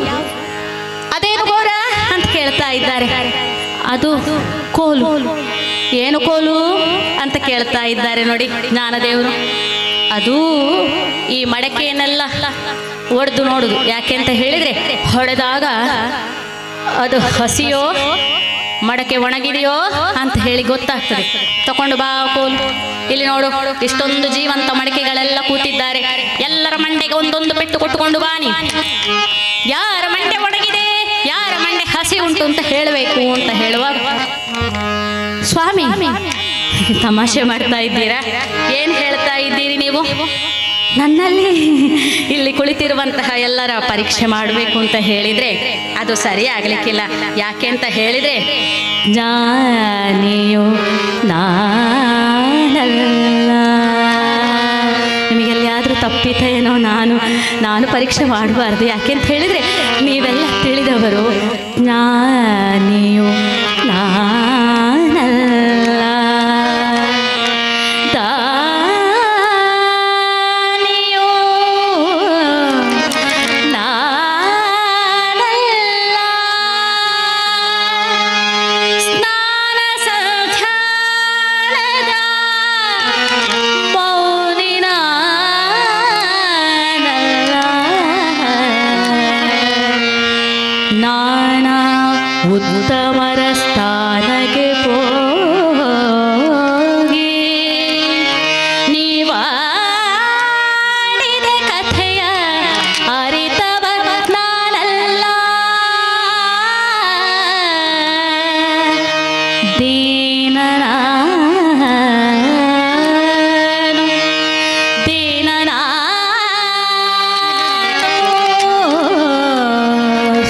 ಅದೇನು ಗೋರ ಅಂತ ಕೇಳ್ತಾ ಇದ್ದಾರೆ. ಅದು ಕೋಲು. ಏನು ಕೋಲು ಅಂತ ಕೇಳ್ತಾ ಇದ್ದಾರೆ ನೋಡಿ ಜ್ಞಾನದೇವರು. ಅದು ಈ ಮಡಕೆಯನ್ನೆಲ್ಲ ಒಡೆದು ನೋಡುದು. ಯಾಕೆ ಅಂತ ಹೇಳಿದ್ರೆ, ಹೊಡೆದಾಗ ಅದು ಹಸಿಯೋ ಮಡಕೆ ಒಣಗಿದೆಯೋ ಅಂತ ಹೇಳಿ ಗೊತ್ತಾಗ್ತದೆ. ತಕೊಂಡು ಬಾ ಕೋಲು, ಇಲ್ಲಿ ನೋಡು, ಇಷ್ಟೊಂದು ಜೀವಂತ ಮಡಕೆಗಳೆಲ್ಲ ಕೂತಿದ್ದಾರೆ, ಎಲ್ಲರ ಮಂಡೆಗೆ ಒಂದೊಂದು ಪೆಟ್ಟು ಕೊಟ್ಟುಕೊಂಡು ಬಾನಿ, ಯಾರ ಮಂಡೆ ಒಣಗಿದೆ ಯಾರ ಮಂಡೆ ಹಸಿ ಉಂಟು ಅಂತ ಹೇಳಬೇಕು ಅಂತ ಹೇಳುವಾಗ, ಸ್ವಾಮಿ ತಮಾಷೆ ಮಾಡ್ತಾ ಇದ್ದೀರಾ? ಏನ್ ಹೇಳ್ತಾ ಇದ್ದೀರಿ ನೀವು? ನನ್ನಲ್ಲಿ ಇಲ್ಲಿ ಕುಳಿತಿರುವಂತಹ ಎಲ್ಲರ ಪರೀಕ್ಷೆ ಮಾಡಬೇಕು ಅಂತ ಹೇಳಿದ್ರೆ ಅದು ಸರಿ ಆಗ್ಲಿಕ್ಕಿಲ್ಲ. ಯಾಕೆ ಅಂತ ಹೇಳಿದ್ರೆ, ಜ್ಞಾನಿಯು ನಾನಲ್ಲ. ನಿಮಗೆಲ್ಲಿಯಾದ್ರೂ ತಪ್ಪಿತೇನೋ? ನಾನು ಪರೀಕ್ಷೆ ಮಾಡಬಾರ್ದು. ಯಾಕೆ ಅಂತ ಹೇಳಿದ್ರೆ, ನೀವೆಲ್ಲ ತಿಳಿದವರು. ಜ್ಞಾನಿಯು ನಾನಲ್ಲ, ಉತ್ತಮರ ಸ್ಥಾನಕ್ಕೆ ಹೋಗಿ ನೀವಾಡಿದ ಕಥೆಯ ಅರಿತವ ನಾನಲ್ಲ.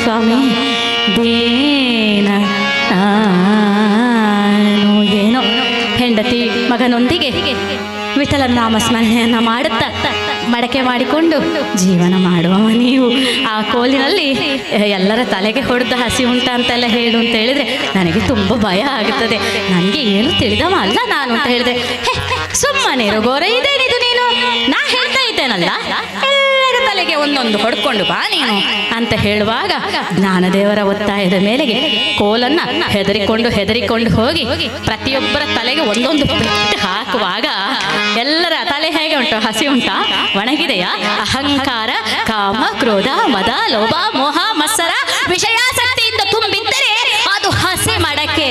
ಸ್ವಾಮಿ ದೇನ ಏನೋ ಹೆಂಡತಿ ಮಗನೊಂದಿಗೆ ವಿಠಲನ ನಾಮಸ್ಮರಣೆಯನ್ನು ಮಾಡುತ್ತಾ ಮಡಕೆ ಮಾಡಿಕೊಂಡು ಜೀವನ ಮಾಡುವ ನೀವು. ಆ ಕೋಲಿನಲ್ಲಿ ಎಲ್ಲರ ತಲೆಗೆ ಹೊಡೆದ ಹಸಿ ಉಂಟ ಅಂತೆಲ್ಲ ಹೇಳು ಅಂತ ಹೇಳಿದ್ರೆ ನನಗೆ ತುಂಬ ಭಯ ಆಗುತ್ತದೆ. ನನಗೆ ಏನು ತಿಳಿದವ ಅಲ್ಲ ನಾನು ಅಂತ ಹೇಳಿದ್ರೆ, ಸುಮ್ಮನೆ ಗೋರ ಇದೇನಿದು ನೀನು, ನಾ ಹೇಳ್ತಾ ಇದ್ದೇನಲ್ಲ, ಎಲ್ಲರ ತಲೆಗೆ ಒಂದೊಂದು ಹೊಡ್ಕೊಂಡು ಬಾ ನೀನು ಅಂತ ಹೇಳುವಾಗ ಜ್ಞಾನದೇವರ ಒತ್ತಾಯದ ಮೇಲೆಗೆ ಕೋಲನ್ನ ಹೆದರಿಕೊಂಡು ಹೋಗಿ ಪ್ರತಿಯೊಬ್ಬರ ತಲೆಗೆ ಒಂದೊಂದು ಪೆಟ್ಟು ಹಾಕುವಾಗ ಎಲ್ಲರ ತಲೆ ಹೇಗೆ ಉಂಟು? ಹಸಿ ಉಂಟಾ? ಒಣಗಿದೆಯಾ? ಅಹಂಕಾರ, ಕಾಮ, ಕ್ರೋಧ, ಮದ, ಲೋಭ, ಮೋಹ, ಮತ್ಸರ, ವಿಷಯಾಸಕ್ತಿಯಿಂದ ತುಂಬಿದ್ದರೆ ಅದು ಹಸಿ ಮಡಕೆ.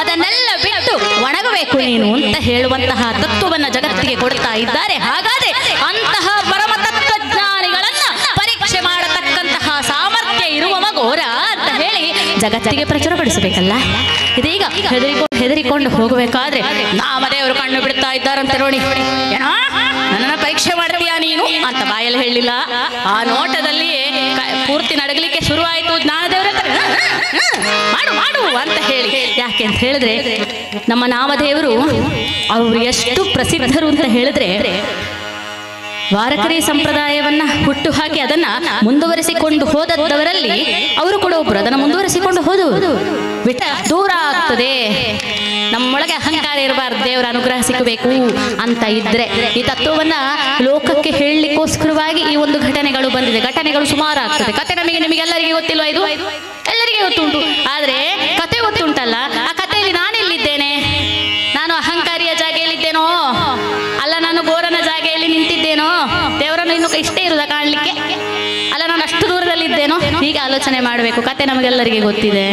ಅದನ್ನೆಲ್ಲ ಬಿಟ್ಟು ಒಣಗಬೇಕು ನೀನು ಅಂತ ಹೇಳುವಂತಹ ತತ್ವವನ್ನ ಜಗತ್ತಿಗೆ ಕೊಡ್ತಾ ಇದ್ದಾರೆ. ಹಾಗಾದ್ರೆ ಅಂತಹ ಪರಮ ತತ್ವಜ್ಞಾನಿಗಳನ್ನ ಪರೀಕ್ಷೆ ಮಾಡತಕ್ಕಂತಹ ಸಾಮರ್ಥ್ಯ ಇರುವವ ಗೋರ ಅಂತ ಹೇಳಿ ಜಗತ್ತಿಗೆ ಪ್ರಚುರಪಡಿಸಬೇಕಲ್ಲ. ಇದೀಗ ಹೆದರಿಕೊಂಡು ಹೋಗಬೇಕಾದ್ರೆ ನಾಮದೇವರು ಕಣ್ಣು ಬಿಡ್ತಾ ಇದ್ದಾರಂತೆ ನೋಡಿ. ಏನೋ ನನ್ನನ್ನ ಪರೀಕ್ಷೆ ಮಾಡ್ತೀಯಾ ನೀನು ಅಂತ ಬಾಯಲ್ಲಿ ಹೇಳಿಲ್ಲ, ಆ ನೋಟದಲ್ಲಿಯೇ ಪೂರ್ತಿ ನಡಗಲಿಕ್ಕೆ ಶುರು ಆಯಿತು. ಜ್ಞಾನದೇವರ ಮಾಡು ಮಾಡು ಅಂತ ಹೇಳಿ. ಯಾಕೆ ಅಂತ ಹೇಳಿದ್ರೆ, ನಮ್ಮ ನಾಮದೇವರು ಅವರು ಎಷ್ಟು ಪ್ರಸಿದ್ಧರು ಅಂತ ಹೇಳಿದ್ರೆ, ವಾರಕರಿ ಸಂಪ್ರದಾಯವನ್ನ ಹುಟ್ಟು ಹಾಕಿ ಅದನ್ನ ಮುಂದುವರಿಸಿಕೊಂಡು ಹೋದವರಲ್ಲಿ ಅವರು ಕೂಡ ಒಬ್ರು. ಅದನ್ನ ಮುಂದುವರಿಸಿಕೊಂಡು ಹೋದವರು ದೂರ ಆಗ್ತದೆ, ನಮ್ಮೊಳಗೆ ಅಹಂಕಾರ ಇರಬಾರ್ದು, ದೇವರ ಅನುಗ್ರಹ ಸಿಕ್ಕಬೇಕು ಅಂತ ಇದ್ರೆ ಈ ತತ್ವವನ್ನ ಲೋಕಕ್ಕೆ ಹೇಳಲಿಕ್ಕೋಸ್ಕರವಾಗಿ ಈ ಒಂದು ಘಟನೆಗಳು ಬಂದಿದೆ. ಘಟನೆಗಳು ಸುಮಾರು ಆಗ್ತದೆ. ಕತೆ ನಿಮಗೆಲ್ಲರಿಗೆ ಗೊತ್ತಿಲ್ವಾ? ಇದು ಎಲ್ಲರಿಗೆ ಗೊತ್ತುಂಟು. ಆದ್ರೆ ಕತೆ ಗೊತ್ತುಂಟಲ್ಲ, ಆ ಕಥೆಯಲ್ಲಿ ನಾನೆಲ್ಲಿದ್ದೇನೆ? ನಾನು ಅಹಂಕಾರಿಯ ಜಾಗೆಯಲ್ಲಿದ್ದೇನೋ ಅಲ್ಲ, ನಾನು ಗೋರನ ಜಾಗೆಯಲ್ಲಿ ನಿಂತಿದ್ದೇನೋ? ದೇವರನ್ನು ಇನ್ನು ಇಷ್ಟೇ ಇರುವುದ ಕಾಣಲಿಕ್ಕೆ? ಅಲ್ಲ, ನಾನು ಅಷ್ಟು ದೂರದಲ್ಲಿದ್ದೇನೋ? ಹೀಗೆ ಆಲೋಚನೆ ಮಾಡಬೇಕು. ಕತೆ ನಮಗೆಲ್ಲರಿಗೆ ಗೊತ್ತಿದೆ.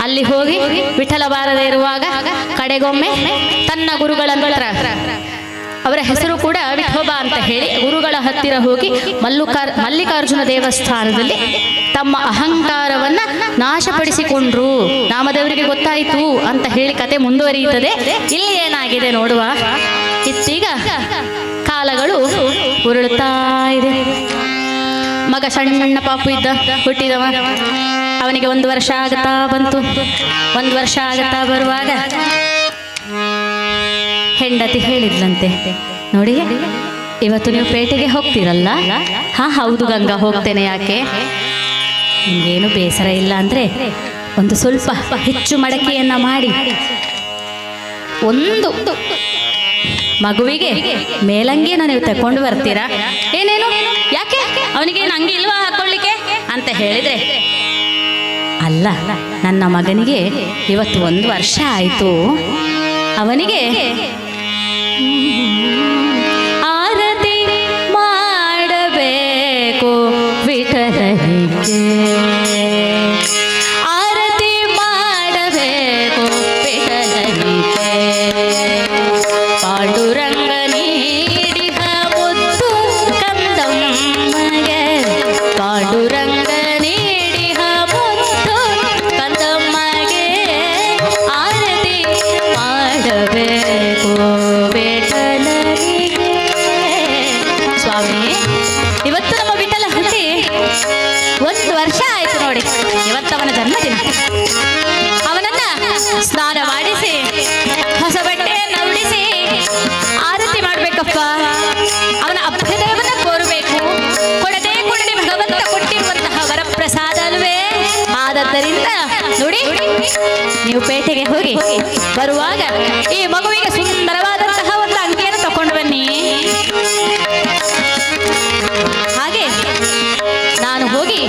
ಅಲ್ಲಿ ಹೋಗಿ ವಿಠಲ ಬಾರದೆ ಇರುವಾಗ ಕಡೆಗೊಮ್ಮೆ ತನ್ನ ಗುರುಗಳ ಹತ್ರ, ಅವರ ಹೆಸರು ಕೂಡ ವಿಠೋಬಾ ಅಂತ ಹೇಳಿ, ಗುರುಗಳ ಹತ್ತಿರ ಹೋಗಿ ಮಲ್ಲಿಕಾರ್ಜುನ ದೇವಸ್ಥಾನದಲ್ಲಿ ತಮ್ಮ ಅಹಂಕಾರವನ್ನ ನಾಶಪಡಿಸಿಕೊಂಡ್ರು. ನಾಮದೇವರಿಗೆ ಗೊತ್ತಾಯಿತು ಅಂತ ಹೇಳಿ ಕತೆ ಮುಂದುವರಿಯುತ್ತದೆ. ಇಲ್ಲಿ ಏನಾಗಿದೆ ನೋಡುವ. ಇತ್ತೀಗ ಕಾಲಗಳು ಉರುಳುತ್ತಾ ಇದೆ. ಮಗ ಸಣ್ಣ ಪಾಪು ಇದ್ದ, ಹುಟ್ಟಿದವ. ಅವನಿಗೆ 1 ವರ್ಷ ಆಗುತ್ತಾ ಬಂತು. 1 ವರ್ಷ ಆಗುತ್ತಾ ಬರುವಾಗ ಹೆಂಡತಿ ಹೇಳಿದ್ಲಂತೆ, ನೋಡಿ ಇವತ್ತು ನೀವು ಪೇಟೆಗೆ ಹೋಗ್ತೀರಲ್ಲ? ಹಾ ಹೌದು ಗಂಗಾ, ಹೋಗ್ತೇನೆ. ಯಾಕೆ? ನಿಮಗೇನು ಬೇಸರ ಇಲ್ಲ ಅಂದ್ರೆ ಒಂದು ಸ್ವಲ್ಪ ಹೆಚ್ಚು ಮಡಕೆಯನ್ನ ಮಾಡಿ ಒಂದು ಮಗುವಿಗೆ ಮೇಲಂಗಿಯನ್ನು ನೀವು ತಕೊಂಡು ಬರ್ತೀರಾ? ಏನೇನು, ಯಾಕೆ ಅವನಿಗೇನು ಅಂಗಿ ಇಲ್ವಾ ಹಾಕೊಳ್ಳಿಕ್ಕೆ ಅಂತ ಹೇಳಿದ್ರೆ, ಅಲ್ಲ ನನ್ನ ಮಗನಿಗೆ ಇವತ್ತು 1 ವರ್ಷ ಆಯಿತು, ಅವನಿಗೆ ಆರತಿ ಮಾಡಬೇಕು ವಿಠಲನಿಗೆ, ಆರತಿ ಮಾಡಬೇಕು ವಿಠಲನಿಗೆ, ಪಾಂಡುರಂಗ ನೀಡಿಹ ಮುದ್ದು ಕಂದಮ್ಮಗೆ, ಪಾಂಡುರಂಗ ನೀಡಿಹ ಮುದ್ದು ಕಂದಮ್ಮಗೆ, ಆರತಿ ಮಾಡಬೇಕು ವಿಠಲನಿಗೆ. ಸ್ವಾಮಿ, ಇವತ್ತು ನಮ್ಮ ವಿಠಲ ಹುಟ್ಟಿ 1 ವರ್ಷ ಆಯ್ತು ನೋಡಿ. ಇವತ್ತವನ ಜನ್ಮದಿನ. ಅವನನ್ನ ಸ್ನಾನ ಮಾಡಿಸಿ ಹೊಸ ಬಟ್ಟೆಯನ್ನು ಉಡಿಸಿ ಆರತಿ ಮಾಡ್ಬೇಕಪ್ಪ. ಅವನ ಅಭ್ಯುದಯವನ್ನ ಕೋರಬೇಕು. ಕೊಡದೆ ಕೊಡದೆ ಭಗವಂತ ಕೊಟ್ಟಿರುವಂತಹ ವರಪ್ರಸಾದ ಅಲ್ವೇ? ಆದ್ದರಿಂದ ನೋಡಿ, ನೀವು ಪೇಟೆಗೆ ಹೋಗಿ ಬರುವಾಗ ಈ ಮಗುವಿಗೆ ಸುಂದರವಾದಂತಹ ಒಂದು ಅಂಗಿಯನ್ನು ತಕೊಂಡು ಬನ್ನಿ. ಹಾಗೆ ನಾನು ಹೋಗಿ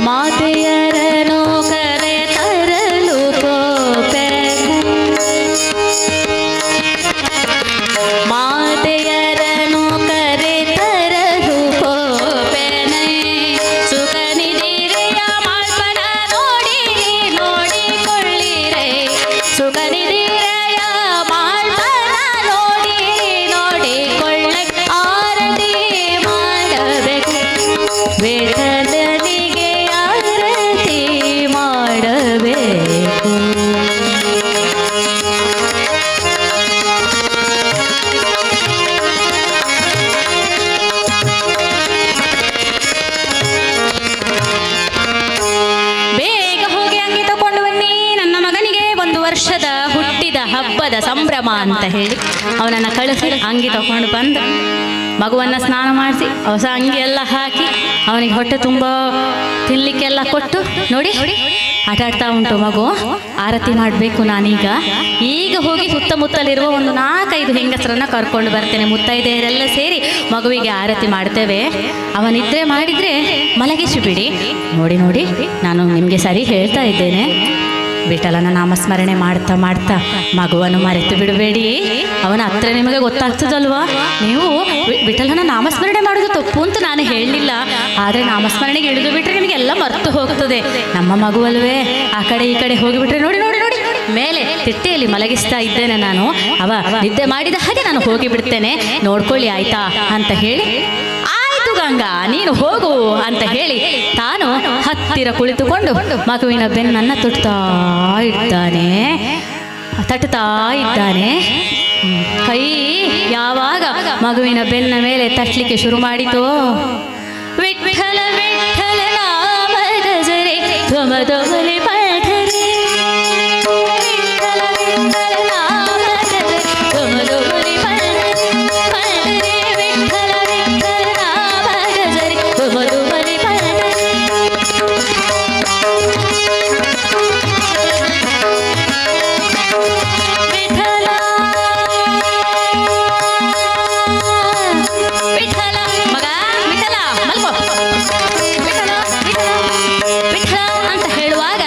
ಮಾತೆಯರನು ಕರೆ ತರಲು ಕೋಪೆನೆ, ಮಾತೆಯರನು ಕರೆ ತರಲು ಕೋಪೆನೆ, ಸುಖ ನಿಧಿರೆಯ ಮಾಳ್ಪನ ನೋಡಿ ನೋಡಿಕೊಳ್ಳಿರೆ, ಸುಖ ನಿಧಿರೆಯ ಮಾಳ್ಪನ ನೋಡಿ ನೋಡಿಕೊಳ್ಳ, ಆರತಿ ಮಾಡಬೇಕು ವಿಠಲನಿಗೆ, ಆರತಿ ಮಾಡಬೇಕು. ಬೇಗ ಹೋಗಿ ಅಂಗಿ ತಕೊಂಡು ಬನ್ನಿ. ನನ್ನ ಮಗನಿಗೆ 1 ವರ್ಷದ ಹುಟ್ಟಿದ ಹಬ್ಬದ ಸಂಭ್ರಮ ಅಂತ ಹೇಳಿ ಅವನನ್ನು ಕಳಿಸಿ ಅಂಗಿ ತಕೊಂಡು ಬಂದು ಮಗುವನ್ನ ಸ್ನಾನ ಮಾಡಿಸಿ ಹೊಸ ಅಂಗಿ ಎಲ್ಲ ಹಾಕಿ ಅವನಿಗೆ ಹೊಟ್ಟೆ ತುಂಬ ತಿನ್ಲಿಕ್ಕೆಲ್ಲ ಕೊಟ್ಟು ನೋಡಿ ಆಟ ಆಡ್ತಾ ಉಂಟು ಮಗು. ಆರತಿ ಮಾಡಬೇಕು ನಾನೀಗ. ಈಗ ಹೋಗಿ ಸುತ್ತಮುತ್ತಲಿರುವ ಒಂದು 4-5 ಹೆಂಗಸರನ್ನ ಕರ್ಕೊಂಡು ಬರ್ತೇನೆ. ಮುತ್ತೈದೆಯರೆಲ್ಲ ಸೇರಿ ಮಗುವಿಗೆ ಆರತಿ ಮಾಡ್ತೇವೆ. ಅವನಿದ್ರೆ ಮಾಡಿದ್ರೆ ಮಲಗಿಸಿ ಬಿಡಿ. ನೋಡಿ ನೋಡಿ, ನಾನು ನಿಮಗೆ ಸರಿ ಹೇಳ್ತಾ ಇದ್ದೇನೆ. ವಿಠಲನ ನಾಮಸ್ಮರಣೆ ಮಾಡ್ತಾ ಮಾಡ್ತಾ ಮಗುವನ್ನು ಮರೆತು ಬಿಡಬೇಡಿ. ಅವನ ಹತ್ರ ನಿಮಗೆ ಗೊತ್ತಾಗ್ತದಲ್ವಾ? ನೀವು ವಿಠಲನ ನಾಮಸ್ಮರಣೆ ಮಾಡೋದು ತಪ್ಪು ಅಂತ ನಾನು ಹೇಳಲಿಲ್ಲ, ಆದರೆ ನಾಮಸ್ಮರಣೆಗೆ ಇಳಿದು ಬಿಟ್ರೆ ನಿಮಗೆಲ್ಲ ಮರೆತು ಹೋಗ್ತದೆ. ನಮ್ಮ ಮಗುವಲ್ವೇ, ಆ ಕಡೆ ಈ ಕಡೆ ಹೋಗಿಬಿಟ್ರೆ ನೋಡಿ ನೋಡಿ ನೋಡಿ ಮೇಲೆ ತಿಟ್ಟೆಯಲ್ಲಿ ಮಲಗಿಸ್ತಾ ಇದ್ದೇನೆ ನಾನು. ಅವ ನಿದ್ದೆ ಮಾಡಿದ ಹಾಗೆ ನಾನು ಹೋಗಿ ಬಿಡ್ತೇನೆ, ನೋಡ್ಕೊಳ್ಳಿ ಆಯ್ತಾ ಅಂತ ಹೇಳಿ, ಆಯ್ತು ಗಂಗಾ ನೀನು ಹೋಗು ಅಂತ ಹೇಳಿ ತಾನು ಹತ್ತಿರ ಕುಳಿತುಕೊಂಡು ಮಗುವಿನ ಬೆನ್ನನ್ನು ತಟ್ಟುತ್ತಾ ಇದ್ದಾನೆ. ಕೈ ಯಾವಾಗ ಮಗುವಿನ ಬೆನ್ನ ಮೇಲೆ ತಟ್ಟಲಿಕ್ಕೆ ಶುರು ಮಾಡಿತೋ, ವಿಠಲ ವಿಠಲ ನಾಮದ ಜರೆ ಧ್ವಮಧ್ವಮಲಿ ಪಾಠರೆ, ವಿಠಲ ವಿಠಲ ನಾಮದ ಜರೆ ಧ್ವಮಧ್ವಮಲಿ ಪಾಠರೆ, ವಿಠಲ ವಿಠಲ ನಾಮದ ಜರೆ ಧ್ವಮಧ್ವಮಲಿ ಪಾಠರೆ. ವಿಠಲ ಮಗ ವಿಠಲ ಮಲ್ಕೋ, ವಿಠಲ ವಿಠಲ ವಿಠಲ ಅಂತ ಹೇಳುವಾಗ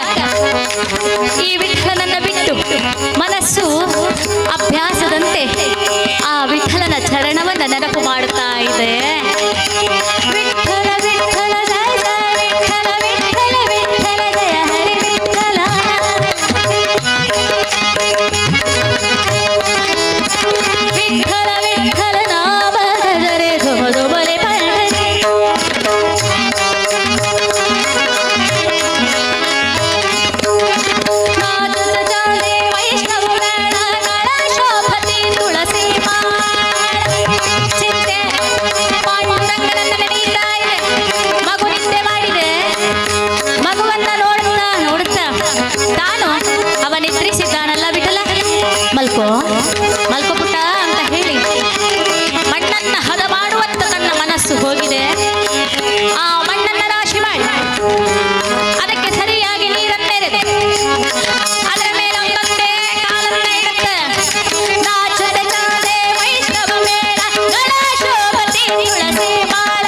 ಮಲ್ಕೋ ಮಲ್ಕೋ ಪುಟ್ಟ ಅಂತ ಹೇಳಿ ಮಣ್ಣನ್ನ ಹದ ಮಾಡುವಂತ ನನ್ನ ಮನಸ್ಸು ಹೋಗಿದೆ. ಆ ಮಣ್ಣನ್ನ ರಾಶಿ ಮಾಡಿ ಅದಕ್ಕೆ ಸರಿಯಾಗಿ ನೀರನ್ನೆರೆದೆ ಅದರ ಮೇಲೆ ಒಂದೊಂದೇ ಕಾಲನ್ನ ಇಡುತ್ತೆ. ನಾಚದ ಚಾದೆ ವೈಷ್ಣವ ಮೇಳ ಗಣೇಶೋಪತಿ ತುಳಸಿ ಮಾಳ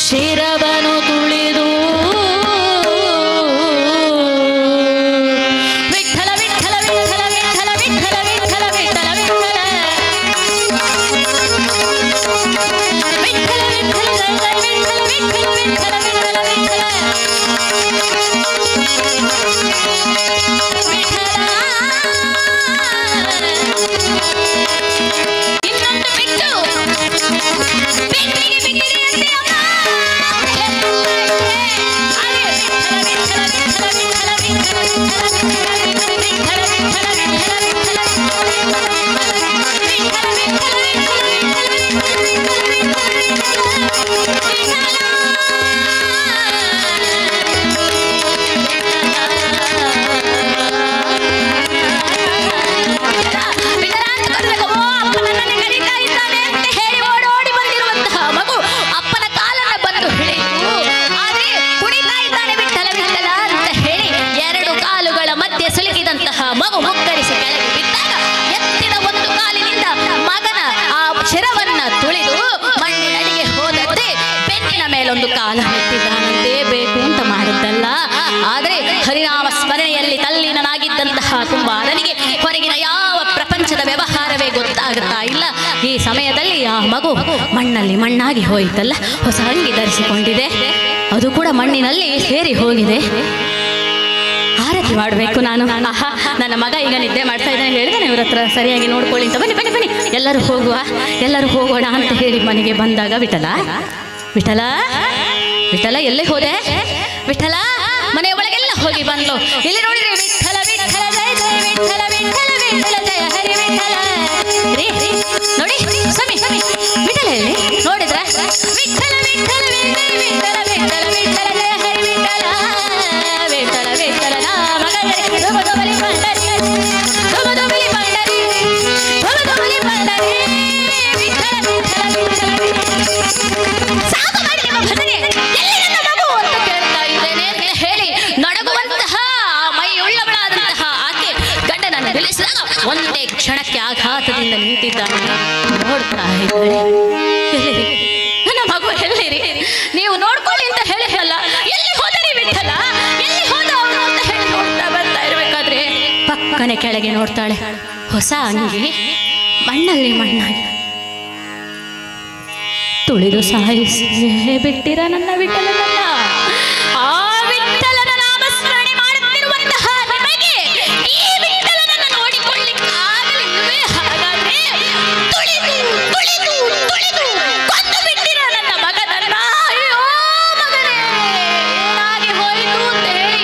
ಶಿರವನು ತುಳಿದು ವಿಠಲ ವಿಠಲ ವಿಠಲ ವಿಠಲ ವಿಠಲ ವಿಠಲ ವಿಠಲ ವಿಠಲ ಮಗು ಮುಕ್ಕರಿಸಿ ಕೆಳಗೆ ಬಿದ್ದಾಗ ಎತ್ತಿದ ಒಂದು ಕಾಲಿನಿಂದ ಮಗನ ಆ ಶಿರವನ್ನ ತುಳಿದು ಮಣ್ಣಿನಡಿಗೆ ಹೋದಂತೆ ಬೆನ್ನಿನ ಮೇಲೊಂದು ಕಾಲು ಎತ್ತಿದ್ದಾನಂತೆ. ಬೇಕು ಅಂತ ಮಾಡಿದ್ದಲ್ಲ, ಆದರೆ ಹರಿನಾಮ ಸ್ಮರಣೆಯಲ್ಲಿ ತಲ್ಲೀನನಾಗಿದ್ದಂತಹ ಕುಂಬಾರನಿಗೆ ಹೊರಗಿನ ಯಾವ ಸಮಯದಲ್ಲಿ ಆ ಮಗು ಮಣ್ಣಲ್ಲಿ ಮಣ್ಣಾಗಿ ಹೋಯಿತಲ್ಲ, ಹೊಸ ಅಂಗಿ ಧರಿಸಿಕೊಂಡಿದೆ, ಅದು ಕೂಡ ಮಣ್ಣಿನಲ್ಲಿ ಸೇರಿ ಹೋಗಿದೆ. ಆರತಿ ಮಾಡಬೇಕು ನಾನು. ಆಹಾ, ನನ್ನ ಮಗ ಈಗ ನಿದ್ದೆ ಮಾಡ್ತಾ ಇದ್ದಾನೆ, ಹೇಳಿದಾನೆ ಇವ್ರ ಹತ್ರ ಸರಿಯಾಗಿ ನೋಡ್ಕೊಳ್ಳಿ ಅಂತ. ಬನ್ನಿ ಬನ್ನಿ ಬನ್ನಿ, ಎಲ್ಲರೂ ಹೋಗೋಣ ಅಂತ ಹೇಳಿ ಮನೆಗೆ ಬಂದಾಗ ವಿಠಲ ವಿಠಲ ವಿಠಲ ಎಲ್ಲೇ ಹೋದೆ? ವಿಠಲ ಮನೆಯ ಒಳಗೆಲ್ಲ ಹೋಗಿ ಬಂದ್ಲು. ಇಲ್ಲಿ ನೋಡಿದ್ರೆ ವಿಠಲ ವಿಠಲ ಜಯ ಜಯ ವಿಠಲ ವಿಠಲ ವಿಠಲ ಜಯ ಹರಿ ವಿಠಲ ರೀ ನೋಡಿ ಸ್ವಾಮಿ ವಿಠಲ ಎಲ್ಲಿ ನೋಡಿದ್ರ? ವಿಠಲ ವಿಠಲ ವಿಠಲ ವಿಠಲ ವಿಠಲ ವಿಠಲ ಜಯ ಹರಿ ವಿಠಲ ವಿಠಲ ವಿಠಲ ನಾಮ ಗಂಧರಿ ಧುಮಧುಮಲಿ ಪಂಡರಿ ಧುಮಧುಮಲಿ ಪಂಡರಿ ಧುಮಧುಮಲಿ ಪಂಡರಿ ವಿಠಲ ವಿಠಲ ವಿಠಲ ಸಾಕು ಮಾಡಿ ನಿಮ್ಮ ಭಜನೆ. ಎಲ್ಲಿ ನನ್ನ ಮಗು ಅಂತ ಕೇಳ್ತಾ ಇದ್ದೇನೆ ಅಂತ ಹೇಳಿ ನಡಗುವಂತಹ ಮೈ ಉಳ್ಳವಳಾದಂತಹ ಆಕೆ ಗಂಡನನ್ನು ನಿಲ್ಲಿಸಿದಾಗ ಒಂದೇ ಕ್ಷಣಕ್ಕೆ ಆಘಾತದಿಂದ ನಿಂತಿದ್ದಾನೆ. ನೋಡ್ತಾ ಇದ್ದಾಳೆ, ನನ್ನ ಮಗು ಎಲ್ಲಿರಿ? ನೀವು ನೋಡ್ಕೊಳ್ಳಿ ಅಂತ ಹೇಳಿ ಅಲ್ಲ, ಎಲ್ಲಿ ಹೋದರಿ ವಿಠಲ, ಎಲ್ಲಿ ಹೋದ ಅವನು ಅಂತ ಹೇಳಿ ನೋಡ್ತಾ ಬರ್ತಾ ಇರ್ಬೇಕಾದ್ರೆ ಪಕ್ಕನೆ ಕೆಳಗೆ ನೋಡ್ತಾಳೆ, ಹೊಸ ಅಂಗಿ ಮಣ್ಣಲ್ಲಿ ಮಣ್ಣಾಗಿ ತುಳಿದು ಸಾಯಿಸಿ ಬಿಟ್ಟಿರ ನನ್ನ ವಿಠಲನನ್ನ. ಆ ವಿಠಲನ ನಾಮಸ್ಮರಣೆ ಮಾಡುತ್ತಿರುವಂತಹ ನಿಮಗೆ ಈ ವಿಠಲನನ್ನ ನೋಡಿಕೊಳ್ಳಿಕ್ಕಾಗಲಿಲ್ಲವೇ? ಹಾಗಾದ್ರೆ ತುಳಿದು ತುಳಿದು ತುಳಿದು ಕೊಂದು ಬಿಟ್ಟಿರ ನನ್ನ ಮಗನನ್ನ. ಅಯ್ಯೋ ಮಗನೇ, ಏನಾಗಿ ಹೋಯಿತು ಅಂತ ಹೇಳಿ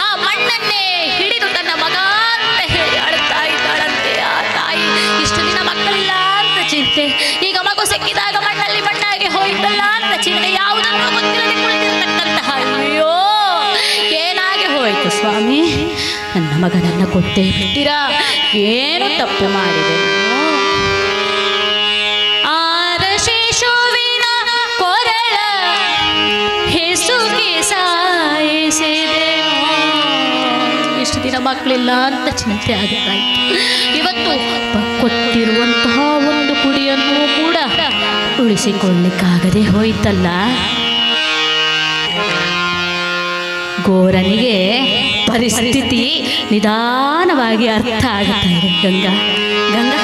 ಆ ಮಣ್ಣನ್ನೇ ಹಿಡಿದು ತನ್ನ ಮಗ ಅಂತ ಹೇಳಿ ಅಳ್ತಾ ಇದ್ದಾಳಂತೆ ಆ ತಾಯಿ. ಇಷ್ಟು ದಿನ ಮಕ್ಕಳಿಲ್ಲ ಅಂತ ಚಿಂತೆ, ಈಗ ಮಗು ಸಿಕ್ಕಿದಾಗ ಮಣ್ಣಲ್ಲಿ ಮಣ್ಣಾಗಿ ಹೋಯ್ತಲ್ಲ ಅಂತ ಚಿಂತೆ, ಯಾವುದನ್ನು ಗೊತ್ತಿಲ್ಲದೆ ಕುಳಿತಿರ್ತಕ್ಕಂತಹ ಅಯ್ಯೋ ಏನಾಗಿ ಹೋಯ್ತು ಸ್ವಾಮಿ, ನನ್ನ ಮಗನನ್ನ ಕೊಟ್ಟೇ ಬಿಟ್ಟಿರಾ, ಏನು ತಪ್ಪು ಮಾಡಿದೆ? ಆರಶೇಷುವಿನ ಕೊರಳ ಹೆಸುಗೆ ಸಾಯಿಸಿದೆನೋ. ಇಷ್ಟು ದಿನ ಮಕ್ಕಳಿಲ್ಲ ಅಂತ ಚಿಂತೆ ಆಗುತ್ತಾ ಇತ್ತು. ಇವತ್ತು ಕೊಟ್ಟಿರುವಂತಹ ಒಂದು ಕುಡಿಯನ್ನು ಕೂಡ ಉಳಿಸಿಕೊಳ್ಳಿಕ್ಕಾಗದೆ ಹೋಯ್ತಲ್ಲ. ಗೋರನಿಗೆ ಪರಿಸ್ಥಿತಿ ನಿಧಾನವಾಗಿ ಅರ್ಥ ಆಗುತ್ತಾ ಇದೆ. ಗಂಗಾ ಗಂಗಾ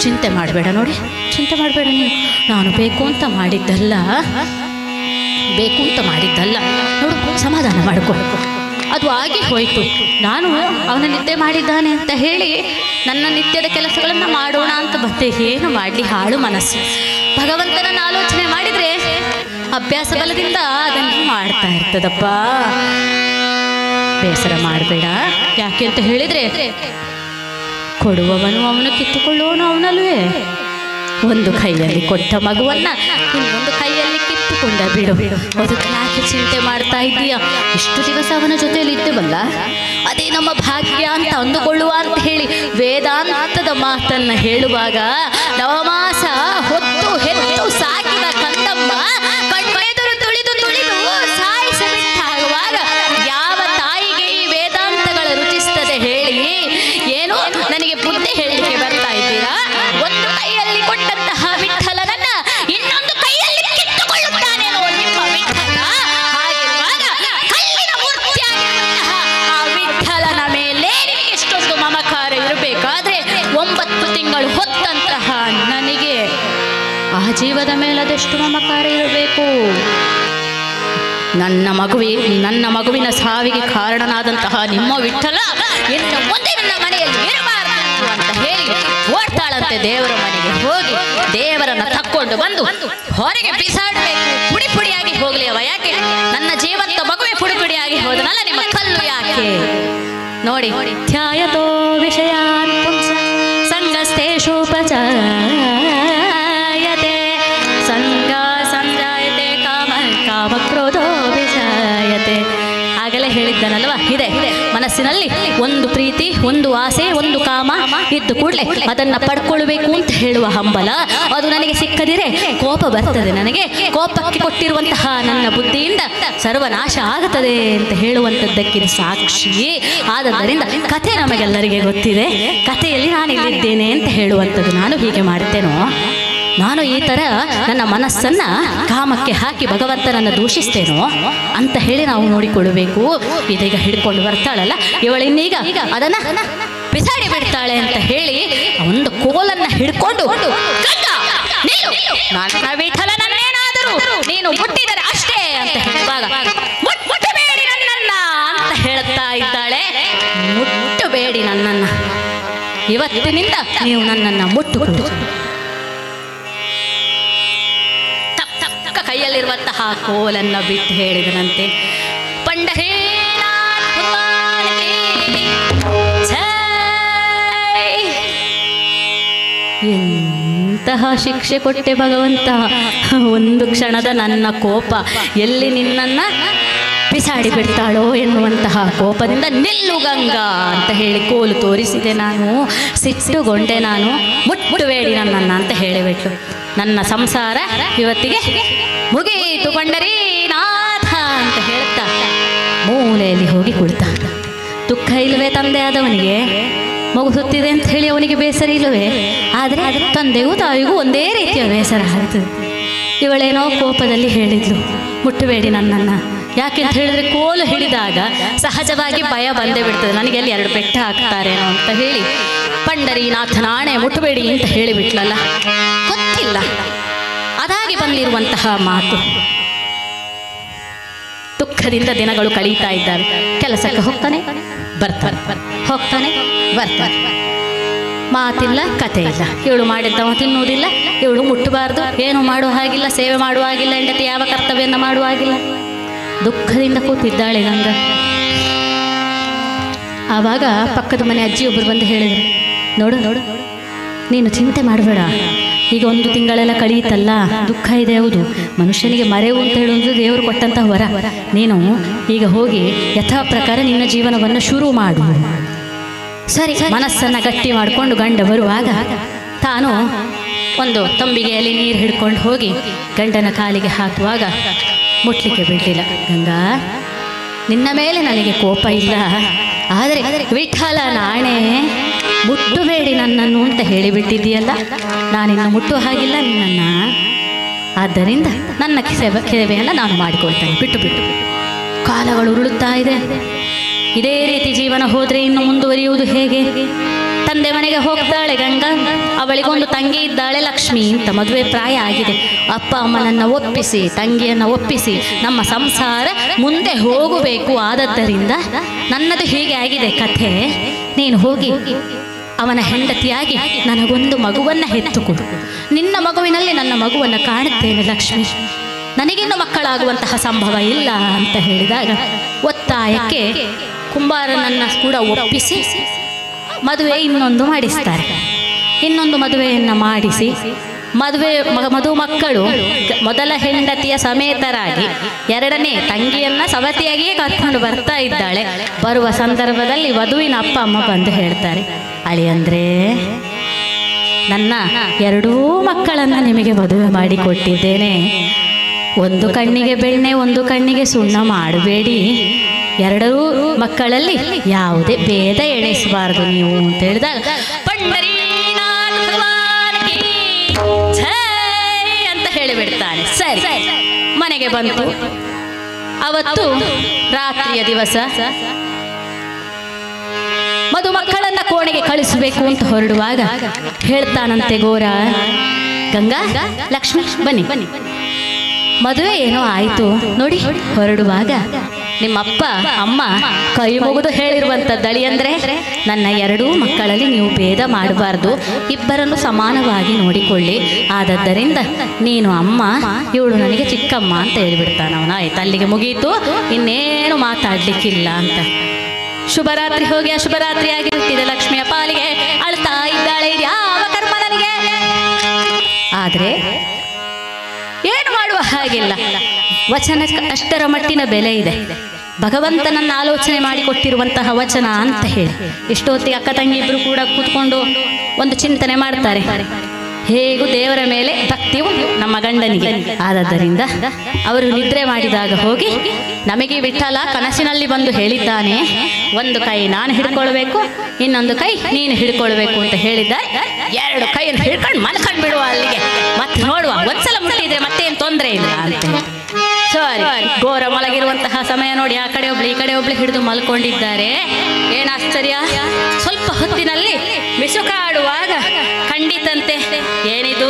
ಚಿಂತೆ ಮಾಡಬೇಡ, ನೋಡಿ ಚಿಂತೆ ಮಾಡಬೇಡ ನೀನು. ನಾನು ಬೇಕು ಅಂತ ಮಾಡಿದ್ದಲ್ಲ ನೋಡು, ಸಮಾಧಾನ ಮಾಡಿಕೊ. ಅದು ಆಗಿ ಹೋಯಿತು. ನಾನು ಅವನ ನಿದ್ದೆ ಮಾಡಿದ್ದಾನೆ ಅಂತ ಹೇಳಿ ನನ್ನ ನಿತ್ಯದ ಕೆಲಸಗಳನ್ನು ಮಾಡೋಣ ಅಂತ ಬಂದೆ. ಏನು ಮಾಡಲಿ, ಹಾಳು ಮನಸ್ಸು. ಭಗವಂತನನ್ನು ಆಲೋಚನೆ ಮಾಡಿದರೆ ಅಭ್ಯಾಸ ಬಲದಿಂದ ಅದನ್ನು ಮಾಡ್ತಾ ಇರ್ತದಪ್ಪ. ಬೇಸರ ಮಾಡಬೇಡ. ಯಾಕೆ ಅಂತ ಹೇಳಿದರೆ ಕೊಡುವವನು ಅವನು, ಕಿತ್ತುಕೊಳ್ಳುವವನು ಅವನಲ್ವೇ. ಒಂದು ಕೈಯಲ್ಲಿ ಕೊಟ್ಟ ಮಗುವನ್ನ ಇನ್ನೊಂದು ಕೈಯಲ್ಲಿ ಕಿತ್ತುಕೊಂಡ ಬಿಡು. ಅದಕ್ಕೆ ಯಾಕೆ ಚಿಂತೆ ಮಾಡ್ತಾ ಇದ್ದೀಯಾ? ಇಷ್ಟು ದಿವಸ ಅವನ ಜೊತೆಯಲ್ಲಿ ಇದ್ದೇವಲ್ಲ, ಅದೇ ನಮ್ಮ ಭಾಗ್ಯ ಅಂತ ಅಂದುಕೊಳ್ಳುವ ಅಂತ ಹೇಳಿ ವೇದಾಂತದ ಮಾತನ್ನ ಹೇಳುವಾಗ ನವಮಾಸ ಹೊತ್ತು ಹೆತ್ತು ಸಾಕಿದ ಕಂದಮ್ಮ ಕಣ್ಣೆದುರು ತುಳಿದು ತುಳಿದು ಸಾಯಿಸಬಿಟ್ಟಾಗುವಾಗ ಯಾವ ತಾಯಿಗೆ ಈ ವೇದಾಂತಗಳು ರುಚಿಸ್ತದೆ ಹೇಳಿ? ಏನು ನನಗೆ ಬುದ್ಧಿ ಹೇಳಲಿಕ್ಕೆ ಬರ್ತಾ ಇದ್ದೀರಾ? ಒಂದು ಕೈಯಲ್ಲಿ ಕೊಟ್ಟಂತಹ ವಿಠಲನನ್ನ ಇನ್ನೊಂದು ಕೈಯಲ್ಲಿ ಕಿತ್ತುಕೊಳ್ಳುತ್ತಾನೆ ನಿಮ್ಮ ವಿಠಲ. ಹಾಗಿರುವಾಗ ಕಲ್ಲಿನ ಮೂರ್ತಿಯಾಗಿರುವಂತಹ ಆ ವಿಠಲನ ಮೇಲೆ ನಿನಗೆ ಎಷ್ಟೊಂದು ಮಮಕಾರ ಇರಬೇಕಾದ್ರೆ 9 ತಿಂಗಳು ಹೊತ್ತಂತಹ ನನಗೆ ಆ ಜೀವದ ಮೇಲೆ ಅದೆಷ್ಟು ಮಮಕಾರ ಇರಬೇಕು? ನನ್ನ ಮಗುವಿನ ಸಾವಿಗೆ ಕಾರಣನಾದಂತಹ ನಿಮ್ಮ ವಿಠಲ ಇನ್ನು ಮುಂದೆ ನನ್ನ ಮನೆಯಲ್ಲಿ ಇರಬಾರದು ಅಂತ ಹೇಳಿ ಓಡ್ತಾಳಂತೆ ದೇವರ ಮನೆಗೆ. ಹೋಗಿ ದೇವರನ್ನ ತಕ್ಕೊಂಡು ಬಂದು ಹೊರಗೆ ಬಿಸಾಡಬೇಕು. ಪುಡಿ ಪುಡಿಯಾಗಿ ಹೋಗ್ಲಿ ಅವ. ಯಾಕೆ ನನ್ನ ಜೀವಂತ ಮಗುವೆ ಪುಡಿ ಪುಡಿಯಾಗಿ ಹೋದನಲ್ಲ, ನಿಮ್ಮ ಕಲ್ಲು ಯಾಕೆ? ನೋಡಿ, ಧ್ಯಾಯತೋ ವಿಷಯಾನ್ ಪುಂಸ ಸಂಗಸ್ತೇಷೋಪಚಾಯತೆ ಸಂಗ ಸಂಜಾಯತೆ ಕಾಮ ಕಾಮ ಕ್ರೋಧೋ ವಿಷಾಯತೆ. ಆಗಲೇ ಹೇಳಿದ್ದಾನಲ್ವಾ, ಇದೆ ಮನಸ್ಸಿನಲ್ಲಿ ಒಂದು ಪ್ರೀತಿ, ಒಂದು ಆಸೆ, ಒಂದು ಕಾಮ ಇದ್ದು ಕೂಡಲೇ ಅದನ್ನ ಪಡ್ಕೊಳ್ಬೇಕು ಅಂತ ಹೇಳುವ ಹಂಬಲ. ಅದು ನನಗೆ ಸಿಕ್ಕದಿರೆ ಕೋಪ ಬರ್ತದೆ. ನನಗೆ ಕೋಪಕ್ಕೆ ಕೊಟ್ಟಿರುವಂತಹ ನನ್ನ ಬುದ್ಧಿಯಿಂದ ಸರ್ವನಾಶ ಆಗುತ್ತದೆ ಅಂತ ಹೇಳುವಂಥದ್ದಕ್ಕೆ ಸಾಕ್ಷಿ. ಆದ್ದರಿಂದ ಕಥೆ ನಮಗೆಲ್ಲರಿಗೆ ಗೊತ್ತಿದೆ. ಕಥೆಯಲ್ಲಿ ನಾನು ಇಲ್ಲಿದ್ದೇನೆ ಅಂತ ಹೇಳುವಂಥದ್ದು. ನಾನು ಹೀಗೆ ಮಾಡ್ತೇನೋ, ನಾನು ಈ ಥರ ನನ್ನ ಮನಸ್ಸನ್ನ ಕಾಮಕ್ಕೆ ಹಾಕಿ ಭಗವಂತನನ್ನು ದೂಷಿಸ್ತೇನೋ ಅಂತ ಹೇಳಿ ನಾವು ನೋಡಿಕೊಳ್ಳಬೇಕು. ಇದೀಗ ಹಿಡ್ಕೊಂಡು ಬರ್ತಾಳಲ್ಲ ಇವಳಿನ್ನೀಗ ಅದನ್ನ ಬಿಸಾಡಿ ಬಿಡ್ತಾಳೆ ಅಂತ ಹೇಳಿ ಒಂದು ಕೋಲನ್ನ ಹಿಡ್ಕೊಂಡು ನನ್ನ ವಿಠಲನನ್ನೇನಾದರೂ ನೀನು ಮುಟ್ಟಿದರೆ ಅಷ್ಟೇ ಅಂತ ಹೇಳುವಾಗ ಮುಟ್ಟಬೇಡಿ ನನ್ನನ್ನ ಅಂತ ಹೇಳ್ತಾ ಇದ್ದಾಳೆ. ಮುಟ್ಟಬೇಡಿ ನನ್ನನ್ನ, ಇವತ್ತಿನಿಂದ ನೀವು ನನ್ನನ್ನ ಮುಟ್ಟುಕೊಂಡು ಕೈಯಲ್ಲಿರುವಂತಹ ಕೋಲನ್ನ ಬಿಟ್ಟು ಹೇಳಿದನಂತೆ. ಪಂಡರೀನಾಥ ಎಂತಹ ಶಿಕ್ಷೆ ಕೊಟ್ಟೆ ಭಗವಂತ. ಒಂದು ಕ್ಷಣದ ನನ್ನ ಕೋಪ ಎಲ್ಲಿ ನಿನ್ನನ್ನ ಬಿಸಾಡಿ ಬಿಡ್ತಾಳೋ ಎನ್ನುವಂತಹ ಕೋಪದಿಂದ ನಿಲ್ಲು ಗಂಗಾ ಅಂತ ಹೇಳಿ ಕೋಲು ತೋರಿಸಿದೆ. ನಾನು ಸಿಟ್ಟುಗೊಂಡೆ. ನಾನು ಮುಟ್ಟಬೇಡಿ ನನ್ನನ್ನ ಅಂತ ಹೇಳಿಬಿಟ್ಲು. ನನ್ನ ಸಂಸಾರ ಇವತ್ತಿಗೆ ಮುಗಿಯಿತು ಪಂಡರೀನಾಥ ಅಂತ ಹೇಳ್ತಾ ಮೂಲೆಯಲ್ಲಿ ಹೋಗಿ ಕುಳಿತ. ದುಃಖ ಇಲ್ಲವೇ ತಂದೆ ಆದವನಿಗೆ? ಮಗು ಸುತ್ತಿದೆ ಅಂತ ಹೇಳಿ ಅವನಿಗೆ ಬೇಸರ ಇಲ್ಲವೇ? ಆದರೆ ತಂದೆಗೂ ತಾಯಿಗೂ ಒಂದೇ ರೀತಿಯ ಬೇಸರ ಆಗ್ತದೆ. ಇವಳೇನೋ ಕೋಪದಲ್ಲಿ ಹೇಳಿದ್ಲು, ಮುಟ್ಟಬೇಡಿ ನನ್ನನ್ನು. ಯಾಕೆಂತ ಹೇಳಿದ್ರೆ ಕೋಲು ಹಿಡಿದಾಗ ಸಹಜವಾಗಿ ಭಯ ಬಂದೇ ಬಿಡ್ತದೆ, ನನಗೆ ಅಲ್ಲಿ 2 ಪೆಟ್ಟು ಹಾಕ್ತಾರೇನೋ ಅಂತ ಹೇಳಿ ಪಂಡರೀನಾಥನಾಣೆ ಮುಟ್ಟಬೇಡಿ ಅಂತ ಹೇಳಿಬಿಟ್ಲಲ್ಲ. ಗೊತ್ತಿಲ್ಲ ಅದಾಗಿ ಬಂದಿರುವಂತಹ ಮಾತು. ದುಃಖದಿಂದ ದಿನಗಳು ಕಳೀತಾ ಇದ್ದಾವೆ. ಕೆಲಸಕ್ಕೆ ಹೋಗ್ತಾನೆ ಬರ್ತಾನೆ, ಹೋಗ್ತಾನೆ ಬರ್ತಾನೆ. ಮಾತಿಲ್ಲ, ಕತೆ ಇಲ್ಲ. ಇವಳು ಮಾಡಿದ್ದವ ತಿನ್ನುವುದಿಲ್ಲ, ಇವಳು ಮುಟ್ಟಬಾರ್ದು, ಏನು ಮಾಡುವ ಹಾಗಿಲ್ಲ, ಸೇವೆ ಮಾಡುವ ಹಾಗಿಲ್ಲ, ಹೆಂಡತಿ ಯಾವ ಕರ್ತವ್ಯನ ಮಾಡುವ ಹಾಗಿಲ್ಲ. ದುಃಖದಿಂದ ಕೂತಿದ್ದಾಳೆ ಗಂಗ. ಆವಾಗ ಪಕ್ಕದ ಮನೆ ಅಜ್ಜಿಯೊಬ್ಬರು ಬಂದು ಹೇಳಿದರು, ನೋಡು ನೋಡು, ನೀನು ಚಿಂತೆ ಮಾಡಬೇಡ, ಈಗ 1 ತಿಂಗಳೆಲ್ಲ ಕಳೆಯಿತಲ್ಲ, ದುಃಖ ಇದೆ ಹೌದು, ಮನುಷ್ಯನಿಗೆ ಮರೆವು ಅಂತ ಹೇಳುವುದು ದೇವರು ಕೊಟ್ಟಂತಹ ವರ. ನೀನು ಈಗ ಹೋಗಿ ಯಥಾ ಪ್ರಕಾರ ನಿನ್ನ ಜೀವನವನ್ನು ಶುರು ಮಾಡು. ಸರಿ, ಮನಸ್ಸನ್ನು ಗಟ್ಟಿ ಮಾಡಿಕೊಂಡು ಗಂಡ ಬರುವಾಗ ತಾನು ಒಂದು ತಂಬಿಗೆಯಲ್ಲಿ ನೀರು ಹಿಡ್ಕೊಂಡು ಹೋಗಿ ಗಂಡನ ಕಾಲಿಗೆ ಹಾಕುವಾಗ ಮುಟ್ಲಿಕ್ಕೆ ಬಿಡಲಿಲ್ಲ. ಗಂಗಾ, ನಿನ್ನ ಮೇಲೆ ನನಗೆ ಕೋಪ ಇಲ್ಲ, ಆದರೆ ವಿಠಲ ನಾಣೆ ಮುಟ್ಟಬೇಡಿ ನನ್ನನ್ನು ಅಂತ ಹೇಳಿಬಿಟ್ಟಿದ್ದೀಯಲ್ಲ, ನಾನಿನ್ನು ಮುಟ್ಟುವ ಹಾಗಿಲ್ಲ ನಿನ್ನನ್ನು. ಆದ್ದರಿಂದ ನನ್ನ ಸೇವೆಯನ್ನು ನಾನು ಮಾಡಿಕೊಳ್ತೇನೆ, ಬಿಟ್ಟು ಬಿಟ್ಟು. ಕಾಲಗಳು ಉರುಳುತ್ತಾ ಇದೆ. ಇದೇ ರೀತಿ ಜೀವನ ಹೋದರೆ ಇನ್ನು ಮುಂದುವರಿಯುವುದು ಹೇಗೆ? ತಂದೆ ಮನೆಗೆ ಹೋಗ್ತಾಳೆ ಗಂಗಾ. ಅವಳಿಗೊಂದು ತಂಗಿ ಇದ್ದಾಳೆ ಲಕ್ಷ್ಮಿ ಅಂತ, ಮದುವೆ ಪ್ರಾಯ ಆಗಿದೆ. ಅಪ್ಪ ಅಮ್ಮನನ್ನು ಒಪ್ಪಿಸಿ, ತಂಗಿಯನ್ನು ಒಪ್ಪಿಸಿ ನಮ್ಮ ಸಂಸಾರ ಮುಂದೆ ಹೋಗಬೇಕು. ಆದದ್ದರಿಂದ ನನ್ನದು ಹೀಗೆ ಆಗಿದೆ ಕಥೆ. ನೀನು ಹೋಗಿ ಅವನ ಹೆಂಡತಿಯಾಗಿ ನನಗೊಂದು ಮಗುವನ್ನು ಹೆತ್ತುಕೊಡು. ನಿನ್ನ ಮಗುವಿನಲ್ಲಿ ನನ್ನ ಮಗುವನ್ನು ಕಾಣುತ್ತೇನೆ ಲಕ್ಷ್ಮಿ, ನನಗಿನ್ನು ಮಕ್ಕಳಾಗುವಂತಹ ಸಂಭವ ಇಲ್ಲ ಅಂತ ಹೇಳಿದಾಗ ಒತ್ತಾಯಕ್ಕೆ ಕುಂಬಾರನನ್ನು ಕೂಡ ಒಪ್ಪಿಸಿ ಮದುವೆ ಇನ್ನೊಂದು ಮಾಡಿಸ್ತಾರೆ. ಇನ್ನೊಂದು ಮದುವೆಯನ್ನು ಮಾಡಿಸಿ ಮದುಮಕ್ಕಳು ಮೊದಲ ಹೆಂಡತಿಯ ಸಮೇತರಾಗಿ 2ನೇ ತಂಗಿಯನ್ನು ಸವತಿಯಾಗಿಯೇ ಕರ್ಕೊಂಡು ಬರ್ತಾ ಇದ್ದಾಳೆ. ಬರುವ ಸಂದರ್ಭದಲ್ಲಿ ವಧುವಿನ ಅಪ್ಪ ಅಮ್ಮ ಬಂದು ಹೇಳ್ತಾರೆ, ಅಳಿಯಂದ್ರೆ ನನ್ನ 2 ಮಕ್ಕಳನ್ನು ನಿಮಗೆ ಮದುವೆ ಮಾಡಿಕೊಟ್ಟಿದ್ದೇನೆ, ಒಂದು ಕಣ್ಣಿಗೆ ಬೆಣ್ಣೆ ಒಂದು ಕಣ್ಣಿಗೆ ಸುಣ್ಣ ಮಾಡಬೇಡಿ, 2 ಮಕ್ಕಳಲ್ಲಿ ಯಾವುದೇ ಭೇದ ಎಣಿಸಬಾರದು ನೀವು ಅಂತ ಹೇಳಿದಾಗ ಪಂಡರೀನಾಥ ಭಗವಾನ್ಗೆ ಜೈ ಅಂತ ಹೇಳಿಬಿಡ್ತಾನೆ. ಸರಿ, ಮನೆಗೆ ಬಂತು. ಅವತ್ತು ರಾತ್ರಿಯ ದಿವಸ ಮದುಮಕ್ಕಳನ್ನ ಕೋಣೆಗೆ ಕಳಿಸಬೇಕು ಅಂತ ಹೊರಡುವಾಗ ಹೇಳ್ತಾನಂತೆ ಗೋರ, ಗಂಗಾ, ಲಕ್ಷ್ಮಿ ಬನ್ನಿ ಬನ್ನಿ, ಮದುವೆ ಏನೋ ಆಯಿತು ನೋಡಿ, ಹೊರಡುವಾಗ ನಿಮ್ಮಪ್ಪ ಅಮ್ಮ ಕೈ ಮುಗಿದು ಹೇಳಿರುವಂಥದ್ದು ಅಳಿಯಂದ್ರೆ ನನ್ನ 2 ಮಕ್ಕಳಲ್ಲಿ ನೀವು ಭೇದ ಮಾಡಬಾರ್ದು, ಇಬ್ಬರನ್ನು ಸಮಾನವಾಗಿ ನೋಡಿಕೊಳ್ಳಿ. ಆದದ್ದರಿಂದ ನೀನು ಅಮ್ಮ, ಇವಳು ನನಗೆ ಚಿಕ್ಕಮ್ಮ ಅಂತ ಹೇಳಿಬಿಡ್ತಾನ ಅವನ. ಆಯ್ತು, ಅಲ್ಲಿಗೆ ಮುಗೀತು, ಇನ್ನೇನು ಮಾತಾಡ್ಲಿಕ್ಕಿಲ್ಲ ಅಂತ. ಶುಭರಾತ್ರಿ ಹೋಗಿ ಅಶುಭರಾತ್ರಿ ಆಗಿರುತ್ತಿದೆ. ಲಕ್ಷ್ಮಿಯ ಪಾಲಿಗೆ ಅಳ್ತಾ ಇದ್ದಾಳೆ, ಯಾವ ಕರ್ಮ ನನಗೆ. ಆದರೆ ಏನು ಮಾಡುವ ಹಾಗಿಲ್ಲ, ವಚನ ಅಷ್ಟರ ಮಟ್ಟಿನ ಬೆಲೆ ಇದೆ. ಭಗವಂತನನ್ನು ಆಲೋಚನೆ ಮಾಡಿಕೊಟ್ಟಿರುವಂತಹ ವಚನ ಅಂತ ಹೇಳಿ ಇಷ್ಟೊತ್ತಿಗೆ ಅಕ್ಕ ತಂಗಿ ಇಬ್ಬರು ಕೂಡ ಕೂತ್ಕೊಂಡು ಒಂದು ಚಿಂತನೆ ಮಾಡ್ತಾರೆ. ಹೇಗೂ ದೇವರ ಮೇಲೆ ಭಕ್ತಿ ಉಂಟು ನಮ್ಮ ಗಂಡನಿಗೆ. ಆದ್ದರಿಂದ ಅವರು ನಿದ್ರೆ ಮಾಡಿದಾಗ ಹೋಗಿ, ನಮಗೆ ವಿಠಲ ಕನಸಿನಲ್ಲಿ ಬಂದು ಹೇಳಿದ್ದಾನೆ, ಒಂದು ಕೈ ನಾನು ಹಿಡ್ಕೊಳ್ಬೇಕು, ಇನ್ನೊಂದು ಕೈ ನೀನು ಹಿಡ್ಕೊಳ್ಬೇಕು ಅಂತ ಹೇಳಿದ್ದಾರೆ. 2 ಕೈಯನ್ನು ಹಿಡ್ಕೊಂಡು ಮಲ್ಕೊಂಡು ಬಿಡುವ ಅಲ್ಲಿಗೆ, ಮತ್ತೆ ನೋಡುವ, ಒಂದ್ಸಲ ಮುಟ್ಟಿದ್ರೆ ಮತ್ತೇನು ತೊಂದರೆ ಇಲ್ಲ ಅಂತ. ಸರಿ, ಘೋರ ಮಲಗಿರುವಂತಹ ಸಮಯ ನೋಡಿ, ಆ ಕಡೆ ಒಬ್ಳು ಈ ಕಡೆ ಒಬ್ಳು ಹಿಡಿದು ಮಲ್ಕೊಂಡಿದ್ದಾರೆ. ಏನು ಆಶ್ಚರ್ಯ, ಸ್ವಲ್ಪ ಹೊತ್ತಿನಲ್ಲಿ ಮಿಸುಕಾಡುವಾಗ ಖಂಡಿತಂತೆ, ಏನಿದು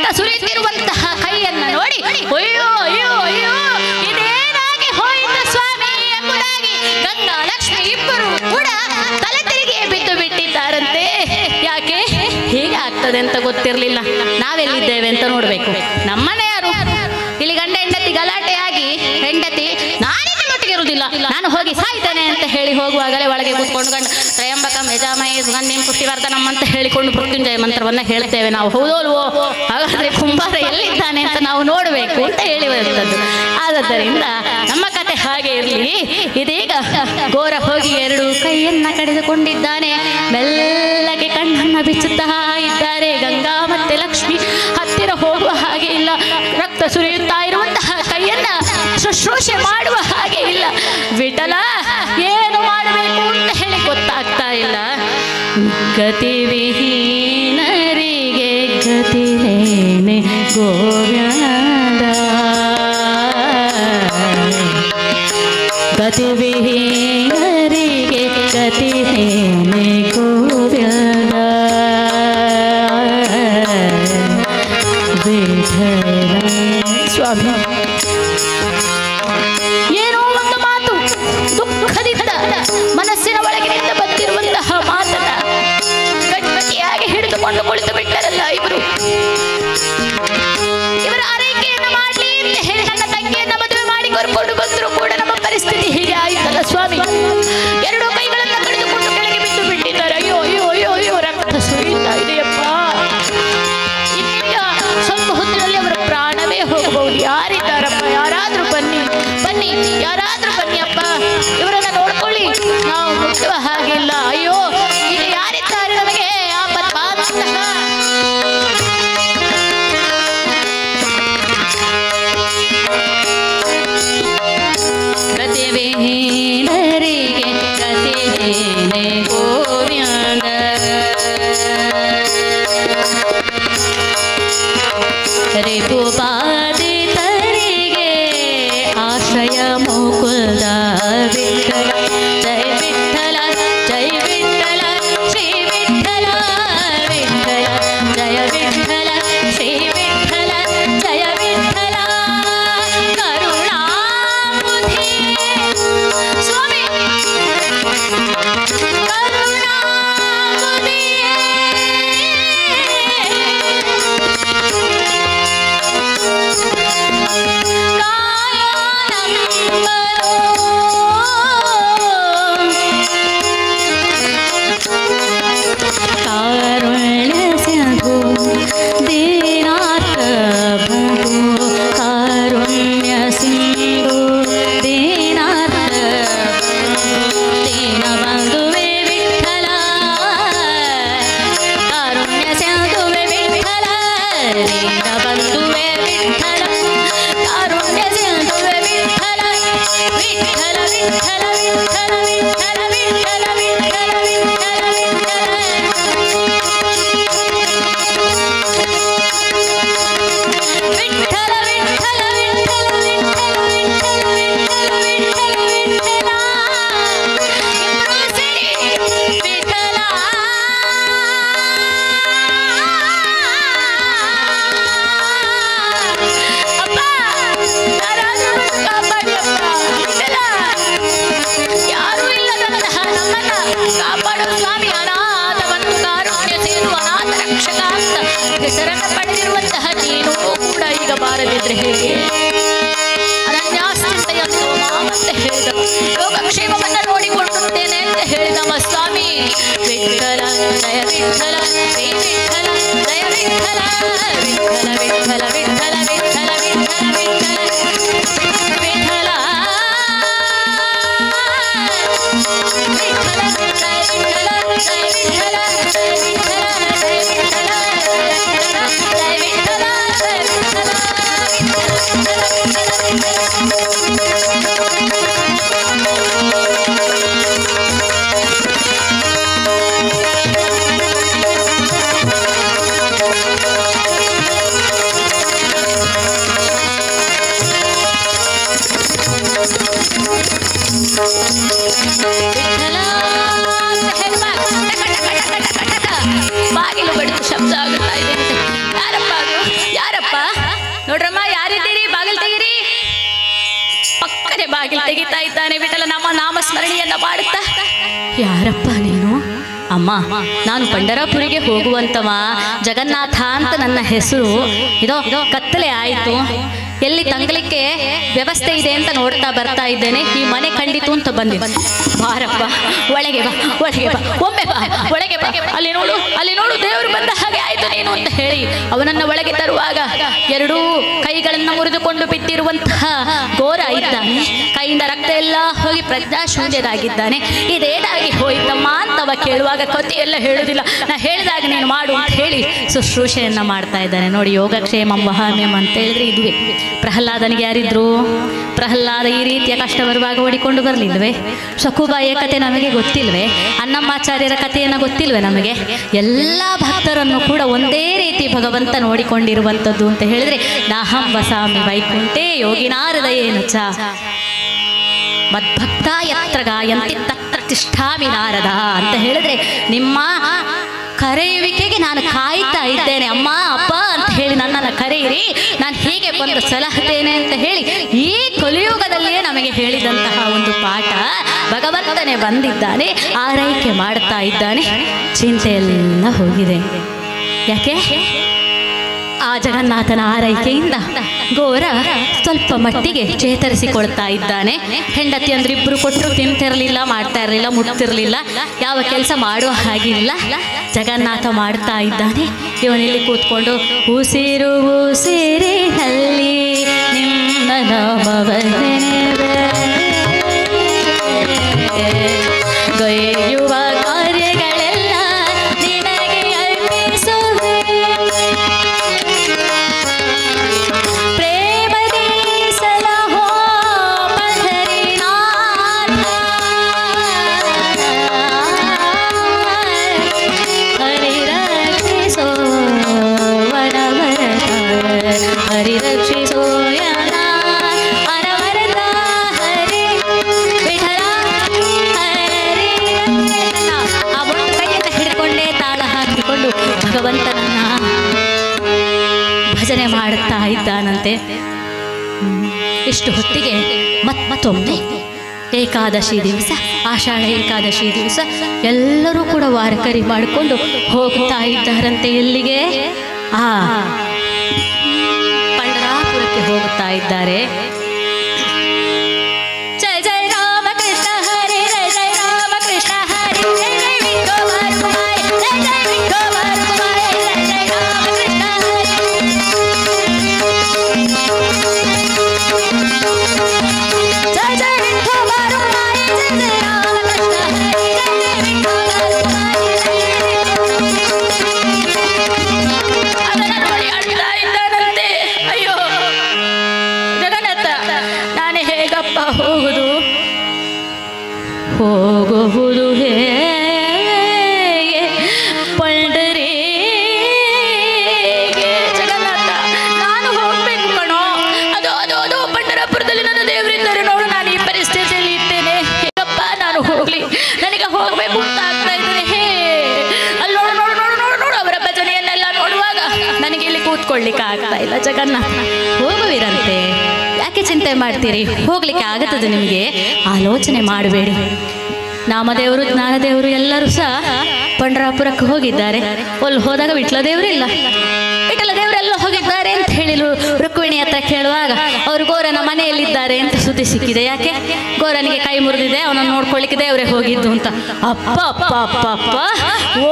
ರಕ್ತ ಸುರಿಯುತ್ತಿರುವಂತಹ ಕೈಯನ್ನ ನೋಡಿ ಅಯ್ಯೋ ಅಯ್ಯೋ ಅಯ್ಯೋ ಇದೇನಾಗಿ ಹೋಯಿತು ಸ್ವಾಮಿ ಎಂಬುದಾಗಿ ಗಂಗಾ ಲಕ್ಷ್ಮಿ ಇಬ್ಬರು ಕೂಡ ತಲೆ ತಿರುಗಿ ಬಿದ್ದು ಬಿಟ್ಟಿದ್ದಾರಂತೆ. ಯಾಕೆ ಹೀಗೆ ಆಗ್ತದೆ ಅಂತ ಗೊತ್ತಿರಲಿಲ್ಲ. ನಾವೆಲ್ಲಿದ್ದೇವೆ ಅಂತ ನೋಡ್ಬೇಕು. ನಮ್ಮನೆ ಯಾರು ಇಲ್ಲಿ ಗಂಡ ಹೆಂಡತಿ ಗಲಾಟೆಯಾಗಿ ಹೆಂಡತಿ ನಾನೇ ಒಟ್ಟಿಗೆ ಇರುವುದಿಲ್ಲ, ನಾನು ಹೋಗಿ ಸಾಯ್ತೇನೆ ಅಂತ ಹೇಳಿ ಹೋಗುವಾಗಲೇ ಒಳಗೆ ಕೂತ್ಕೊಂಡು ಗಂಡ ತ್ರಯಂಬಕಂ ಯಜಾಮಹೇ ಸುಗಂಧಿಂ ಪುಷ್ಟಿವರ್ಧನಂ ಅಂತ ಹೇಳಿಕೊಂಡು ಮೃತ್ಯುಂಜಯ ಮಂತ್ರವನ್ನ ಹೇಳ್ತೇವೆ ನಾವು. ಹೌದಲ್ವೋ? ಹಾಗಾದ್ರೆ ಕುಂಬಾರ ಎಲ್ಲಿದ್ದಾನೆ ಅಂತ ನಾವು ನೋಡಬೇಕು ಅಂತ ಹೇಳಿ ಬರುತ್ತದೆ. ಆದ್ದರಿಂದ ನಮ್ಮ ಕತೆ ಹಾಗೆ ಇರಲಿ. ಇದೀಗ ಘೋರ ಹೋಗಿ ಎರಡು ಕೈಯನ್ನ ಕಡಿದುಕೊಂಡಿದ್ದಾನೆ. ಮೆಲ್ಲಗೆ ಕಣ್ಣನ್ನ ಬಿಚ್ಚುತ್ತಾ ಇದ್ದಾರೆ. ಗಂಗಾ ಮತ್ತೆ ಲಕ್ಷ್ಮಿ ಹತ್ತಿರ ಹೋಗುವ ಹಾಗೆ ಇಲ್ಲ. ರಕ್ತ ಸುರಿಯುತ್ತಾ ಇರುವಂತಹ ಕೈಯನ್ನ ಶುಶ್ರೂಷೆ ಮಾಡುವ ಹಾಗೆ ಇಲ್ಲ. ವಿಠಲ ಏನು ಮಾಡಬೇಕು ಅಂತ ಹೇಳಿ ಗೊತ್ತಾಗ್ತಾ ಇಲ್ಲ. ಗತಿವಿಹೀನರಿಗೆ ಗತಿನೇನೆ ಗೋವ್ಯಾದ, ಗತಿವಿಹೀನರಿಗೆ ಗತಿನೇನೆ ಗೋವ್ಯಾದ. ಸ್ವಾಮಿ ಏನೋ ಒಂದು ಮಾತು ದುಃಖದಿಂದ ಮನಸ್ಸಿನ ಒಳಗಿನಿಂದ ಬಂದಿರುವಂತಹ ಮಾತನ್ನ ಗಟ್ಟಿಯಾಗಿ ಹಿಡಿದುಕೊಂಡು ಕುಳಿತು ಬಿಟ್ಟರಲ್ಲ ಇವರು. ಇವರ ಆರೈಕೆಯನ್ನು ಮಾಡಲಿ ಅಂತ ಹೇಳಿ ನನ್ನ ತಂಗಿಯನ್ನ ಮದುವೆ ಮಾಡಿ ಕರ್ಕೊಂಡು ಬಂದ್ರು ಕೂಡ ನಮ್ಮ ಪರಿಸ್ಥಿತಿ ಹೀಗೆ ಆಯ್ತಲ್ಲ ಸ್ವಾಮಿ. ಎರಡು ಕೈಗಳನ್ನು ಕಡಿದುಕೊಂಡು ಕೆಳಗೆ ಬಿದ್ದು ಬಿಟ್ಟಿದ್ದಾರೆ. ಅಯ್ಯೋ ಅಯ್ಯೋ ಅಯ್ಯೋ ಅಯ್ಯೋ ರಕ್ತ ಸುರಿಯುತ್ತಾ ಇದೆಯಪ್ಪ. ಸ್ವಲ್ಪ ಹೊತ್ತಿನಲ್ಲಿ ಅವರ ಪ್ರಾಣವೇ ಹೋಗಬಹುದು. ಯಾರಿದ್ದಾರಪ್ಪ? ಯಾರಾದ್ರೂ ಬನ್ನಿ ಬನ್ನಿ, ಯಾರಾದ್ರೂ ಬನ್ನಿ ಅಪ್ಪ, ಇವರನ್ನ ನೋಡ್ಕೊಳ್ಳಿ, ನಾವು ಮುಟ್ಟುವ ಹಾಗಿಲ್ಲ. ಅಯ್ಯೋ ಇಲ್ಲಿ ಯಾರಿದ್ದಾರೆ? ನಮಗೆ ಆಪತ್ಪಾದಂತಹ ಗತಿವಿಹೀನರಿಗೆ ಗತಿನೇನೆ ಗೋವ್ಯಾದ, ರಿಪುಬಾಧಿತರಿಗೆ ಆಶ್ರಯ ಮುಕುಂದ ವಿಠಲ. ಜಯ ವಿಠಲ ಜಯ ವಿಠಲ ಶ್ರೀ ವಿಠಲ ವಿಠಲ ಜಯ ವಿಠಲ ಶ್ರೀ ವಿಠಲ ಜಯ ವಿಠಲ. ಕರುಣಾಬುಧಿ ಸ್ವಾಮಿ ಕಾರುಣ್ಯ ಸಿಂಧು ದೀನಾರ್ಥ ಬಂಧು, ಕಾರುಣ್ಯ ಸಿಂಧು ದೀನಾರ್ಥ ದೀನ ಬಂಧುವೆ ವಿಠಲ, ಕಾರುಣ್ಯ ಸಿಂಧುವೆ ವಿಠಲ, ದೀನ ಬಂಧುವೆ ವಿಠಲ, ಕಾರುಣ್ಯ ಸಿಂಧುವೆ ವಿಠಲ, ವಿಠಲ ವಿಠಲ ವಿಠಲ ವಿಠಲ ವಿಠಲ ವಿಠಲ ವಿಠಲ ಹೆಸರನ್ನ ಪಡೆದಿರುವಂತಹ ನೀನು ಕೂಡ ಈಗ ಬಾರದಿದ್ರೆ ಹೇಗೆ? ಅನನ್ಯಾಶ್ಚಿಂತೆಯಂತೋ ಮಾಮಂತ ಹೇಳಿದ. ಲೋಕಕ್ಷೇಮವನ್ನ ನೋಡಿಕೊಳ್ಳುತ್ತೇನೆ ಅಂತ ಹೇಳಿದವ ಸ್ವಾಮಿ. ವಿಠಲ ಜಯ ವಿಠಲ ಶ್ರೀ ವಿಠಲ ಜಯ ವಿಠಲ ವಿಠಲ ವಿಠಲ ವಿಠಲ ವಿಠಲ ವಿಠಲ ವಿಠಲ ವಿಠಲ ಬಾಗಿಲು ತೆಗಿತಾ ಇದ್ದಾನೆ. ವಿಠಲ ನಮ್ಮ ನಾಮಸ್ಮರಣೆಯನ್ನ ಮಾಡುತ್ತಾ, ಯಾರಪ್ಪ ನೀನು? ಅಮ್ಮ, ನಾನು ಪಂಡರಾಪುರಿಗೆ ಹೋಗುವಂತವ, ಜಗನ್ನಾಥ ಅಂತ ನನ್ನ ಹೆಸರು. ಇದೋ ಕತ್ತಲೆ ಆಯಿತು, ಎಲ್ಲಿ ತಂಗಲಿಕ್ಕೆ ವ್ಯವಸ್ಥೆ ಇದೆ ಅಂತ ನೋಡ್ತಾ ಬರ್ತಾ ಇದ್ದೇನೆ. ಈ ಮನೆ ಕಂಡಿತು ಅಂತ ಬಂದಿದ್ದೆ. ಬಾರಪ್ಪ, ಒಳಗೆ ಬಾ, ಒಳಗೆ ಬಾ, ಒಮ್ಮೆ ಬಾ, ಒಳಗೆ ಬಾ. ಅಲ್ಲಿ ನೋಡು, ಅಲ್ಲಿ ನೋಡು, ದೇವರು ಬಂದ ಹಾಗೆ ಆಯ್ತು ನೀನು ಅಂತ ಹೇಳಿ ಅವನನ್ನ ಒಳಗೆ ತರುವಾಗ ಎರಡೂ ಕೈಗಳನ್ನ ಮುರಿದುಕೊಂಡು ಬಿದ್ದಿರುವಂತಹ ಘೋರ ಇದ್ದಾನೆ. ಕೈಯಿಂದ ರಕ್ತ ಎಲ್ಲ ಹೋಗಿ ಪ್ರಜ್ಞಾಶೂನ್ಯರಾಗಿದ್ದಾನೆ. ಇದೇನಾಗಿ ಹೋಯ್ತಮ್ಮ ಅಂತವ ಕೇಳುವಾಗ ಕತಿ ಎಲ್ಲ ಹೇಳುವುದಿಲ್ಲ. ನಾ ಹೇಳಿದಾಗ ನೀನು ಮಾಡು ಅಂತ ಹೇಳಿ ಶುಶ್ರೂಷೆಯನ್ನ ಮಾಡ್ತಾ ಇದ್ದಾನೆ. ನೋಡಿ, ಯೋಗಕ್ಷೇಮಂ ವಹಾಮ್ಯಂ ಅಂತ ಹೇಳಿದ್ರೆ ಇದುವೇ. ಪ್ರಹ್ಲಾದನಿಗೆ ಯಾರಿದ್ರು? ಪ್ರಹ್ಲಾದ ಈ ರೀತಿಯ ಕಷ್ಟ ಬರುವಾಗ ಓಡಿಕೊಂಡು ಬರಲಿಲ್ವೇ? ಶಕುಬಾಯಿಯ ಕತೆ ನಮಗೆ ಗೊತ್ತಿಲ್ವೇ? ಅನ್ನಮ್ಮಾಚಾರ್ಯರ ಕಥೆಯನ್ನು ಗೊತ್ತಿಲ್ವೇ ನಮಗೆ? ಎಲ್ಲ ಭಕ್ತರನ್ನು ಕೂಡ ಒಂದೇ ರೀತಿ ಭಗವಂತ ನೋಡಿಕೊಂಡಿರುವಂಥದ್ದು ಅಂತ ಹೇಳಿದ್ರೆ, ನಾಹಂ ವಸಾಮಿ ವೈಕುಂಠೆ ಯೋಗಿನಾರದಯೇನ ಚ ಮದ್ಭಕ್ತ ಯತ್ರ ಗಾಯಂತಿ ತತ್ರ ತಿಷ್ಠಾಮಿ ನಾರದ ಅಂತ ಹೇಳಿದ್ರೆ, ನಿಮ್ಮ ಕರೆಯುವಿಕೆಗೆ ನಾನು ಕಾಯ್ತಾ ಇದ್ದೇನೆ ಅಮ್ಮ, ಅಪ್ಪ ಅಂತ ಹೇಳಿ ನನ್ನನ್ನು ಕರೆಯಿರಿ, ನಾನು ಹೀಗೆ ಬಂದು ಸಲಹುತ್ತೇನೆ ಅಂತ ಹೇಳಿ ಈ ಕಲಿಯುಗದಲ್ಲಿಯೇ ನಮಗೆ ಹೇಳಿದಂತಹ ಒಂದು ಪಾಠ. ಭಗವಂತನೇ ಬಂದಿದ್ದಾನೆ, ಆರೈಕೆ ಮಾಡ್ತಾ ಇದ್ದಾನೆ. ಚಿಂತೆಯೆಲ್ಲ ಹೋಗಿದೆ. ಯಾಕೆ? ಆ ಜಗನ್ನಾಥನ ಆರೈಕೆಯಿಂದ ಘೋರ ಸ್ವಲ್ಪ ಮಟ್ಟಿಗೆ ಚೇತರಿಸಿಕೊಳ್ತಾ ಇದ್ದಾನೆ. ಹೆಂಡತಿ ಅಂದ್ರೆ ಇಬ್ರು ಕೊಟ್ಟರು ತಿಂತಿರಲಿಲ್ಲ, ಮಾಡ್ತಾ ಇರಲಿಲ್ಲ, ಮುಟ್ತಿರ್ಲಿಲ್ಲ, ಯಾವ ಕೆಲಸ ಮಾಡುವ ಹಾಗಿಲ್ಲ. ಜಗನ್ನಾಥ ಮಾಡ್ತಾ ಇದ್ದಾನೆ. ಇವನಿಲ್ಲಿ ಕೂತ್ಕೊಂಡು ಉಸಿರು ಉಸಿರಿನಲ್ಲಿ ನಿಮ್ಮ ನಾಮವನ್ನೆನೆವೆ ಗೈಯುವ ಕಾರ್ಯಗಳೆಲ್ಲ ನಿನಗೆ ಅರ್ಪಿಸುವೆ. ಪ್ರೇಮದಿ ಸಲಹೋ ಪಂಢರೀನಾಥ, ಹರಿರಕ್ಷಿಸೋ ವನವರತ, ಹರಿರಕ್ಷಿಸೋ ಯನ ಅನವರತ, ಹರಿ ವಿಠಲ ಹರಿ ರಕ್ಷಿಸನ. ಆ ಒಂದು ಕೈಯನ್ನು ಹಿಡ್ಕೊಂಡೇ ತಾಳ ಹಾಕಿಕೊಂಡು ಭಗವಂತನನ್ನ ಭಜನೆ ಮಾಡುತ್ತಾ ಇದ್ದಾನಂತೆ. ಇಷ್ಟು ಹೊತ್ತಿಗೆ ಮತ್ತೊಮ್ಮೆ ಏಕಾದಶಿ ದಿವಸ, ಆಷಾಢ ಏಕಾದಶಿ ದಿವಸ ಎಲ್ಲರೂ ಕೂಡ ವಾರಕರಿ ಮಾಡಿಕೊಂಡು ಹೋಗ್ತಾ ಇದ್ದಾರಂತೆ. ಎಲ್ಲಿಗೆ? ಪಂಡರಾಪುರಕ್ಕೆ ಹೋಗುತ್ತಾ ಇದ್ದಾರೆ. ಜಯ ಜಯ ರಾಮಕೃಷ್ಣ ಹರಿ, ಜಯ ಜಯ ರಾಮಕೃಷ್ಣ ಹರಿ, ಜಯ ಜಯ ವಿಠೋಬಾರುಮಾಯ, ಜಯ ಜಯ ವಿಠೋಬಾರುಮಾಯ, ಜಯ ಜಯ ರಾಮಕೃಷ್ಣ ಹರಿ. ಜಯ ಜಯ ವಿಠೋಬಾರುಮಾಯ, ಜಯ ಜಯ ರಾಮಕೃಷ್ಣ ಹರಿ, ಜಯ ಜಯ ವಿಠೋಬಾರುಮಾಯ, ಜಯ ಅದನ್ನ ನೋಡಿ ಅಳ್ತಾ ಇದ್ದಾನಂತೆ. ಅಯ್ಯೋ ಜಗನ್ನಾಥ, ನಾನೇ ಹೇಗಪ್ಪ ಹೋಗುದು? ಹೋಗುವುದು ಹೇಗೆ ಪಂಡರಿಗೆ? ಜಗನ್ನಾಥ, ನಾನು ಹೋಗ್ಬೇಕು ಕಣೋ. ಅದು ಅದು ಅದು ಪಂಡರಾಪುರದಲ್ಲಿ ನನ್ನ ದೇವರಿದ್ದಾರೆ ನೋಡು, ನಾನು ಈ ಪರಿಸ್ಥಿತಿಯಲ್ಲಿ ಇದ್ದೇನೆ. ಹೇಗಪ್ಪ ನಾನು ಹೋಗ್ಲಿ? ನನಗೆ ಹೋಗ್ಬೇಕು ಅಂತ ಆಗ್ತಾ ಇದ್ದೇನೆ. ಅಲ್ಲಿ ನೋಡು ನೋಡು ನೋಡು ನೋಡು ನೋಡು, ಅವರ ಭಜನೆಯನ್ನೆಲ್ಲ ನೋಡುವಾಗ ನನಗೆ ಇಲ್ಲಿ ಕೂತ್ಕೊಳ್ಳಿಕ್ಕೆ ಆಗ್ತಾ ಇಲ್ಲ. ಜಗನ್ನಾಥ, ಹೋಗುವಿರಂತೆ, ಯಾಕೆ ಚಿಂತೆ ಮಾಡ್ತೀರಿ? ಹೋಗ್ಲಿಕ್ಕೆ ಆಗುತ್ತದೆ ನಿಮಗೆ. ಆಲೋಚನೆ ಮಾಡಬೇಡಿ. ನಾಮದೇವರು, ಜ್ಞಾನದೇವರು ಎಲ್ಲರೂ ಸಹ ಪಂಡರಾಪುರಕ್ಕೆ ಹೋಗಿದ್ದಾರೆ. ಅಲ್ಲಿ ಹೋದಾಗ ವಿಠಲ ದೇವರು ಇಲ್ಲ. ವಿಠಲ ದೇವರೆಲ್ಲ ಹೋಗಿದ್ದಾರೆ ಅಂತ ಹೇಳಿದ್ರು. ರುಕ್ಮಿಣಿ ಹತ್ರ ಕೇಳುವಾಗ ಅವರು ಗೋರನ ಮನೆಯಲ್ಲಿದ್ದಾರೆ ಅಂತ ಸುದ್ದಿ ಸಿಕ್ಕಿದೆ. ಯಾಕೆ? ಗೋರನಿಗೆ ಕೈ ಮುರಿದಿದೆ, ಅವನನ್ನು ನೋಡ್ಕೊಳ್ಳಿಕ್ಕೆ ದೇವರೇ ಹೋಗಿದ್ದು ಅಂತ. ಅಪ್ಪ ಅಪ್ಪ ಅಪ್ಪ ಅಪ್ಪ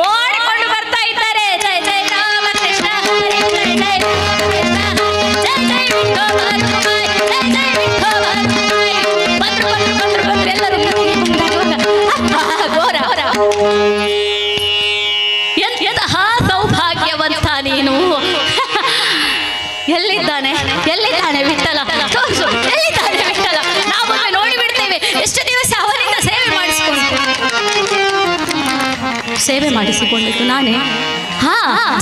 ಓಡಿಕೊಂಡು ಬರ್ತಾ ಇದ್ದಾರೆ. ಜಯ ಜಯ ರಾಮಕೃಷ್ಣ ಹರಿ, ಜಯ ಜಯ ರಾಮಕೃಷ್ಣ ಹರಿ, ಜಯ ಜಯ ವಿಠೋಬಾರುಮಾಯ, ಜಯ ಜಯ ವಿಠೋಬಾರುಮಾಯ. ಬಂದ್ರು ಬಂದ್ರು ಬಂದ್ರು ಬಂದ್ರು ಎಲ್ಲರೂ ಘೋರ. ಎಂತಹ ಸೌಭಾಗ್ಯವಂತ ನೀನು. ಎಲ್ಲಿದ್ದಾನೆ ಎಲ್ಲಿದ್ದಾನೆ ವಿಠಲ? ತೋರಿಸು, ಎಲ್ಲಿದ್ದಾನೆ ವಿಠಲ? ನಾವು ನೋಡಿ ಬಿಡ್ತೇವೆ. ಎಷ್ಟು ದಿವಸ ಅವನಿಂದ ಸೇವೆ ಮಾಡಿಸಿಕೊಂಡಿದ್ದು ನಾನೇ.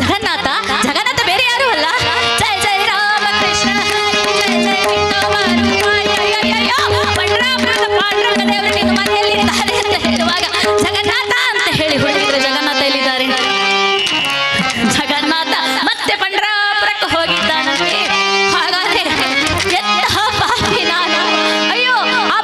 ಜಗನ್ನಾಥ, ಜಗನ್ನಾಥ ಬೇರೆ ಯಾರು ಅಲ್ಲ. ಜಯ ಜಯ ರಾಮಕೃಷ್ಣ ಹರಿ, ಜಯ ಜಯ ವಿಠೋಬಾರುಮಾಯ. ಪಂಡರಾಪುರದ ಪಾಂಡುರಂಗ ದೇವರು ನಿನ್ನ ಮನೆಯಲ್ಲಿದ್ದಾರೆ ಅಂತ ಹೇಳುವಾಗ ಜಗನ್ನಾಥ ಅಂತ ಹೇಳಿ ಹೊರಟಿದ್ರೆ, ಜಗನ್ನಾಥ ಎಲ್ಲಿದ್ದಾರೆ? ಜಗನ್ನಾಥ ಮತ್ತೆ ಪಂಡರಾಪುರಕ್ಕೆ ಹೋಗಿದ್ದಾನಂತೆ. ಹಾಗಾದ್ರೆ ಎಂತಹ ಪಾಪಿ ನಾನು. ಅಯ್ಯೋ, ಆ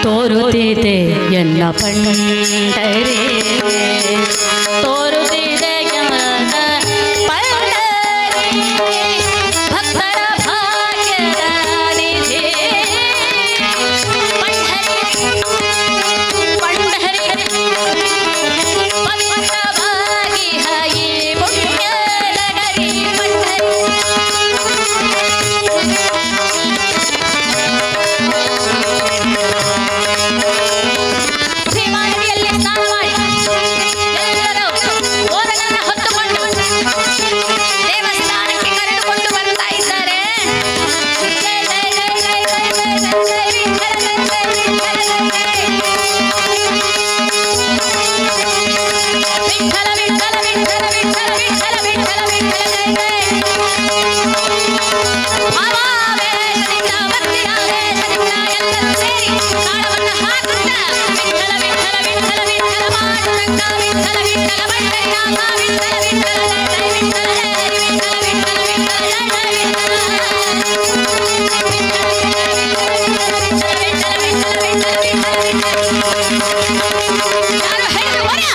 ತೋರುತ್ತಿದೆ ಎನ್ನ ಪಂಡರಿ ತೋರುತ್ತಿದೆ ಭಕ್ತರ ಭಾಗ್ಯದ ನಿಧಿ ಪಂಡರಿ ಪವಿತ್ರವಾಗಿ ಹೈ ಪುಣ್ಯ ನಗರಿ ಪಂಡರಿ ಶ್ರೀಮಾನವಿಯಲ್ಲಿ ಸ್ನಾನ ಮಾಡಿ ಎಲ್ಲರೂ ಓರನನ್ನ ಹೊತ್ತುಕೊಂಡು ದೇವಸ್ಥಾನಕ್ಕೆ ಕರೆದುಕೊಂಡು ಬರ್ತಾ ಇದ್ದಾರೆ. ಜಯ ಜಯ ಜಯ ಜಯ ಜಯ ಜಯ ವಿಠಲ ವಿಠಲ ವಿಠಲ ವಿಠಲ ವಿಠಲ ವಿಠಲ ವಿಠಲ ಜಯ ಜಯ ಆವೇಶದಿಂದ ಭಕ್ತಿಯ ಆವೇಶದಿಂದ ಎಲ್ಲರೂ ಸೇರಿ ತಾಳವನ್ನು ಹಾಕುತ್ತಾ ವಿಠಲ ವಿಠಲ ವಿಠಲ ವಿಠಲ ಮಾಡುತ್ತ ವಿಠಲ ವಿಠಲ ಬಂಡರಿನಾಥ ವಿಠಲ ವಿಠಲ ಜಯ ಜಯ ವಿಠಲ ಜಯ ವಿಠಲ ವಿಠಲ ವಿಠಲ ಜಯ ಜಯ ಯಾರು ಹೇಳಿದ್ರು ಹೊರ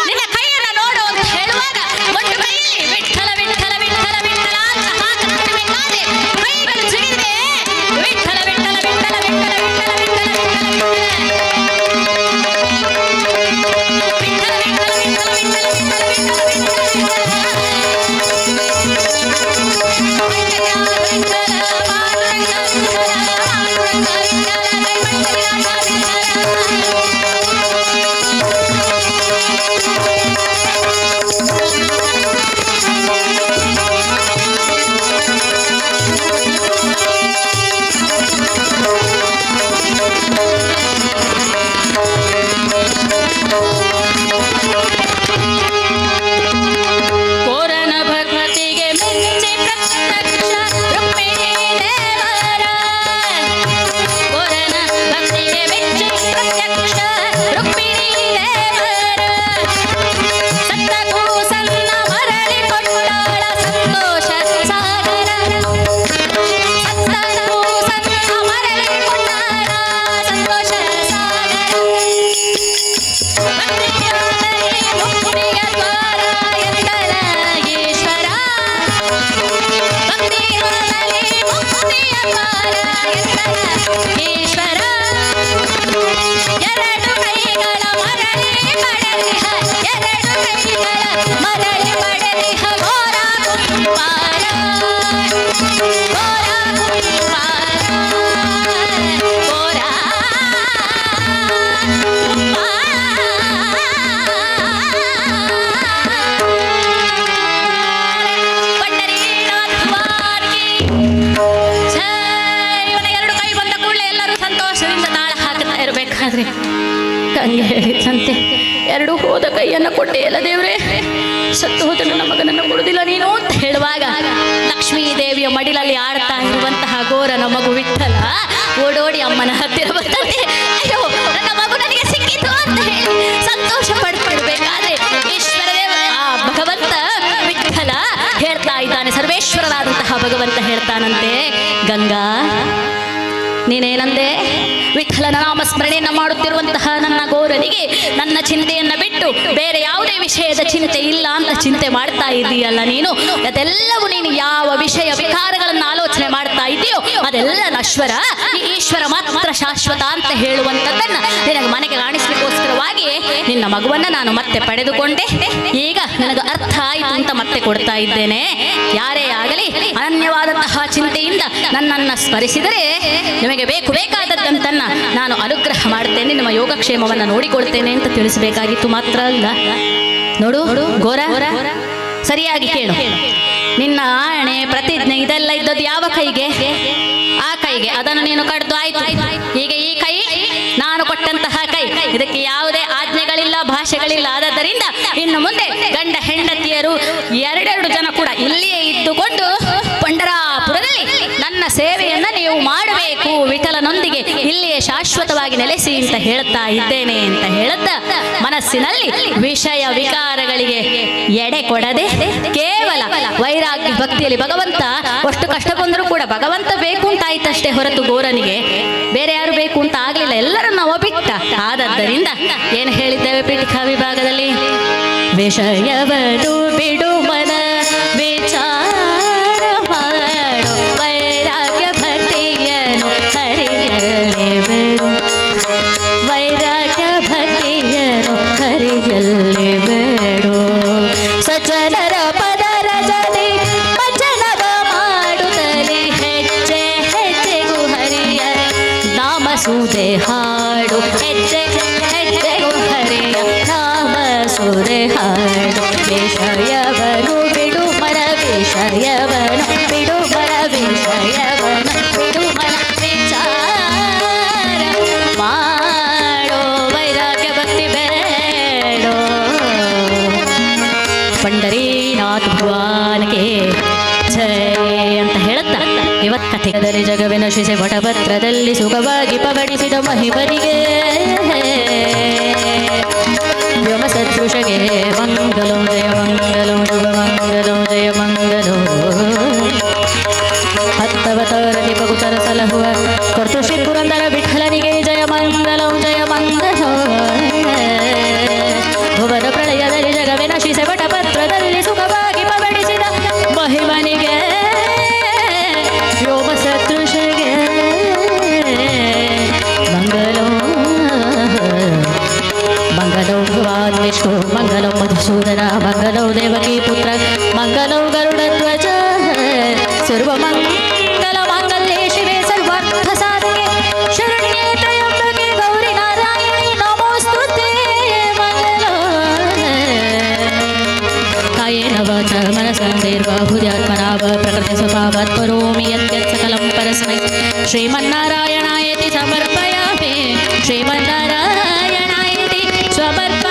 ನಿನ್ನ ಕೈಯನ್ನು ನೋಡು ಅಂತ ಹೇಳುವಾಗ ಒಂದು ಕೈಯಲ್ಲಿ ವಿಠಲ ವಿಠಲ ವಿಠಲ ವಿಠಲ ಅಂತ ಹಾಕುತ್ತಿರಬೇಕಾದ್ರೆ ಕೈಗಳು ಸಿಡಿದೆ ವಿಠಲ ವಿಠಲ ವಿಠಲ ವಿಠಲ ವಿಠಲ ವಿಠಲ ಕೋರನ ಭಕ್ತಿಗೆ ಮೆಚ್ಚಿ ಪ್ರತ್ಯಕ್ಷ ರುಕ್ಮಿಣಿ ದೇವರ ಕೋರನ ಭಕ್ತಿಗೆ ಮೆಚ್ಚಿ ಪ್ರತ್ಯಕ್ಷ ರುಕ್ಮಿಣಿ ದೇವರ ಸತ್ತ ಕೂಸನ್ನ ಮರಳಿ ಕೊಟ್ಟಾಳ ಸಂತೋಷ ಸಾಗರ ಸತ್ತ ಕೂಸನ್ನ ಮರಳಿ ಕೊಟ್ಟಾಳ ಸಂತೋಷ ಸಾಗರ ಭಕ್ತಿಯಾದರೆ ಮುಕ್ತಿಯ ದ್ವಾರ ಎಂದರ ಈಶ್ವರ ಭಕ್ತಿಯಾದರೆ ಮುಕ್ತಿಯ ದ್ವಾರ ಎಂದರ ಈಶ್ವರ ಎರಡು ಕೈಗಳ ಮರಳಿ ಪಡೆದಿಹ ಎರಡು ಕೈಗಳ ಮರಳಿ ಪಡೆದಿಹ ಘೋರ ಕುಂಬಾರ ಘೋರ ಕುಂಬಾರ ಘೋರ ಇವನ ಎರಡು ಕೈ ಬಂದ ಕೂಡಲೇ ಎಲ್ಲರೂ ಸಂತೋಷದಿಂದ ತಾಳ ಹಾಕ್ತಾ ಇರಬೇಕಾದ್ರೆ ತಂದೆ ಹೇಳಿದಂತೆ ಎರಡು ಹೋದ ಕೈಯನ್ನು ಕೊಟ್ಟೆ ಎಲ್ಲ ದೇವ್ರೆ ಸತ್ತು ಹೋದ ನನ್ನ ಮಗನನ್ನು ಕೊಡುದಿಲ್ಲ ನೀನು ಅಂತ ಹೇಳುವಾಗ ಲಕ್ಷ್ಮೀ ದೇವಿಯ ಮಡಿಲಲ್ಲಿ ಆಡ್ತಾ ಇರುವಂತಹ ಗೋರನ ಮಗು ವಿಠಲ ಓಡೋಡಿ ಅಮ್ಮನ ಹತ್ತಿರ ಬರ್ತಾನೆ. ಅಯ್ಯೋ ನನ್ನ ಮಗು ನನಗೆ ಸಿಕ್ಕಿತು ಅಂತ ಹೇಳಿ ಸಂತೋಷ ಪಡ್ತಿರ್ಬೇಕಾದ್ರೆ ಈಶ್ವರ ದೇವ ಆ ಭಗವಂತ ವಿಠಲ ಹೇಳ್ತಾ ಇದ್ದಾನೆ. ಸರ್ವೇಶ್ವರರಾದಂತಹ ಭಗವಂತ ಹೇಳ್ತಾನಂತೆ, ಗಂಗಾ ನೀನೇನಂದೆ? ವಿಠಲನ ನಾಮಸ್ಮರಣೆಯನ್ನ ಮಾಡುತ್ತಿರುವಂತಹ ನನ್ನ ಗೋರನಿಗೆ ನನ್ನ ಚಿಂತೆಯನ್ನ ಬಿಟ್ಟು ಬೇರೆ ಯಾವುದೇ ವಿಷಯದ ಚಿಂತೆ ಇಲ್ಲ ಅಂತ ಚಿಂತೆ ಮಾಡ್ತಾ ಇದೀಯಲ್ಲ ನೀನು. ಅದೆಲ್ಲವೂ ನೀನು ಯಾವ ವಿಷಯ ವಿಕಾರಗಳನ್ನು ಆಲೋಚನೆ ಮಾಡ್ತಾ ಇದೆಯೋ ಅದೆಲ್ಲ ನಶ್ವರ, ಈ ಈಶ್ವರ ಮಾತ್ರ ಶಾಶ್ವತ ಅಂತ ಹೇಳುವಂಥದ್ದನ್ನ ನಿನಗೆ ಮನೆಗೆ ಕಾಣಿಸ್ಲಿಕ್ಕೋಸ್ಕರವಾಗಿ ನಿನ್ನ ಮಗುವನ್ನ ನಾನು ಮತ್ತೆ ಪಡೆದುಕೊಂಡೆ. ಈಗ ನನಗೆ ಅರ್ಥ ಆಯಿತು ಅಂತ ಮತ್ತೆ ಕೊಡ್ತಾ ಇದ್ದೇನೆ. ಯಾರೇ ಆಗಲಿ ಅನನ್ಯವಾದಂತಹ ಚಿಂತೆಯಿಂದ ನನ್ನನ್ನ ಸ್ಮರಿಸಿದರೆ ನಿಮಗೆ ಬೇಕಾದದ್ದನ್ನ ನಾನು ಅನುಗ್ರಹ ಮಾಡ್ತೇನೆ, ನಿಮ್ಮ ಯೋಗಕ್ಷೇಮವನ್ನು ನೋಡಿಕೊಳ್ತೇನೆ ಅಂತ ತಿಳಿಸಬೇಕಾಗಿತ್ತು. ಮಾತ್ರ ಅಲ್ಲ, ನೋಡು ಗೋರ, ಸರಿಯಾಗಿ ಕೇಳು. ನಿನ್ನ ಆಣೆ ಪ್ರತಿಜ್ಞೆ ಇದೆಲ್ಲ ಇದ್ದದ್ದು ಯಾವ ಕೈಗೆ? ಆ ಕೈಗೆ. ಅದನ್ನು ನೀನು ಕಡ್ದು ಆಯ್ತು. ಈಗ ಈ ಕೈ ನಾನು ಕೊಟ್ಟಂತಹ ಕೈ, ಇದಕ್ಕೆ ಯಾವುದೇ ಆಜ್ಞೆಗಳಿಲ್ಲ, ಭಾಷೆಗಳಿಲ್ಲ. ಆದ್ದರಿಂದ ಇನ್ನು ಮುಂದೆ ಗಂಡ ಹೆಂಡತಿಯರು ಎರಡೆರಡು ಜನ ಕೂಡ ಇಲ್ಲಿಯೇ ಇದ್ದುಕೊಂಡು ಪಂಡರಾಪುರದಲ್ಲಿ ನನ್ನ ಸೇವೆಯನ್ನ ನೀವು ಮಾಡಬೇಕು. ವಿಠಲನ ಗಂಡನೊಂದಿಗೆ ಇಲ್ಲಿಯೇ ಶಾಶ್ವತವಾಗಿ ನೆಲೆಸಿ ಅಂತ ಹೇಳ್ತಾ ಇದ್ದೇನೆ ಅಂತ ಹೇಳುತ್ತಾ ಮನಸ್ಸಿನಲ್ಲಿ ವಿಷಯ ವಿಕಾರಗಳಿಗೆ ಎಡೆ ಕೊಡದೆ ಕೇವಲ ವೈರಾಗ್ಯ ಭಕ್ತಿಯಲ್ಲಿ ಭಗವಂತ ಅಷ್ಟು ಕಷ್ಟ ಬಂದರೂ ಕೂಡ ಭಗವಂತ ಬೇಕು ಅಂತ ಆಯ್ತಷ್ಟೇ ಹೊರತು ಗೋರನಿಗೆ ಬೇರೆ ಯಾರು ಬೇಕು ಅಂತ ಆಗ್ಲಿಲ್ಲ, ಎಲ್ಲರನ್ನ ಬಿಟ್ಟ. ಆದದ್ದರಿಂದ ಏನು ಹೇಳಿದ್ದೇವೆ ಪೀಠಿಕಾ ವಿಭಾಗದಲ್ಲಿ? ವಿಷಯವನ್ನು ಬಿಡು ಮನ ವಿಚಾರ ಮಾಡು, ವೈರಾಗ್ಯ ಭಕ್ತಿಯನ್ನು ಹರಿಯಲೇಬೇಡು, ವೈರಾಗ್ಯ ಭಕ್ತಿಯನ್ನು ಹರಿಯಲೇಬೇಡು. ಸಜ್ಜನರ ಪದರ ಜಲಿ ಭಜನವ ಮಾಡುತ್ತಲೇ ಹೆಜ್ಜೆ ಹೆಜ್ಜೆಗೂ ಹರಿಯ ನಾಮ ಸುದೆ ಹಾಡು, ಹೆಜ್ಜೆ ಹೆಜ್ಜೆಗೂ ಹರಿಯ ನಾಮ ಸುದೆ ಹಾಡು. ವಿಷಯವನು ಬಿಡು ಮನ ವಿಷಯವನು ಬಿಡು ಮನ ವಿಷಯವನು ಬಿಡು ಮನ ವಿಚಾರ ಮಾಡೋ, ವೈರಾಗ್ಯ ಭಕ್ತಿ ಬೇಡೋ. ಪಂಡರೀನಾಥ ಭಗವಾನ್ಗೆ ಜಯ ಅಂತ ಹೇಳುತ್ತಾ ಇವತ್ತು ಕಥೆಯಲ್ಲಿ ಜಗವಿನ ಶಿಸೆ ವಟಪತ್ರದಲ್ಲಿ ಸುಖವಾಗಿ ಪವಡಿಸಿದ ಮಹಿಮನಿಗೆ ವ್ಯೋಮ ಸದೃಶಗೆ ಮಂಗಲೋ ಜಯ ಮಂಗಲೋ ಶುಭ ಮಂಗಲೋ ಜಯ ಮಂಗಲೋ. ಹತ್ತವತಾರಲಿ ಬಗುತರ ಸಲಹುವ ಕೊರ್ತು ಶ್ರೀ ಪುರಂದರ ವಿಠಲನಿಗೆ ಜಯ ಮಂಗಲೋ ಜಯ ಮಂಗಲೋ. ಭುವನ ಪ್ರಳಯದಲ್ಲಿ ಜಗವಿನ ಶಿಸೆ ವಟಪತ್ರದಲ್ಲಿ ಸುಖವಾಗಿ ಪವಡಿಸಿದ ಮಹಿಮನಿಗೆ ವ್ಯೋಮ ಸದೃಶಗೆ ಮಂಗಲೋ ಮಂಗಲೋ ಭಗವಾನ್ ವಿಷ್ಣು ಮಂಗಲೋ ಮಧುಸೂದನ ಮಂಗಲೋ ದೇವಕೀ ಪುತ್ರ ಮಂಗಲೋ ಗರುಡಧ್ವಜ ಸರ್ವಮಂಗಲ ಮಾಂಗಲ್ಯೆ ಶಿವೆ ಸರ್ವಾರ್ಥ ಸಾಧಕೆ ಶರಣ್ಯೇ ತ್ರಯಂಬಕೆ ಗೌರಿ ನಾರಾಯಣಿ ನಮೋಸ್ತುತೆ. ಮಂಗಲೋ ಕಾಯೇನ ವಾಚಾ ಮನಸೇರ್ವಾ ಹೃದಯಾತ್ಮನಾ ವಾ ಪ್ರಕೃತಿ ಸ್ವಭಾವಾತ್ ಕರೋಮಿ ಯತ್ಯತ್ ಸಕಲಂ ಪರಸ್ಮೈ ಶ್ರೀಮನ್ನಾರಾಯಣಾಯತಿ ಸಮರ್ಪಯಾಮಿ ಶ್ರೀಮನ್ನಾರಾಯಣಾಯತಿ ಸಮರ್ಪಯಾಮಿ.